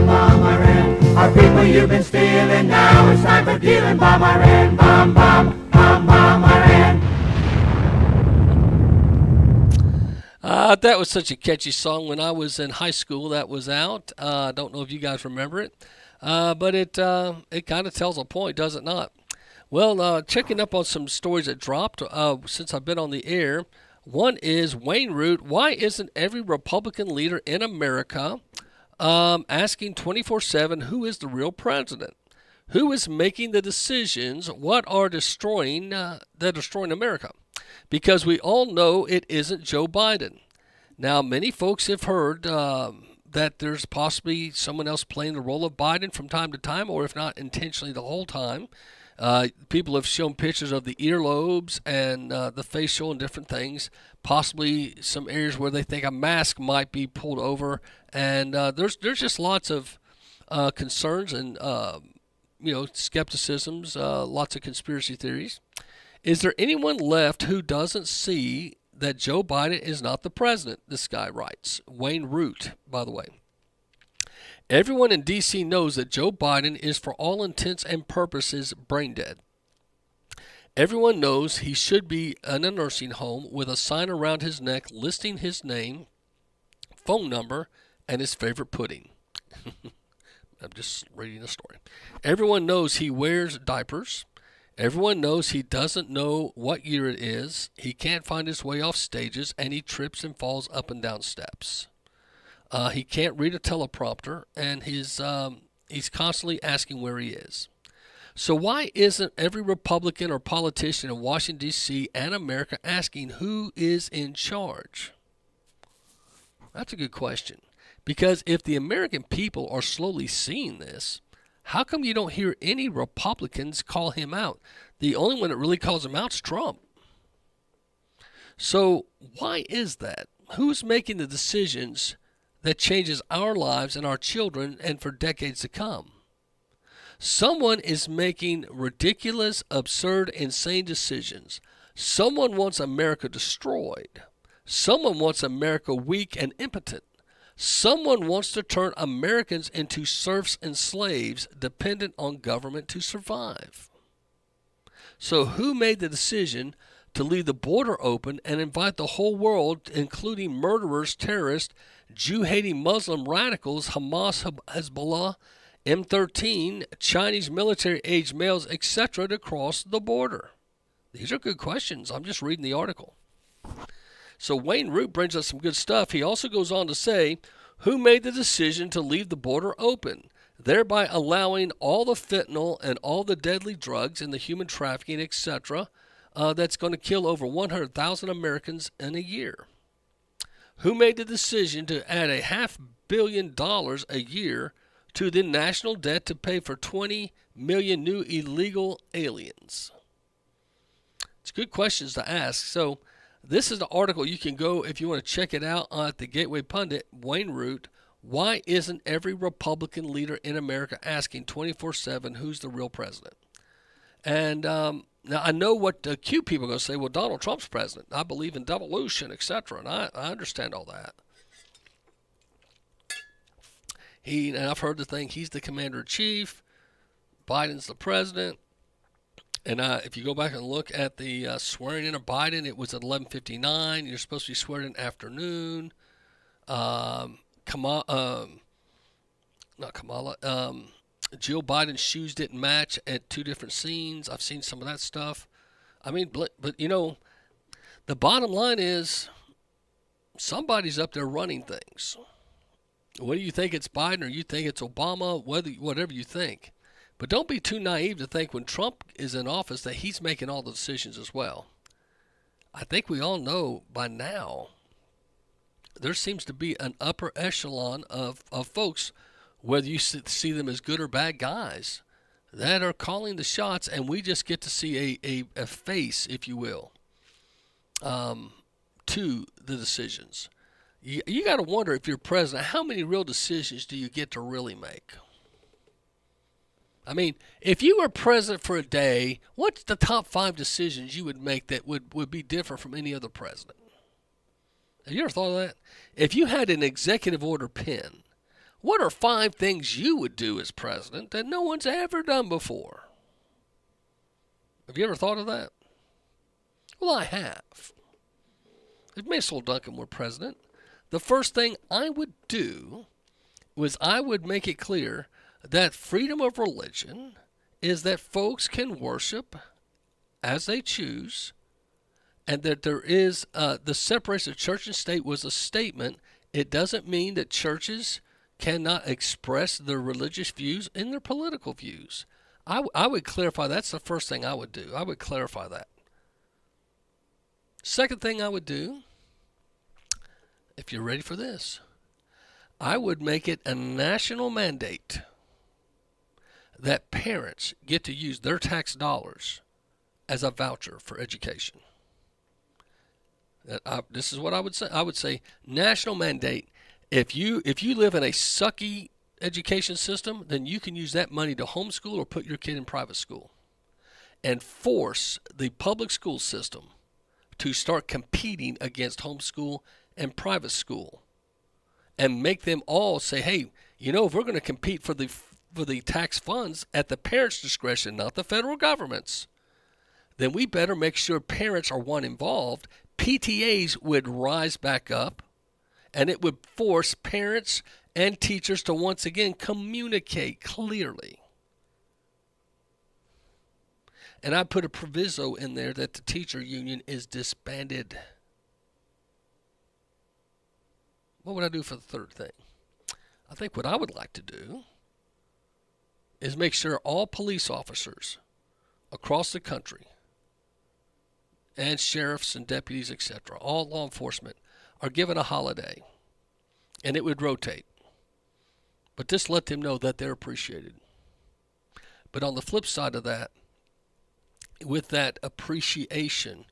bum, Iran. Our people you've been stealing, now it's time for dealing. Bum, Iran, bum, bum, bum, bum, Iran. That was such a catchy song when I was in high school. That was out. I don't know if you guys remember it, but it kind of tells a point, does it not? Well, checking up on some stories that dropped since I've been on the air. One is Wayne Root. Why isn't every Republican leader in America asking 24/7 who is the real president? Who is making the decisions? What are destroying America? Because we all know it isn't Joe Biden. Now, many folks have heard that there's possibly someone else playing the role of Biden from time to time, or if not intentionally the whole time. People have shown pictures of the earlobes and the facial and different things, possibly some areas where they think a mask might be pulled over. And there's just lots of concerns and skepticisms, lots of conspiracy theories. Is there anyone left who doesn't see that Joe Biden is not the president? This guy writes. Wayne Root, by the way. Everyone in D.C. knows that Joe Biden is, for all intents and purposes, brain dead. Everyone knows he should be in a nursing home with a sign around his neck listing his name, phone number, and his favorite pudding. I'm just reading the story. Everyone knows he wears diapers. Everyone knows he doesn't know what year it is. He can't find his way off stages, and he trips and falls up and down steps. He can't read a teleprompter, and he's constantly asking where he is. So why isn't every Republican or politician in Washington, D.C. and America asking who is in charge? That's a good question. Because if the American people are slowly seeing this, how come you don't hear any Republicans call him out? The only one that really calls him out is Trump. So why is that? Who's making the decisions that changes our lives and our children and for decades to come? Someone is making ridiculous, absurd, insane decisions. Someone wants America destroyed. Someone wants America weak and impotent. Someone wants to turn Americans into serfs and slaves dependent on government to survive. So who made the decision to leave the border open and invite the whole world, including murderers, terrorists, Jew-hating Muslim radicals, Hamas, Hezbollah, M13, Chinese military-aged males, etc., to cross the border? These are good questions. I'm just reading the article. So Wayne Root brings us some good stuff. He also goes on to say, who made the decision to leave the border open, thereby allowing all the fentanyl and all the deadly drugs and the human trafficking, etc., that's going to kill over 100,000 Americans in a year? Who made the decision to add $500 million a year to the national debt to pay for 20 million new illegal aliens? It's good questions to ask. So this is the article. You can go, if you want to check it out, at the Gateway Pundit, Wayne Root. Why isn't every Republican leader in America asking 24/7 who's the real president? And now I know what Q people are going to say. Well, Donald Trump's president. I believe in devolution, etc. And I understand all that. And I've heard the thing. He's the commander-in-chief. Biden's the president. And if you go back and look at the swearing in of Biden, it was at 11:59. You're supposed to be swearing in afternoon. Jill Biden's shoes didn't match at two different scenes. I've seen some of that stuff. I mean, but you know, the bottom line is somebody's up there running things. Whether you think it's Biden or you think it's Obama, whatever you think. But don't be too naive to think when Trump is in office that he's making all the decisions as well. I think we all know by now there seems to be an upper echelon of folks, whether you see them as good or bad guys, that are calling the shots, and we just get to see a face, if you will, to the decisions. You got to wonder, if you're president, how many real decisions do you get to really make? I mean, if you were president for a day, what's the top 5 decisions you would make that would be different from any other president? Have you ever thought of that? If you had an executive order pen, what are 5 things you would do as president that no one's ever done before? Have you ever thought of that? Well, I have. If Macil Duncan were president, the first thing I would do was I would make it clear that freedom of religion is that folks can worship as they choose, and that there is the separation of church and state was a statement. It doesn't mean that churches cannot express their religious views and their political views. I would clarify. That's the first thing I would do. I would clarify that. Second thing I would do, if you're ready for this, I would make it a national mandate that parents get to use their tax dollars as a voucher for education. This is what I would say. I would say national mandate. If you live in a sucky education system, then you can use that money to homeschool or put your kid in private school, and force the public school system to start competing against homeschool and private school, and make them all say, hey, if we're going to compete for the tax funds at the parents' discretion, not the federal government's, then we better make sure parents are involved. PTAs would rise back up, and it would force parents and teachers to once again communicate clearly. And I put a proviso in there that the teacher union is disbanded. What would I do for the third thing? I think what I would like to do is make sure all police officers across the country, and sheriffs and deputies, etc., all law enforcement, are given a holiday, and it would rotate. But just let them know that they're appreciated. But on the flip side of that, with that appreciation,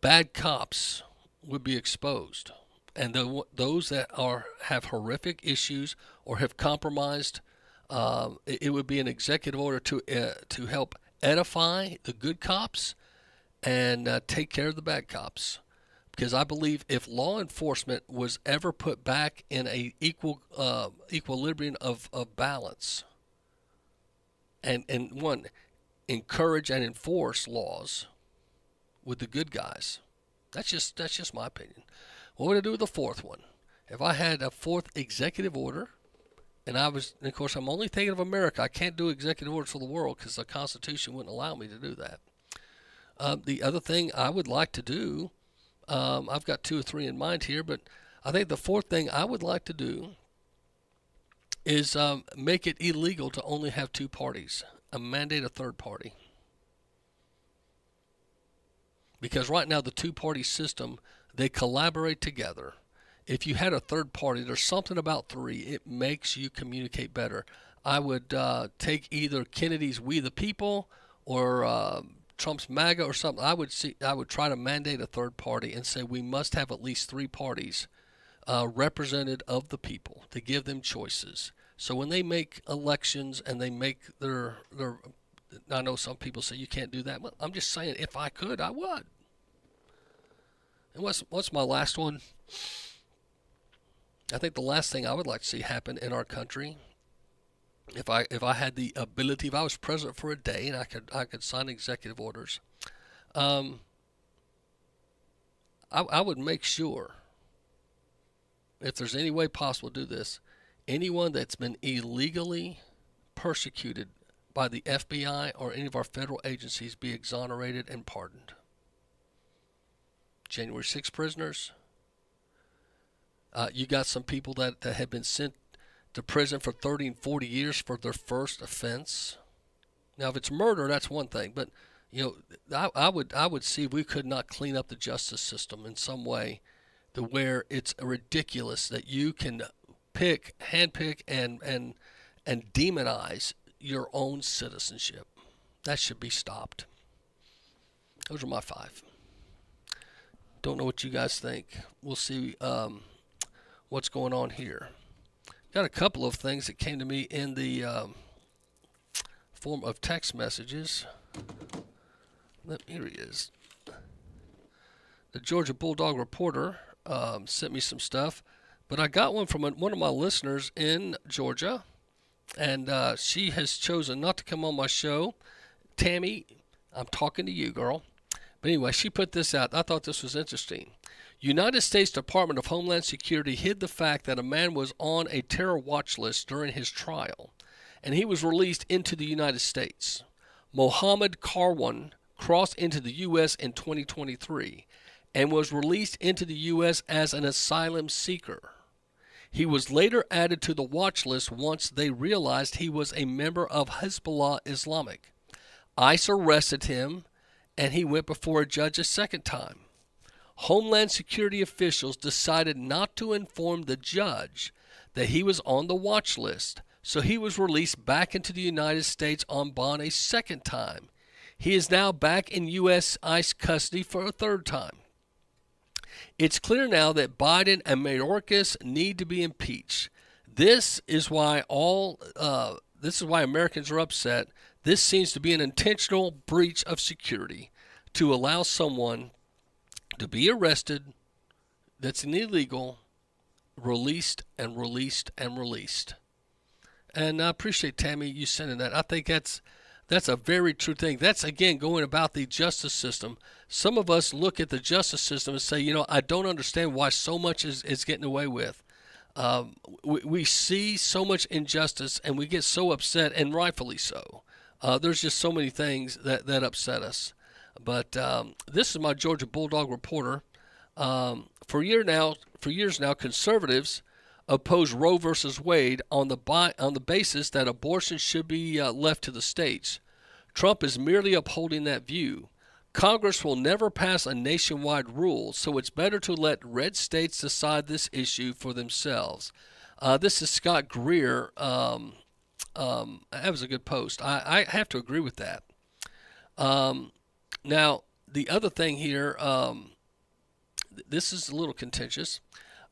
bad cops would be exposed, and those that have horrific issues or have compromised, it would be an executive order to help edify the good cops and take care of the bad cops. Because I believe if law enforcement was ever put back in a equilibrium of balance, and encourage and enforce laws with the good guys, that's just my opinion. What would I do with the fourth one? If I had a fourth executive order, and of course I'm only thinking of America, I can't do executive orders for the world because the Constitution wouldn't allow me to do that. The other thing I would like to do, I've got 2 or 3 in mind here, but I think the fourth thing I would like to do is make it illegal to only have 2 parties, mandate a third party. Because right now the 2-party system, they collaborate together. If you had a third party, there's something about 3. It makes you communicate better. I would take either Kennedy's We the People or Trump's MAGA or something. I would try to mandate a third party and say we must have at least 3 parties represented of the people to give them choices. So when they make elections and they make their I know some people say you can't do that. Well, I'm just saying if I could, I would. And what's my last one? I think the last thing I would like to see happen in our country, if I had the ability, if I was president for a day and I could sign executive orders, I would make sure, if there's any way possible to do this, anyone that's been illegally persecuted by the FBI or any of our federal agencies be exonerated and pardoned. January 6 prisoners. You got some people that have been sent to prison for 30 and 40 years for their first offense. Now, if it's murder, that's one thing. But I would see if we could not clean up the justice system in some way, to where it's ridiculous that you can handpick, and demonize your own citizenship. That should be stopped. Those are my 5. Don't know what you guys think. We'll see what's going on here. Got a couple of things that came to me in the form of text messages. Here he is. The Georgia Bulldog Reporter sent me some stuff, but I got one from one of my listeners in Georgia, and she has chosen not to come on my show. Tammy, I'm talking to you, girl. But anyway, she put this out. I thought this was interesting. United States Department of Homeland Security hid the fact that a man was on a terror watch list during his trial, and he was released into the United States. Mohammed Karwan crossed into the U.S. in 2023 and was released into the U.S. as an asylum seeker. He was later added to the watch list once they realized he was a member of Hezbollah Islamic. ICE arrested him, and he went before a judge a second time. Homeland Security officials decided not to inform the judge that he was on the watch list so he was released back into the United States on bond a second time. He is now back in U.S. ICE custody for a third time. It's clear now that Biden and Mayorkas need to be impeached. This is why Americans are upset. This seems to be an intentional breach of security to allow someone to be arrested that's illegal, released and released and released. And I appreciate, Tammy, you sending that. I think that's a very true thing. That's, again, going about the justice system. Some of us look at the justice system and say, I don't understand why so much is getting away with. We see so much injustice, and we get so upset, and rightfully so. There's just so many things that upset us. But this is my Georgia Bulldog reporter. For years now, conservatives oppose Roe versus Wade on the basis that abortion should be left to the states. Trump is merely upholding that view. Congress will never pass a nationwide rule, so it's better to let red states decide this issue for themselves. This is Scott Greer. That was a good post. I have to agree with that. Now, the other thing here, this is a little contentious.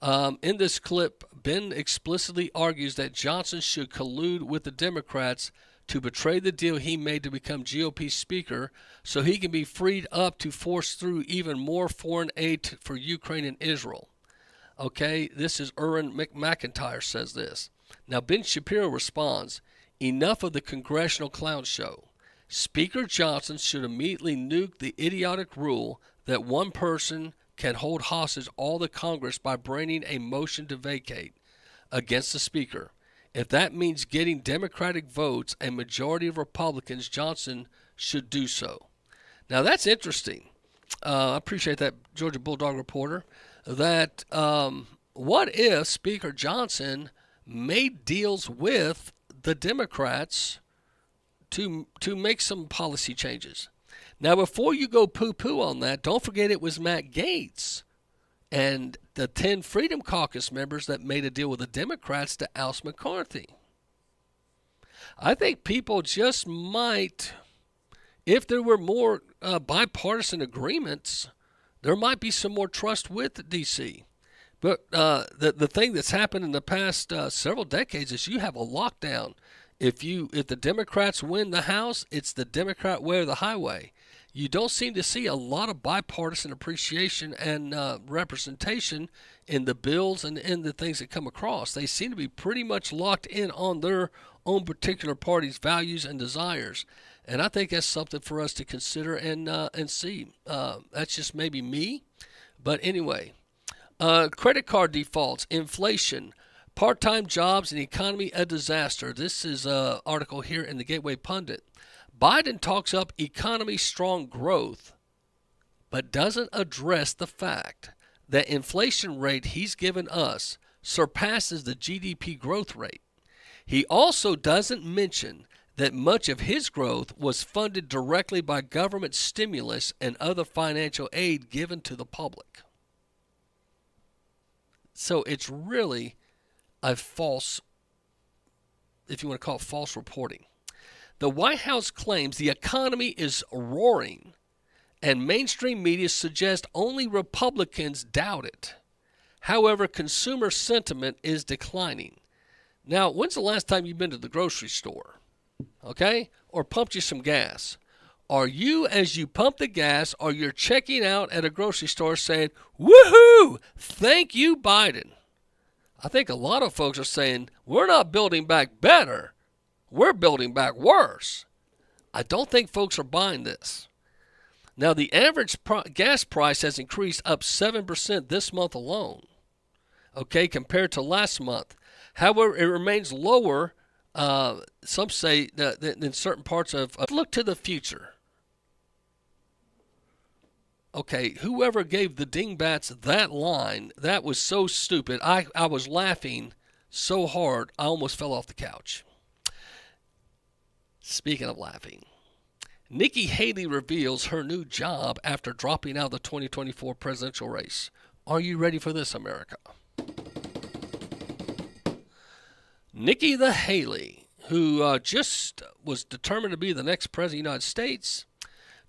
In this clip, Ben explicitly argues that Johnson should collude with the Democrats to betray the deal he made to become GOP Speaker so he can be freed up to force through even more foreign aid for Ukraine and Israel. Okay, this is Erin McIntyre says this. Now, Ben Shapiro responds, enough of the congressional clown show. Speaker Johnson should immediately nuke the idiotic rule that one person can hold hostage all the Congress by bringing a motion to vacate against the Speaker. If that means getting Democratic votes and majority of Republicans, Johnson should do so. Now, that's interesting. I appreciate that, Georgia Bulldog reporter, that what if Speaker Johnson made deals with the Democrats to make some policy changes? Now, before you go poo-poo on that, don't forget it was Matt Gaetz and the 10 Freedom Caucus members that made a deal with the Democrats to oust McCarthy. I think people just might, if there were more bipartisan agreements, there might be some more trust with D.C. But the thing that's happened in the past several decades is you have a lockdown. If the Democrats win the House, it's the Democrat way or the highway. You don't seem to see a lot of bipartisan appreciation and representation in the bills and in the things that come across. They seem to be pretty much locked in on their own particular party's values and desires. And I think that's something for us to consider and see. That's just maybe me. But anyway, credit card defaults, inflation, part-time jobs, and economy a disaster. This is an article here in the Gateway Pundit. Biden talks up economy strong growth, but doesn't address the fact that inflation rate he's given us surpasses the GDP growth rate. He also doesn't mention that much of his growth was funded directly by government stimulus and other financial aid given to the public. So it's really a false, if you want to call it false reporting. The White House claims the economy is roaring, and mainstream media suggest only Republicans doubt it. However, consumer sentiment is declining. Now, when's the last time you've been to the grocery store, okay, or pumped you some gas? Are you, as you pump the gas, or you're checking out at a grocery store saying, woohoo, thank you, Biden? I think a lot of folks are saying, we're not building back better. We're building back worse. I don't think folks are buying this. Now, the average gas price has increased up 7% this month alone, okay, compared to last month. However, it remains lower, some say, than certain parts of. Look to the future. Okay, whoever gave the dingbats that line, that was so stupid. I was laughing so hard, I almost fell off the couch. Speaking of laughing, Nikki Haley reveals her new job after dropping out of the 2024 presidential race. Are you ready for this, America? Nikki the Haley, who just was determined to be the next president of the United States,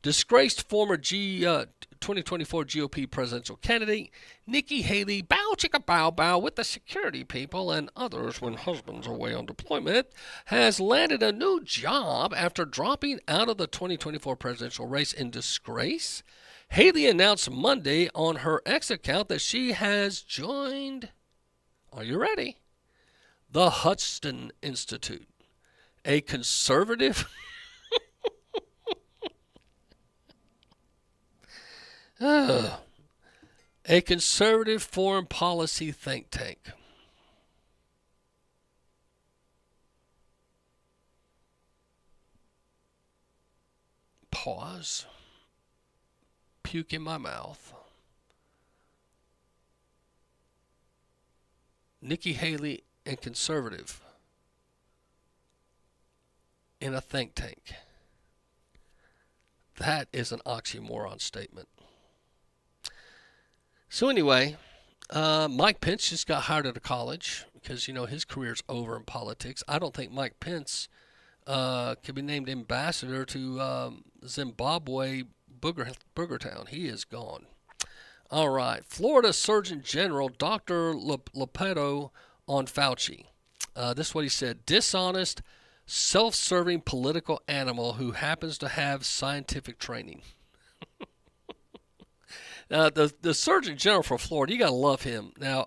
disgraced former 2024 GOP presidential candidate Nikki Haley, bow chicka bow bow with the security people and others when husbands are away on deployment, has landed a new job after dropping out of the 2024 presidential race in disgrace. Haley announced Monday on her X account that she has joined, are you ready, the Hudson Institute, a conservative a conservative foreign policy think tank. Pause. Puke in my mouth. Nikki Haley and conservative in a think tank. That is an oxymoron statement. So anyway, Mike Pence just got hired at a college because, you know, his career's over in politics. I don't think Mike Pence could be named ambassador to Zimbabwe Boogertown. He is gone. All right. Florida Surgeon General Dr. Lepeto on Fauci. This is what he said. Dishonest, self-serving political animal who happens to have scientific training. The Surgeon General for Florida, you got to love him. Now,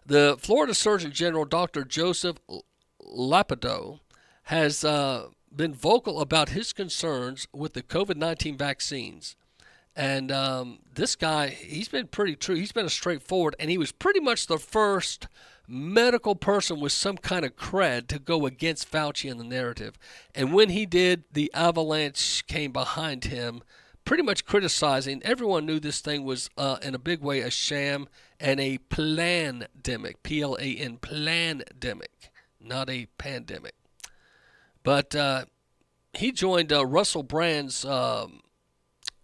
the Florida Surgeon General, Dr. Joseph Lepeto, has been vocal about his concerns with the COVID-19 vaccines. And this guy, he's been pretty true. He's been a straightforward, and he was pretty much the first medical person with some kind of cred to go against Fauci in the narrative. And when he did, the avalanche came behind him, pretty much criticizing. Everyone knew this thing was, in a big way, a sham and a plandemic, P-L-A-N, plandemic, not a pandemic. But he joined Russell Brand's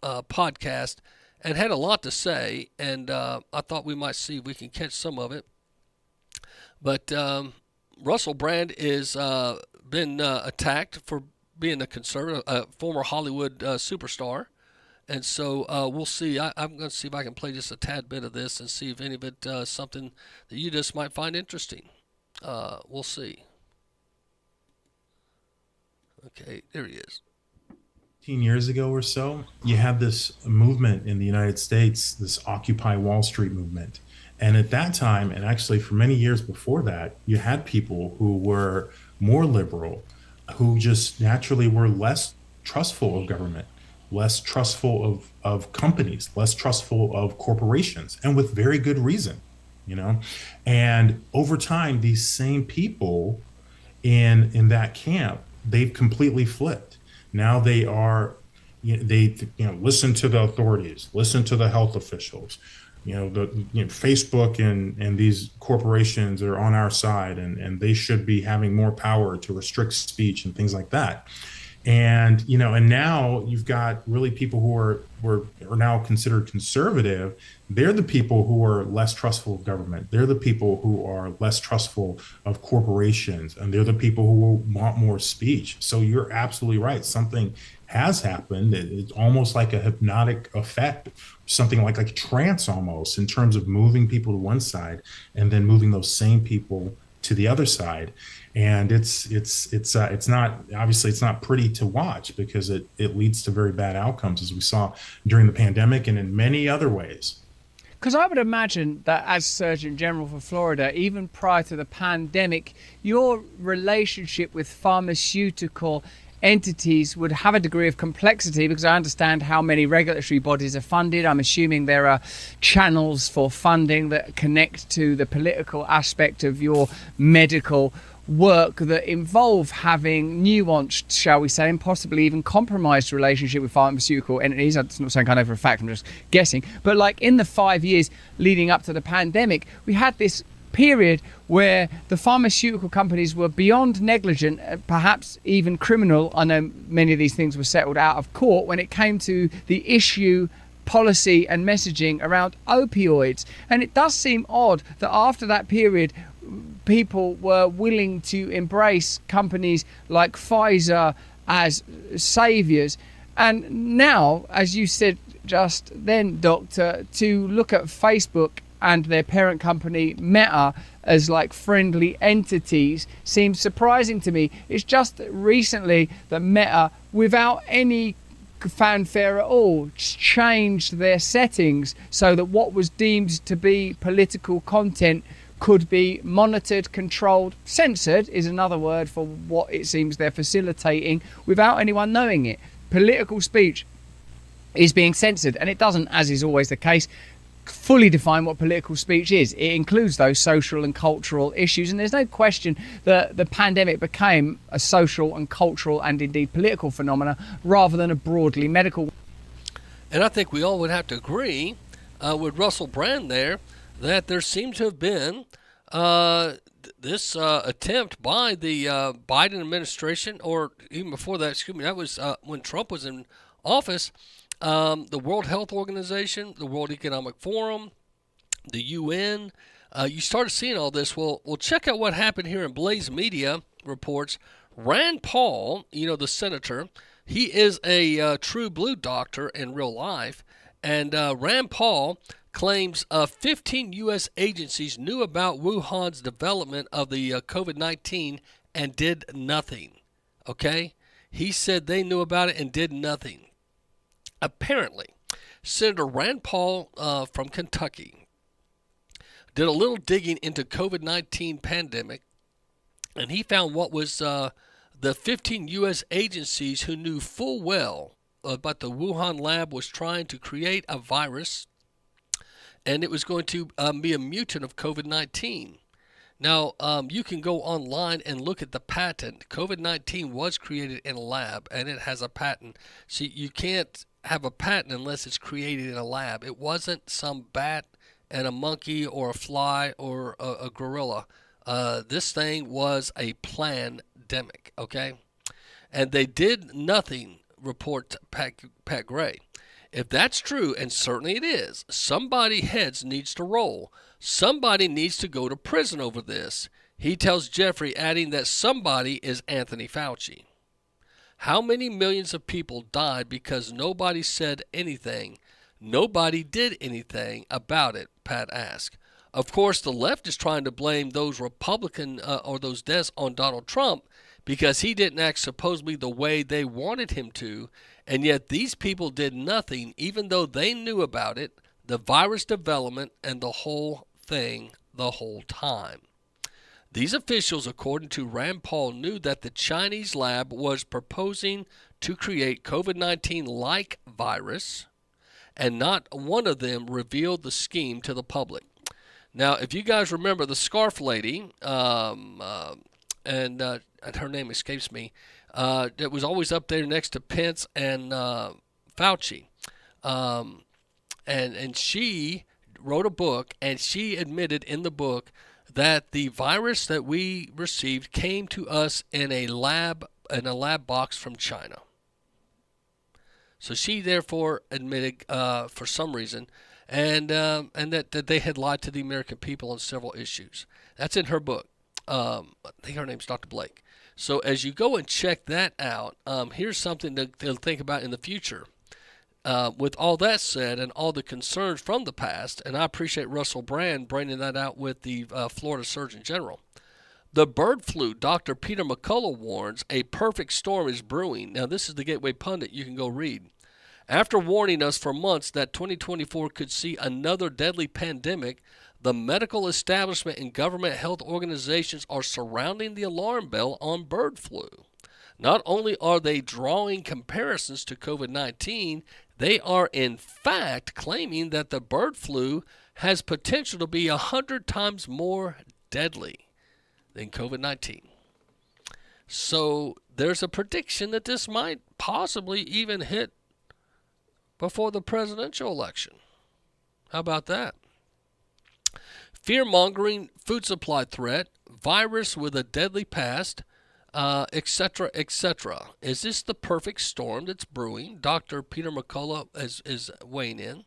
podcast and had a lot to say, and I thought we might see if we can catch some of it. But Russell Brand is been attacked for being a conservative, former Hollywood superstar. And so we'll see. I'm going to see if I can play just a tad bit of this and see if any of it is something that you just might find interesting. We'll see. Okay, there he is. 15 years ago or so, you had this movement in the United States, this Occupy Wall Street movement. And at that time, and actually for many years before that, you had people who were more liberal, who just naturally were less trustful of government, less trustful of companies, less trustful of corporations, and with very good reason, you know. And over time, these same people in that camp, they've completely flipped. Now they are, listen to the authorities, listen to the health officials. Facebook and these corporations are on our side, and they should be having more power to restrict speech and things like that. And and now you've got really people who are now considered conservative. They're the people who are less trustful of government. They're the people who are less trustful of corporations, and they're the people who want more speech. So you're absolutely right. Something has happened. It's almost like a hypnotic effect, something like a trance almost, in terms of moving people to one side and then moving those same people to the other side. And it's not pretty to watch, because it leads to very bad outcomes, as we saw during the pandemic and in many other ways. Because I would imagine that as Surgeon General for Florida, even prior to the pandemic, your relationship with pharmaceutical entities would have a degree of complexity, because I understand how many regulatory bodies are funded. I'm assuming there are channels for funding that connect to the political aspect of your medical work that involve having nuanced, shall we say, and possibly even compromised relationship with pharmaceutical entities. I'm not saying I know for a fact, I'm just guessing. But like in the 5 years leading up to the pandemic, we had this period where the pharmaceutical companies were beyond negligent, perhaps even criminal. I know many of these things were settled out of court when it came to the issue, policy and messaging around opioids. And it does seem odd that after that period, people were willing to embrace companies like Pfizer as saviors. And now, as you said just then, Doctor, to look at Facebook and their parent company Meta as like friendly entities seems surprising to me. It's just recently that Meta, without any fanfare at all, changed their settings so that what was deemed to be political content could be monitored, controlled, censored is another word for what it seems they're facilitating without anyone knowing it. Political speech is being censored, and it doesn't, as is always the case, fully define what political speech is. It includes those social and cultural issues, and there's no question that the pandemic became a social and cultural and indeed political phenomena rather than a broadly medical. And I think we all would have to agree with Russell Brand there that there seems to have been this attempt by the Biden administration, or even before that, excuse me, that was when Trump was in office, the World Health Organization, the World Economic Forum, the UN. You started seeing all this. Well, check out what happened here in Blaze Media reports. Rand Paul, the senator, he is a true blue doctor in real life, and Rand Paul claims 15 U.S. agencies knew about Wuhan's development of the COVID-19 and did nothing. Okay? He said they knew about it and did nothing. Apparently, Senator Rand Paul from Kentucky did a little digging into COVID-19 pandemic, and he found what was the 15 U.S. agencies who knew full well about the Wuhan lab was trying to create a virus, and it was going to be a mutant of COVID-19. Now, you can go online and look at the patent. COVID-19 was created in a lab, and it has a patent. See, you can't have a patent unless it's created in a lab. It wasn't some bat and a monkey or a fly or a gorilla. This thing was a plandemic, okay? And they did nothing, report Pat Gray. If that's true, and certainly it is, somebody heads needs to roll. Somebody needs to go to prison over this. He tells Jeffrey, adding that somebody is Anthony Fauci. How many millions of people died because nobody said anything? Nobody did anything about it, Pat asked. Of course, the left is trying to blame those Republican or those deaths on Donald Trump because he didn't act supposedly the way they wanted him to, and yet these people did nothing even though they knew about it, the virus development, and the whole thing the whole time. These officials, according to Rand Paul, knew that the Chinese lab was proposing to create COVID-19-like virus, and not one of them revealed the scheme to the public. Now, if you guys remember the scarf lady, and her name escapes me, that was always up there next to Pence and Fauci, and she wrote a book, and she admitted in the book that the virus that we received came to us in a lab box from China. So she therefore admitted, for some reason, and that they had lied to the American people on several issues. That's in her book. I think her name's Dr. Blake. So as you go and check that out, here's something to think about in the future. With all that said and all the concerns from the past, and I appreciate Russell Brand bringing that out with the Florida Surgeon General. The bird flu, Dr. Peter McCullough warns a perfect storm is brewing. Now, this is the Gateway Pundit. You can go read. After warning us for months that 2024 could see another deadly pandemic, the medical establishment and government health organizations are surrounding the alarm bell on bird flu. Not only are they drawing comparisons to COVID-19, they are in fact claiming that the bird flu has potential to be 100 times more deadly than COVID-19. So there's a prediction that this might possibly even hit before the presidential election. How about that? Fear-mongering food supply threat, virus with a deadly past, etc., etc. Is this the perfect storm that's brewing? Dr. Peter McCullough is weighing in.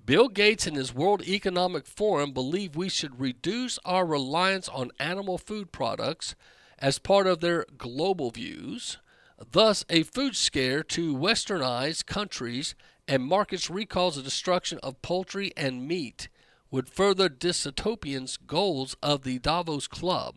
Bill Gates and his World Economic Forum believe we should reduce our reliance on animal food products as part of their global views. Thus, a food scare to westernized countries and markets recalls the destruction of poultry and meat would further dystopian's goals of the Davos Club,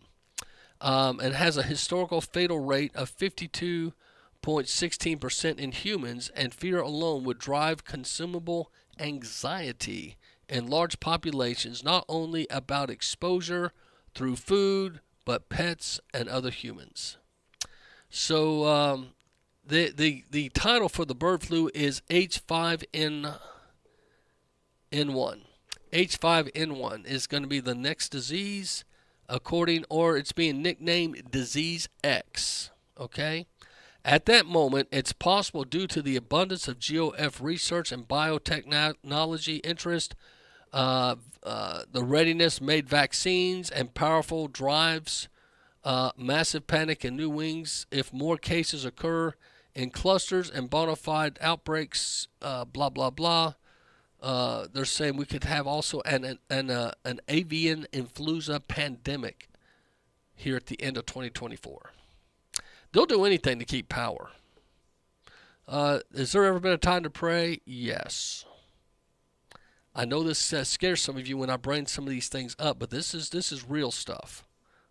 and has a historical fatal rate of 52.16% in humans, and fear alone would drive consumable anxiety in large populations, not only about exposure through food, but pets and other humans. So the title for the bird flu is H5N1. H5N1 is going to be the next disease, or it's being nicknamed Disease X. Okay? At that moment, it's possible due to the abundance of GOF research and biotechnology interest, the readiness made vaccines and powerful drives, massive panic and new wings if more cases occur in clusters and bona fide outbreaks, blah, blah, blah. They're saying we could have also an avian influenza pandemic here at the end of 2024. They'll do anything to keep power. Has there ever been a time to pray? Yes. I know this scares some of you when I bring some of these things up, but this is real stuff.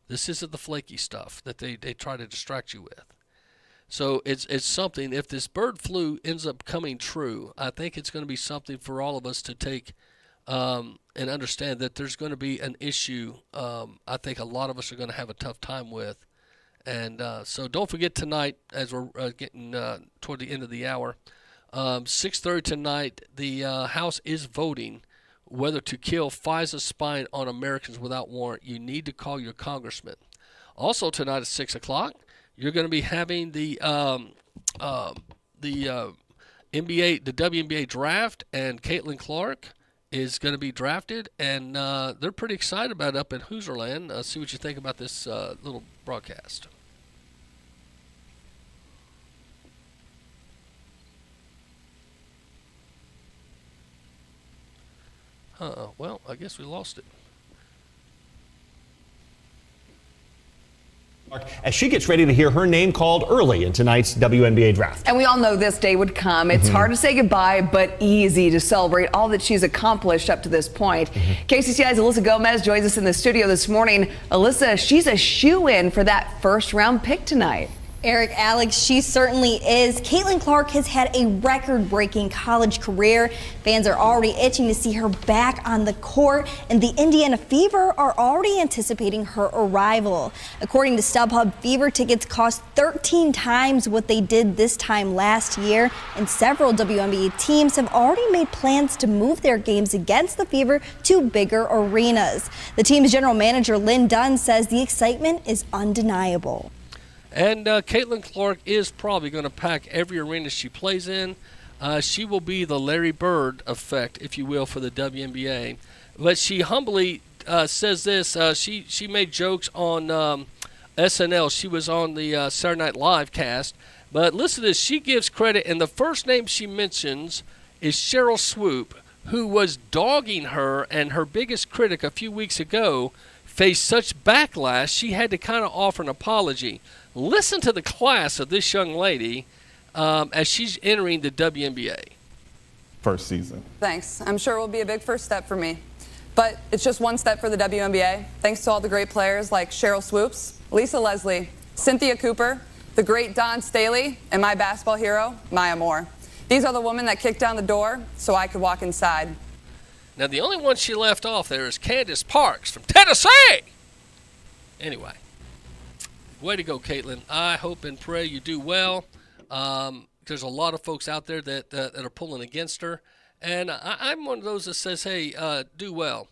This isn't the flaky stuff that they try to distract you with. So it's something. If this bird flu ends up coming true, I think it's going to be something for all of us to take and understand that there's going to be an issue. I think a lot of us are going to have a tough time with. And so don't forget tonight, as we're getting toward the end of the hour, 6:30 tonight, the House is voting whether to kill Pfizer's spying on Americans without warrant. You need to call your congressman. Also tonight at 6 o'clock, you're going to be having the WNBA draft, and Caitlin Clark is going to be drafted, and they're pretty excited about it up in Hoosierland. See what you think about this little broadcast. Well, I guess we lost it. As she gets ready to hear her name called early in tonight's WNBA draft. And we all know this day would come. It's hard to say goodbye, but easy to celebrate all that she's accomplished up to this point. KCCI's Alyssa Gomez joins us in the studio this morning. Alyssa, she's a shoo-in for that first-round pick tonight. Eric, Alex, she certainly is. Caitlin Clark has had a record-breaking college career. Fans are already itching to see her back on the court, and the Indiana Fever are already anticipating her arrival. According to StubHub, Fever tickets cost 13 times what they did this time last year, and several WNBA teams have already made plans to move their games against the Fever to bigger arenas. The team's general manager, Lynn Dunn, says the excitement is undeniable. And Caitlin Clark is probably going to pack every arena she plays in. She will be the Larry Bird effect, if you will, for the WNBA. But she humbly says this. She made jokes on SNL. She was on the Saturday Night Live cast. But listen to this. She gives credit, and the first name she mentions is Cheryl Swoop, who was dogging her, and her biggest critic a few weeks ago faced such backlash she had to kind of offer an apology. Listen to the class of this young lady as she's entering the WNBA. First season. Thanks. I'm sure it will be a big first step for me. But it's just one step for the WNBA. Thanks to all the great players like Cheryl Swoops, Lisa Leslie, Cynthia Cooper, the great Dawn Staley, and my basketball hero, Maya Moore. These are the women that kicked down the door so I could walk inside. Now, the only one she left off there is Candace Parks from Tennessee. Anyway. Way to go, Caitlin. I hope and pray you do well. There's a lot of folks out there that are pulling against her. And I'm one of those that says, hey, do well.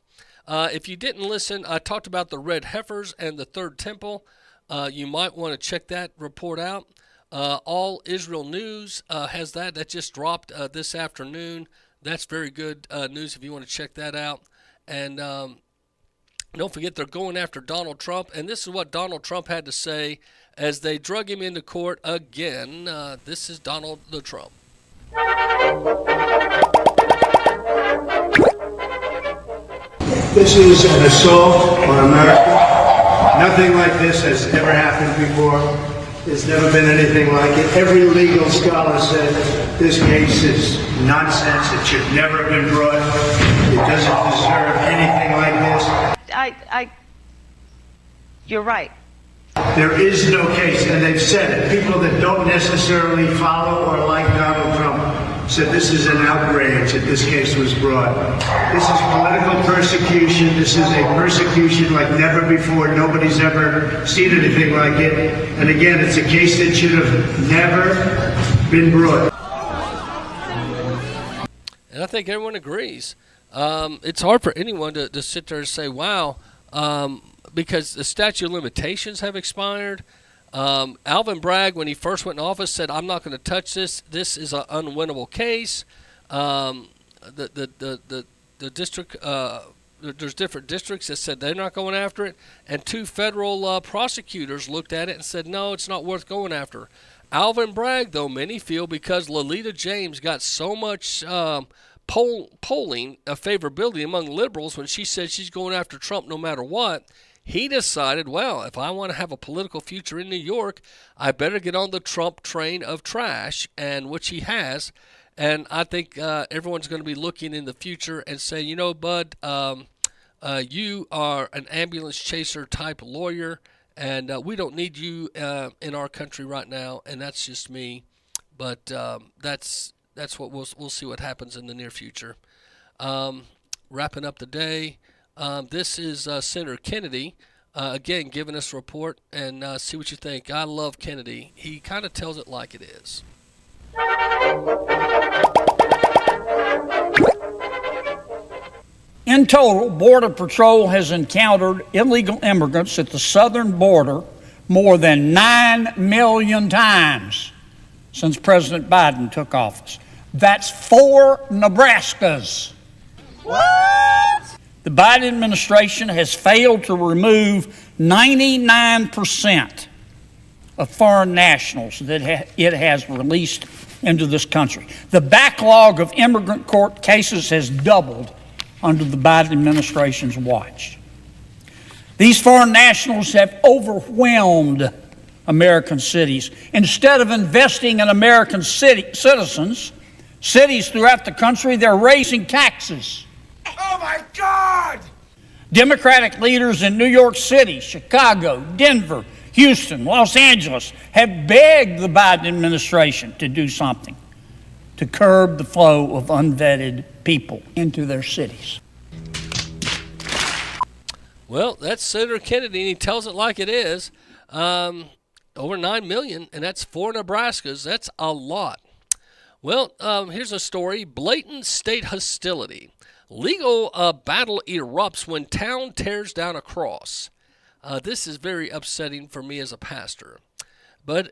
If you didn't listen, I talked about the Red Heifers and the Third Temple. You might want to check that report out. All Israel News has that. That just dropped this afternoon. That's very good news if you want to check that out. And don't forget, they're going after Donald Trump, and this is what Donald Trump had to say as they drug him into court again. This is Donald the Trump. This is an assault on America. Nothing like this has ever happened before. There's never been anything like it. Every legal scholar said this case is nonsense. It should never have been brought. It doesn't deserve anything like this. You're right. There is no case, and they've said it. People that don't necessarily follow or like Donald Trump said this is an outrage that this case was brought. This is political persecution. This is a persecution like never before. Nobody's ever seen anything like it. And again, it's a case that should have never been brought. And I think everyone agrees. It's hard for anyone to sit there and say, wow, because the statute of limitations have expired. Alvin Bragg, when he first went in office, said, I'm not going to touch this. This is an unwinnable case. The district, there's different districts that said they're not going after it. And two federal prosecutors looked at it and said, no, it's not worth going after. Alvin Bragg, though, many feel because Lolita James got so much polling favorability among liberals when she said she's going after Trump no matter what, he decided, well, if I want to have a political future in New York, I better get on the Trump train of trash, and which he has. And I think everyone's going to be looking in the future and saying, you know, Bud, you are an ambulance chaser type lawyer, and we don't need you in our country right now. And that's just me. But that's what we'll see what happens in the near future. Wrapping up the day. This is Senator Kennedy, again, giving us a report, and see what you think. I love Kennedy. He kind of tells it like it is. In total, Border Patrol has encountered illegal immigrants at the southern border more than 9 million times since President Biden took office. That's 4 Nebraskas. What? The Biden administration has failed to remove 99% of foreign nationals that it has released into this country. The backlog of immigrant court cases has doubled under the Biden administration's watch. These foreign nationals have overwhelmed American cities. Instead of investing in American citizens, cities throughout the country, they're raising taxes. Oh my God! Democratic leaders in New York City, Chicago, Denver, Houston, Los Angeles have begged the Biden administration to do something to curb the flow of unvetted people into their cities. Well, that's Senator Kennedy, and he tells it like it is. Over 9 million, and that's 4 Nebraskas. That's a lot. Well, here's a story. Blatant state hostility. Legal battle erupts when town tears down a cross. This is very upsetting for me as a pastor. But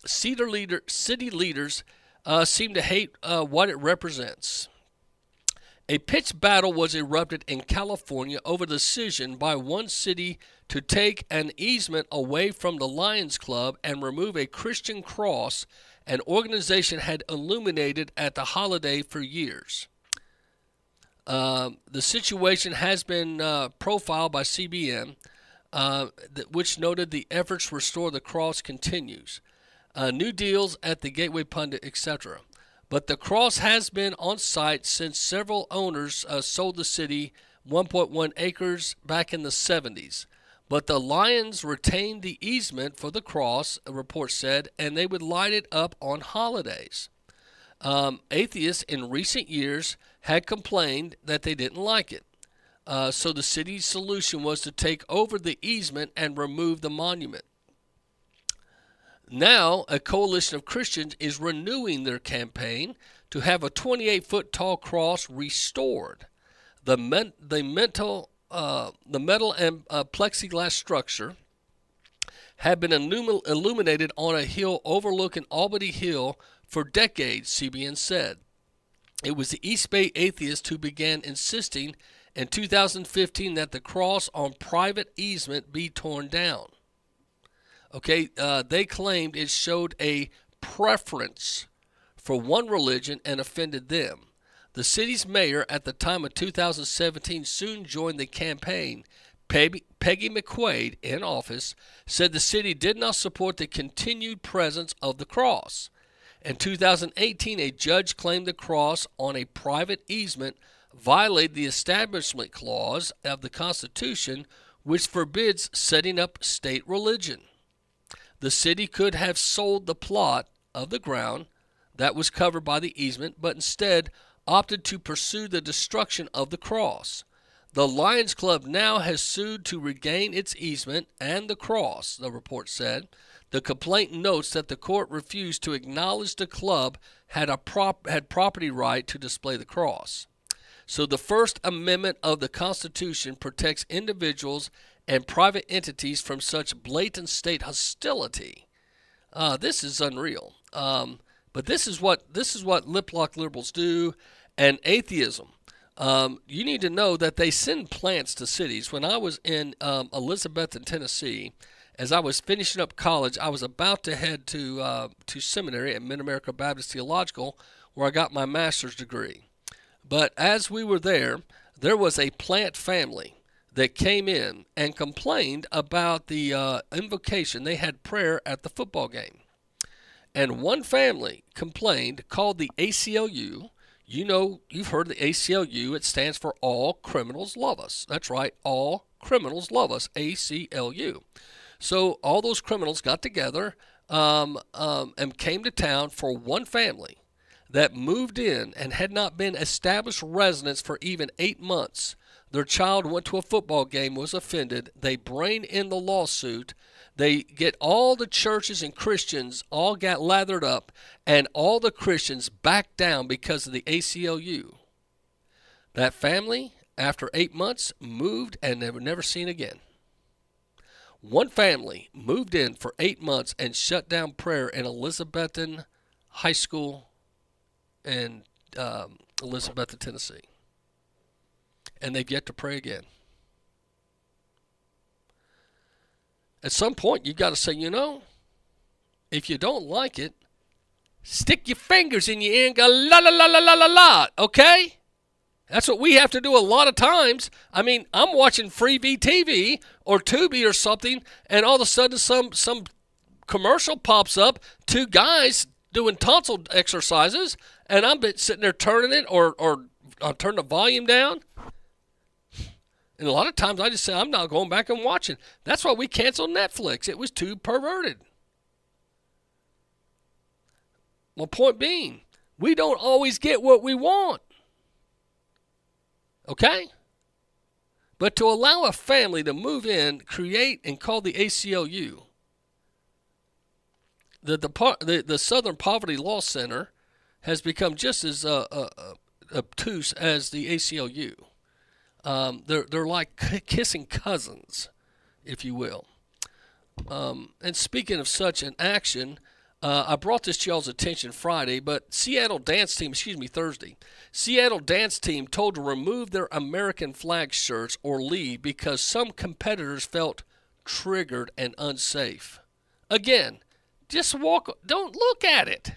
city leaders seem to hate what it represents. A pitched battle was erupted in California over the decision by one city to take an easement away from the Lions Club and remove a Christian cross an organization had illuminated at the holiday for years. The situation has been profiled by CBN, which noted the efforts to restore the cross continues. New deals at the Gateway Pundit, etc. But the cross has been on site since several owners sold the city 1.1 acres back in the 70s. But the Lions retained the easement for the cross, a report said, and they would light it up on holidays. Atheists in recent years had complained that they didn't like it. So the city's solution was to take over the easement and remove the monument. Now, a coalition of Christians is renewing their campaign to have a 28-foot tall cross restored. The metal and plexiglass structure had been illuminated on a hill overlooking Albany Hill for decades, CBN said. It was the East Bay atheists who began insisting in 2015 that the cross on private easement be torn down. Okay, they claimed it showed a preference for one religion and offended them. The city's mayor at the time of 2017 soon joined the campaign. Peggy McQuaid, in office, said the city did not support the continued presence of the cross. In 2018, a judge claimed the cross on a private easement violated the Establishment Clause of the Constitution, which forbids setting up state religion. The city could have sold the plot of the ground that was covered by the easement, but instead opted to pursue the destruction of the cross. The Lions Club now has sued to regain its easement and the cross, the report said. The complaint notes that the court refused to acknowledge the club had property right to display the cross. So the First Amendment of the Constitution protects individuals and private entities from such blatant state hostility. This is unreal. But this is what lip-lock liberals do, and atheism. You need to know that they send plants to cities. When I was in Elizabethton, Tennessee, as I was finishing up college, I was about to head to seminary at Mid-America Baptist Theological, where I got my master's degree. But as we were there was a plant family that came in and complained about the invocation. They had prayer at the football game. And one family complained, called the ACLU. You know, you've heard of the ACLU. It stands for All Criminals Love Us. That's right, All Criminals Love Us, ACLU. So all those criminals got together and came to town for one family that moved in and had not been established residents for even 8 months. Their child went to a football game, was offended. They bring in the lawsuit. They get all the churches and Christians all got lathered up, and all the Christians backed down because of the ACLU. That family, after 8 months, moved and they were never seen again. One family moved in for 8 months and shut down prayer in Elizabethton High School in Elizabethton, Tennessee. And they've yet to pray again. At some point, you've got to say, if you don't like it, stick your fingers in your ear and go, la, la, la, la, la, la, la, okay? That's what we have to do a lot of times. I mean, I'm watching Freevee TV or Tubi or something, and all of a sudden some commercial pops up, 2 guys doing tonsil exercises, and I'm sitting there turning it or I'll turn the volume down. And a lot of times I just say, I'm not going back and watching. That's why we canceled Netflix. It was too perverted. My point being, we don't always get what we want. Okay? But to allow a family to move in, create, and call the ACLU, the Southern Poverty Law Center has become just as obtuse as the ACLU. They're like kissing cousins, if you will. And speaking of such an action, I brought this to y'all's attention Thursday. Seattle dance team told to remove their American flag shirts or leave because some competitors felt triggered and unsafe. Again, just don't look at it.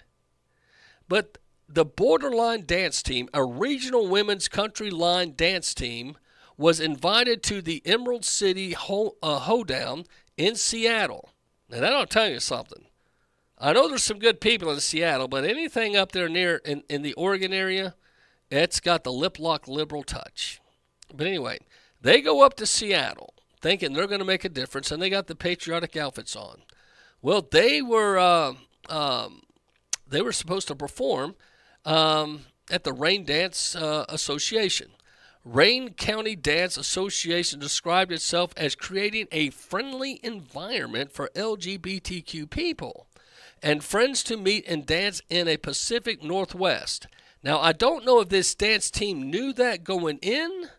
But the Borderline Dance Team, a regional women's country line dance team, was invited to the Emerald City Hoedown in Seattle. Now, that'll tell you something. I know there's some good people in Seattle, but anything up there near in the Oregon area, it's got the lip-lock liberal touch. But anyway, they go up to Seattle thinking they're going to make a difference, and they got the patriotic outfits on. Well, they were supposed to perform at the Rain Dance Association. Rain County Dance Association described itself as creating a friendly environment for LGBTQ people and friends to meet and dance in a Pacific Northwest. Now, I don't know if this dance team knew that going in,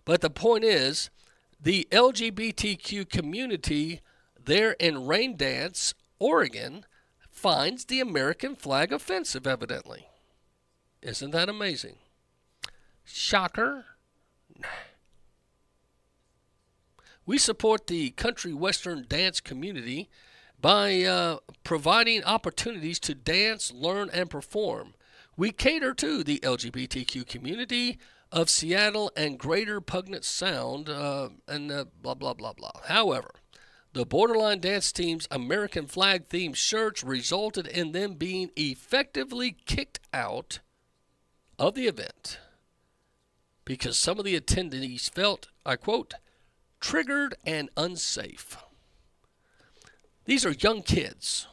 but the point is the LGBTQ community there in Rain Dance, Oregon, finds the American flag offensive, evidently. Isn't that amazing? Shocker. We support the country western dance community by providing opportunities to dance, learn, and perform. We cater to the LGBTQ community of Seattle and Greater Puget Sound, and blah, blah, blah, blah. However, the Borderline Dance Team's American flag-themed shirts resulted in them being effectively kicked out of the event because some of the attendees felt, I quote, triggered and unsafe. These are young kids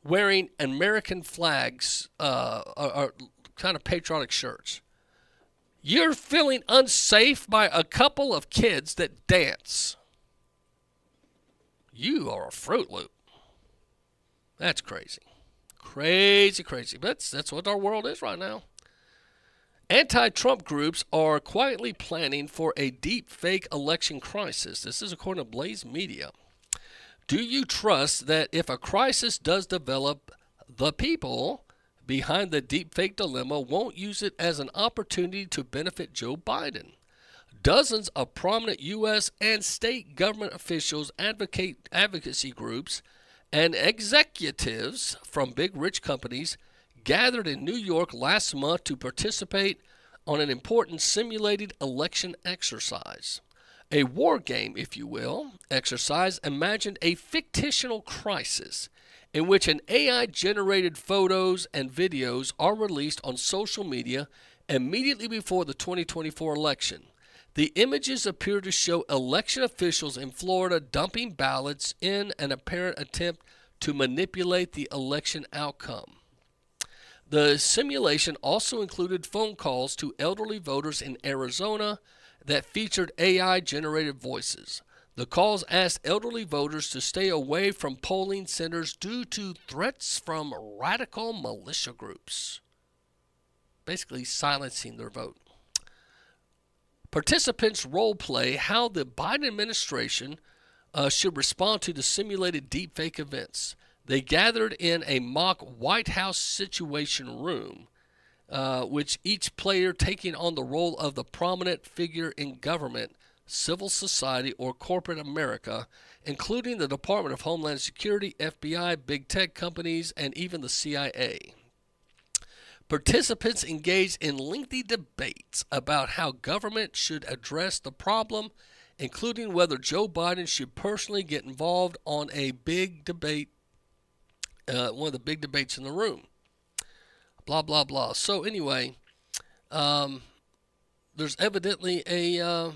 wearing American flags, or kind of patriotic shirts. You're feeling unsafe by a couple of kids that dance. You are a Fruit Loop. That's crazy. Crazy, crazy. But that's what our world is right now. Anti-Trump groups are quietly planning for a deep fake election crisis. This is according to Blaze Media. Do you trust that if a crisis does develop, the people behind the deepfake dilemma won't use it as an opportunity to benefit Joe Biden? Dozens of prominent U.S. and state government officials, advocacy groups, and executives from big rich companies gathered in New York last month to participate on an important simulated election exercise. A war game, if you will, exercise imagined a fictional crisis in which an AI-generated photos and videos are released on social media immediately before the 2024 election. The images appear to show election officials in Florida dumping ballots in an apparent attempt to manipulate the election outcome. The simulation also included phone calls to elderly voters in Arizona that featured AI-generated voices. The calls asked elderly voters to stay away from polling centers due to threats from radical militia groups, basically silencing their vote. Participants role-play how the Biden administration should respond to the simulated deepfake events. They gathered in a mock White House Situation Room, which each player taking on the role of the prominent figure in government, civil society, or corporate America, including the Department of Homeland Security, FBI, big tech companies, and even the CIA. Participants engaged in lengthy debates about how government should address the problem, including whether Joe Biden should personally get involved on a big debate, one of the big debates in the room. Blah, blah, blah. So anyway, there's evidently a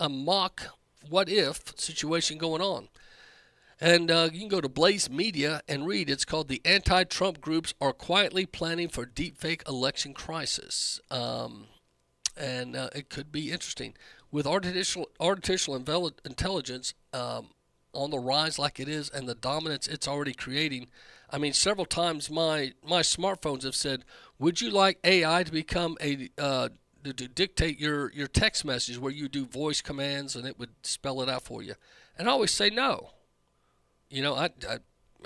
mock what-if situation going on. And you can go to Blaze Media and read. It's called "The Anti-Trump Groups Are Quietly Planning for Deepfake Election Crisis." And it could be interesting. With artificial intelligence on the rise like it is and the dominance it's already creating, I mean, several times my smartphones have said, would you like AI to become to dictate your text message where you do voice commands and it would spell it out for you? And I always say no. You know, I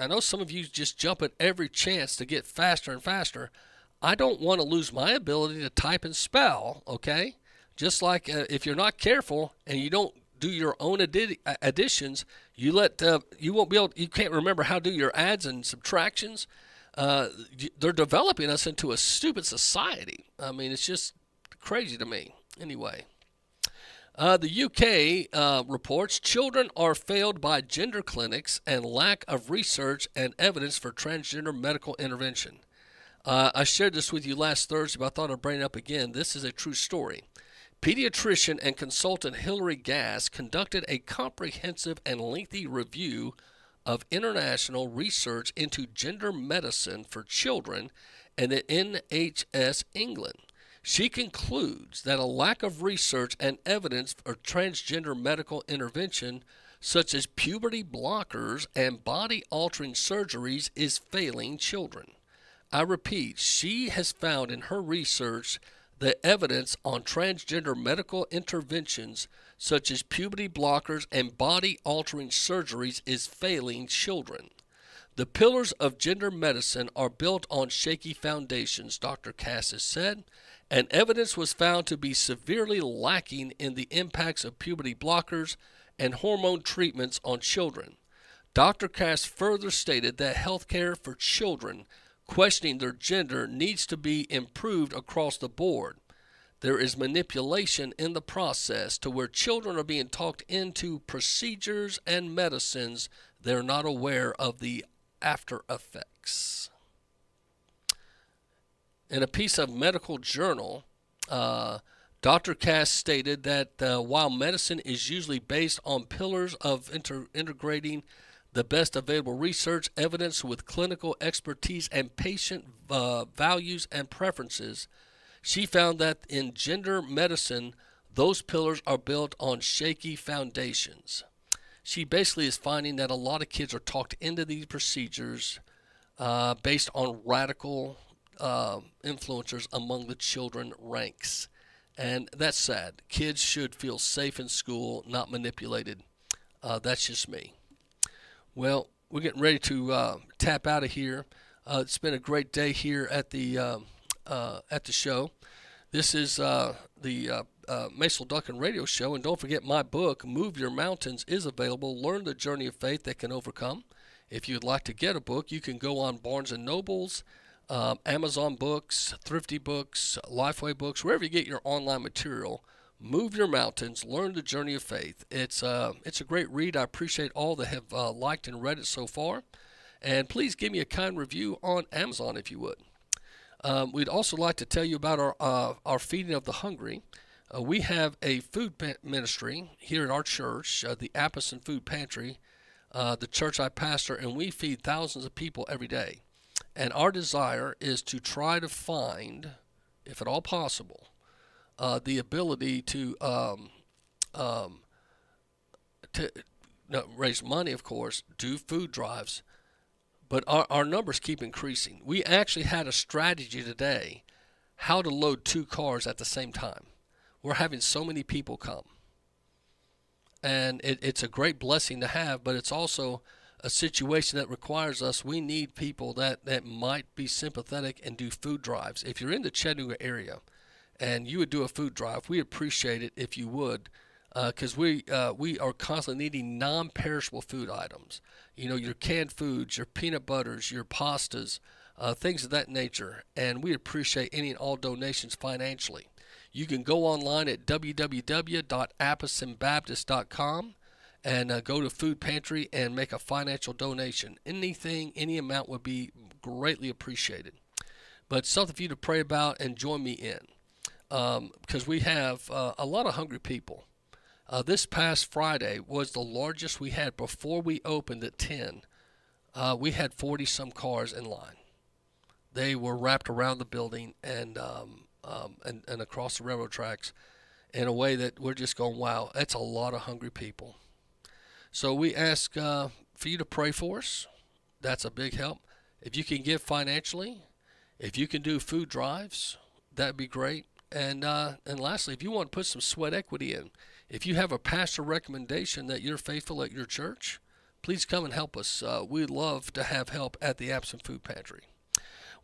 know some of you just jump at every chance to get faster and faster. I don't want to lose my ability to type and spell, okay? Just like if you're not careful and you don't do your own additions, you won't be able. You can't remember how to do your adds and subtractions. They're developing us into a stupid society. I mean, it's just crazy to me. Anyway. The UK reports children are failed by gender clinics and lack of research and evidence for transgender medical intervention. I shared this with you last Thursday, but I thought I'd bring it up again. This is a true story. Pediatrician and consultant Hilary Gass conducted a comprehensive and lengthy review of international research into gender medicine for children and the NHS England. She concludes that a lack of research and evidence for transgender medical intervention, such as puberty blockers and body-altering surgeries, is failing children. I repeat, she has found in her research the evidence on transgender medical interventions, such as puberty blockers and body-altering surgeries, is failing children. The pillars of gender medicine are built on shaky foundations, Dr. Cassis said, and evidence was found to be severely lacking in the impacts of puberty blockers and hormone treatments on children. Dr. Cass further stated that healthcare for children, questioning their gender needs to be improved across the board. There is manipulation in the process to where children are being talked into procedures and medicines they're not aware of the after effects. In a piece of medical journal, Dr. Cass stated that while medicine is usually based on pillars of integrating the best available research, evidence with clinical expertise and patient values and preferences, she found that in gender medicine, those pillars are built on shaky foundations. She basically is finding that a lot of kids are talked into these procedures based on radical influencers among the children ranks. And that's sad. Kids should feel safe in school, not manipulated. That's just me. Well, we're getting ready to tap out of here. It's been a great day here at the show. This is the Macil Duncan radio show, and don't forget my book, Move Your Mountains, is available. Learn the journey of faith that can overcome. If you'd like to get a book, you can go on Barnes & Nobles, Amazon Books, Thrifty Books, Lifeway Books, wherever you get your online material. Move Your Mountains, Learn the Journey of Faith. It's a great read. I appreciate all that have liked and read it so far. And please give me a kind review on Amazon if you would. We'd also like to tell you about our Feeding of the Hungry. We have a food ministry here at our church, the Appleton Food Pantry, the church I pastor, and we feed thousands of people every day. And our desire is to try to find, if at all possible, the ability to raise money, of course, do food drives, but our numbers keep increasing. We actually had a strategy today how to load 2 cars at the same time. We're having so many people come. And it's a great blessing to have, but it's also a situation that requires us. We need people that might be sympathetic and do food drives. If you're in the Chattanooga area and you would do a food drive, we appreciate it if you would, because we are constantly needing non-perishable food items. You know, your canned foods, your peanut butters, your pastas, things of that nature. And we appreciate any and all donations financially. You can go online at www.appisonbaptist.com and go to Food Pantry and make a financial donation. Anything, any amount would be greatly appreciated. But something for you to pray about and join me in, because we have a lot of hungry people. This past Friday was the largest we had before we opened at 10. We had 40-some cars in line. They were wrapped around the building and across the railroad tracks in a way that we're just going, wow, that's a lot of hungry people. So we ask for you to pray for us. That's a big help. If you can give financially, if you can do food drives, that'd be great. And lastly, if you want to put some sweat equity in, if you have a pastor recommendation that you're faithful at your church, please come and help us. We'd love to have help at the Appleton Food Pantry.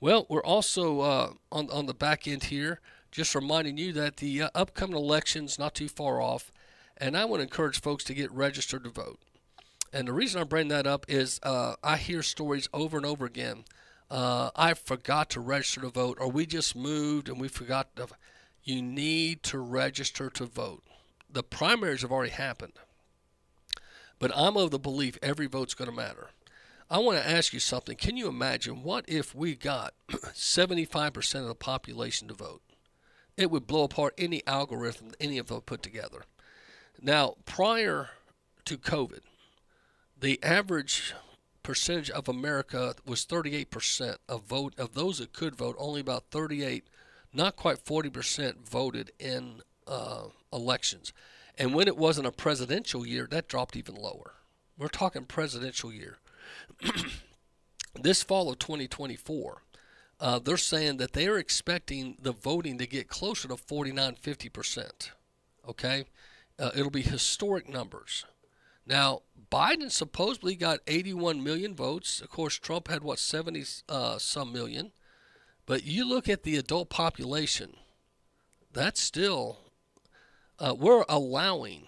Well, we're also on the back end here, just reminding you that the upcoming election's not too far off, and I want to encourage folks to get registered to vote. And the reason I bring that up is I hear stories over and over again. I forgot to register to vote, or we just moved and we forgot to. You need to register to vote. The primaries have already happened, but I'm of the belief every vote's going to matter. I want to ask you something. Can you imagine what if we got 75% of the population to vote? It would blow apart any algorithm any of them put together. Now, prior to COVID, the average percentage of America was 38% of those that could vote. Only about 38, not quite 40% voted in elections. And when it wasn't a presidential year, that dropped even lower. We're talking presidential year. This fall of 2024, they're saying that they're expecting the voting to get closer to 49-50%. Okay? It'll be historic numbers. Now, Biden supposedly got 81 million votes. Of course, Trump had, 70-some million. But you look at the adult population, that's still, we're allowing,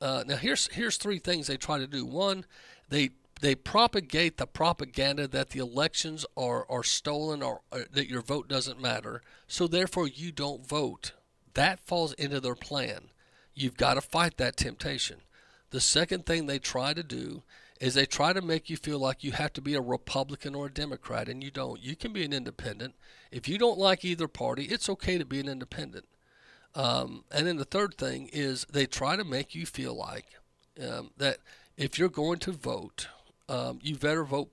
now here's 3 things they try to do. One, they they propagate the propaganda that the elections are stolen or that your vote doesn't matter, so therefore you don't vote. That falls into their plan. You've got to fight that temptation. The second thing they try to do is they try to make you feel like you have to be a Republican or a Democrat, and you don't. You can be an independent. If you don't like either party, it's okay to be an independent. And then the third thing is they try to make you feel like that if you're going to vote, you better vote,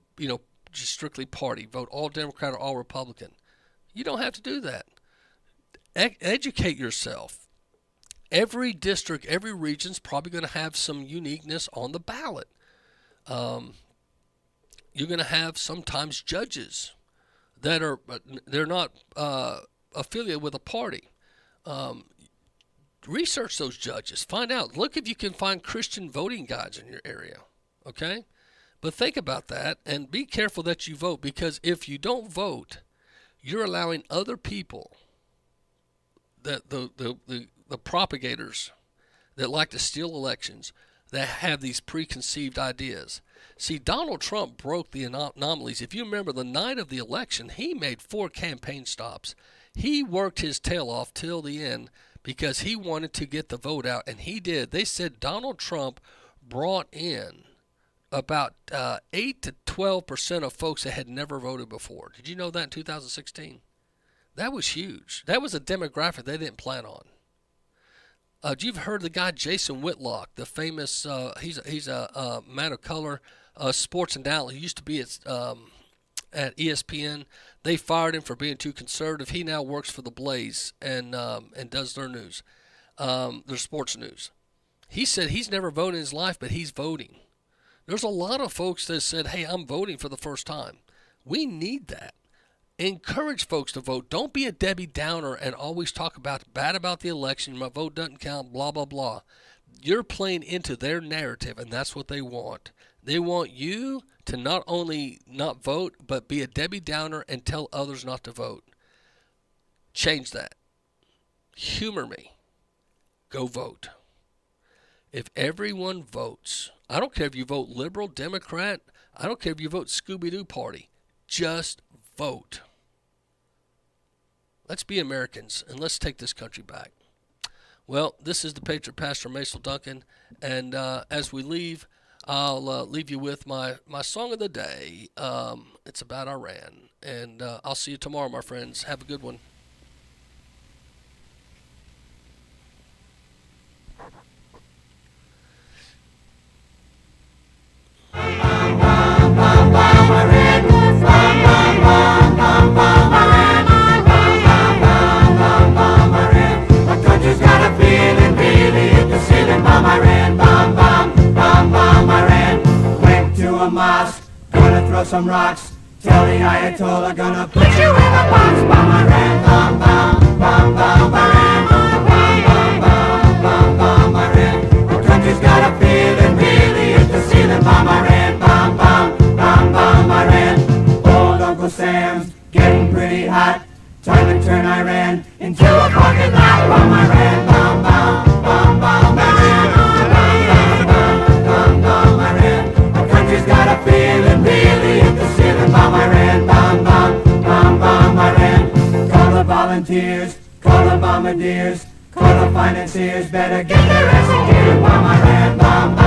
just strictly party. Vote all Democrat or all Republican. You don't have to do that. Educate yourself. Every district, every region's probably going to have some uniqueness on the ballot. You're going to have sometimes judges that they're not affiliated with a party. Research those judges. Find out. Look if you can find Christian voting guides in your area. Okay? But think about that and be careful that you vote, because if you don't vote, you're allowing other people, that the propagators that like to steal elections, that have these preconceived ideas. See, Donald Trump broke the anomalies. If you remember, the night of the election, he made 4 campaign stops. He worked his tail off till the end because he wanted to get the vote out, and he did. They said Donald Trump brought in about 8 to 12% of folks that had never voted before. Did you know that in 2016? That was huge. That was a demographic they didn't plan on. You've heard the guy Jason Whitlock, the famous, he's a man of color, sports analyst. He used to be at ESPN. They fired him for being too conservative. He now works for the Blaze and does their news, their sports news. He said he's never voted in his life, but he's voting. There's a lot of folks that said, hey, I'm voting for the first time. We need that. Encourage folks to vote. Don't be a Debbie Downer and always talk bad about the election. My vote doesn't count, blah, blah, blah. You're playing into their narrative, and that's what they want. They want you to not only not vote, but be a Debbie Downer and tell others not to vote. Change that. Humor me. Go vote. If everyone votes, I don't care if you vote liberal, Democrat, I don't care if you vote Scooby-Doo party, just vote. Let's be Americans, and let's take this country back. Well, this is the Patriot Pastor Macil Duncan, and as we leave, I'll leave you with my song of the day. It's about Iran, and I'll see you tomorrow, my friends. Have a good one. Gonna throw some rocks. Tell the Ayatollah, gonna put you in a box. Bomb Iran, bomb, bomb, bomb, bomb Iran, bomb, bomb, bomb, bomb, bomb Iran. Our country's got a feeling, really hit the ceiling. Bomb Iran, bomb, bomb, bomb, bomb Iran. Old Uncle Sam's getting pretty hot. Time to turn Iran into a parking lot. Bomb Iran, bomb, bomb, bomb, bomb Iran, bomb, bomb, bomb, bomb Iran. Our country's got a feeling, really hit the ceiling. Bomb Iran, bomb, bomb, bomb, bomb Iran. Call the volunteers, call the bombardiers, call the financiers, better get their ass in gear. Bomb Iran, bomb, bomb.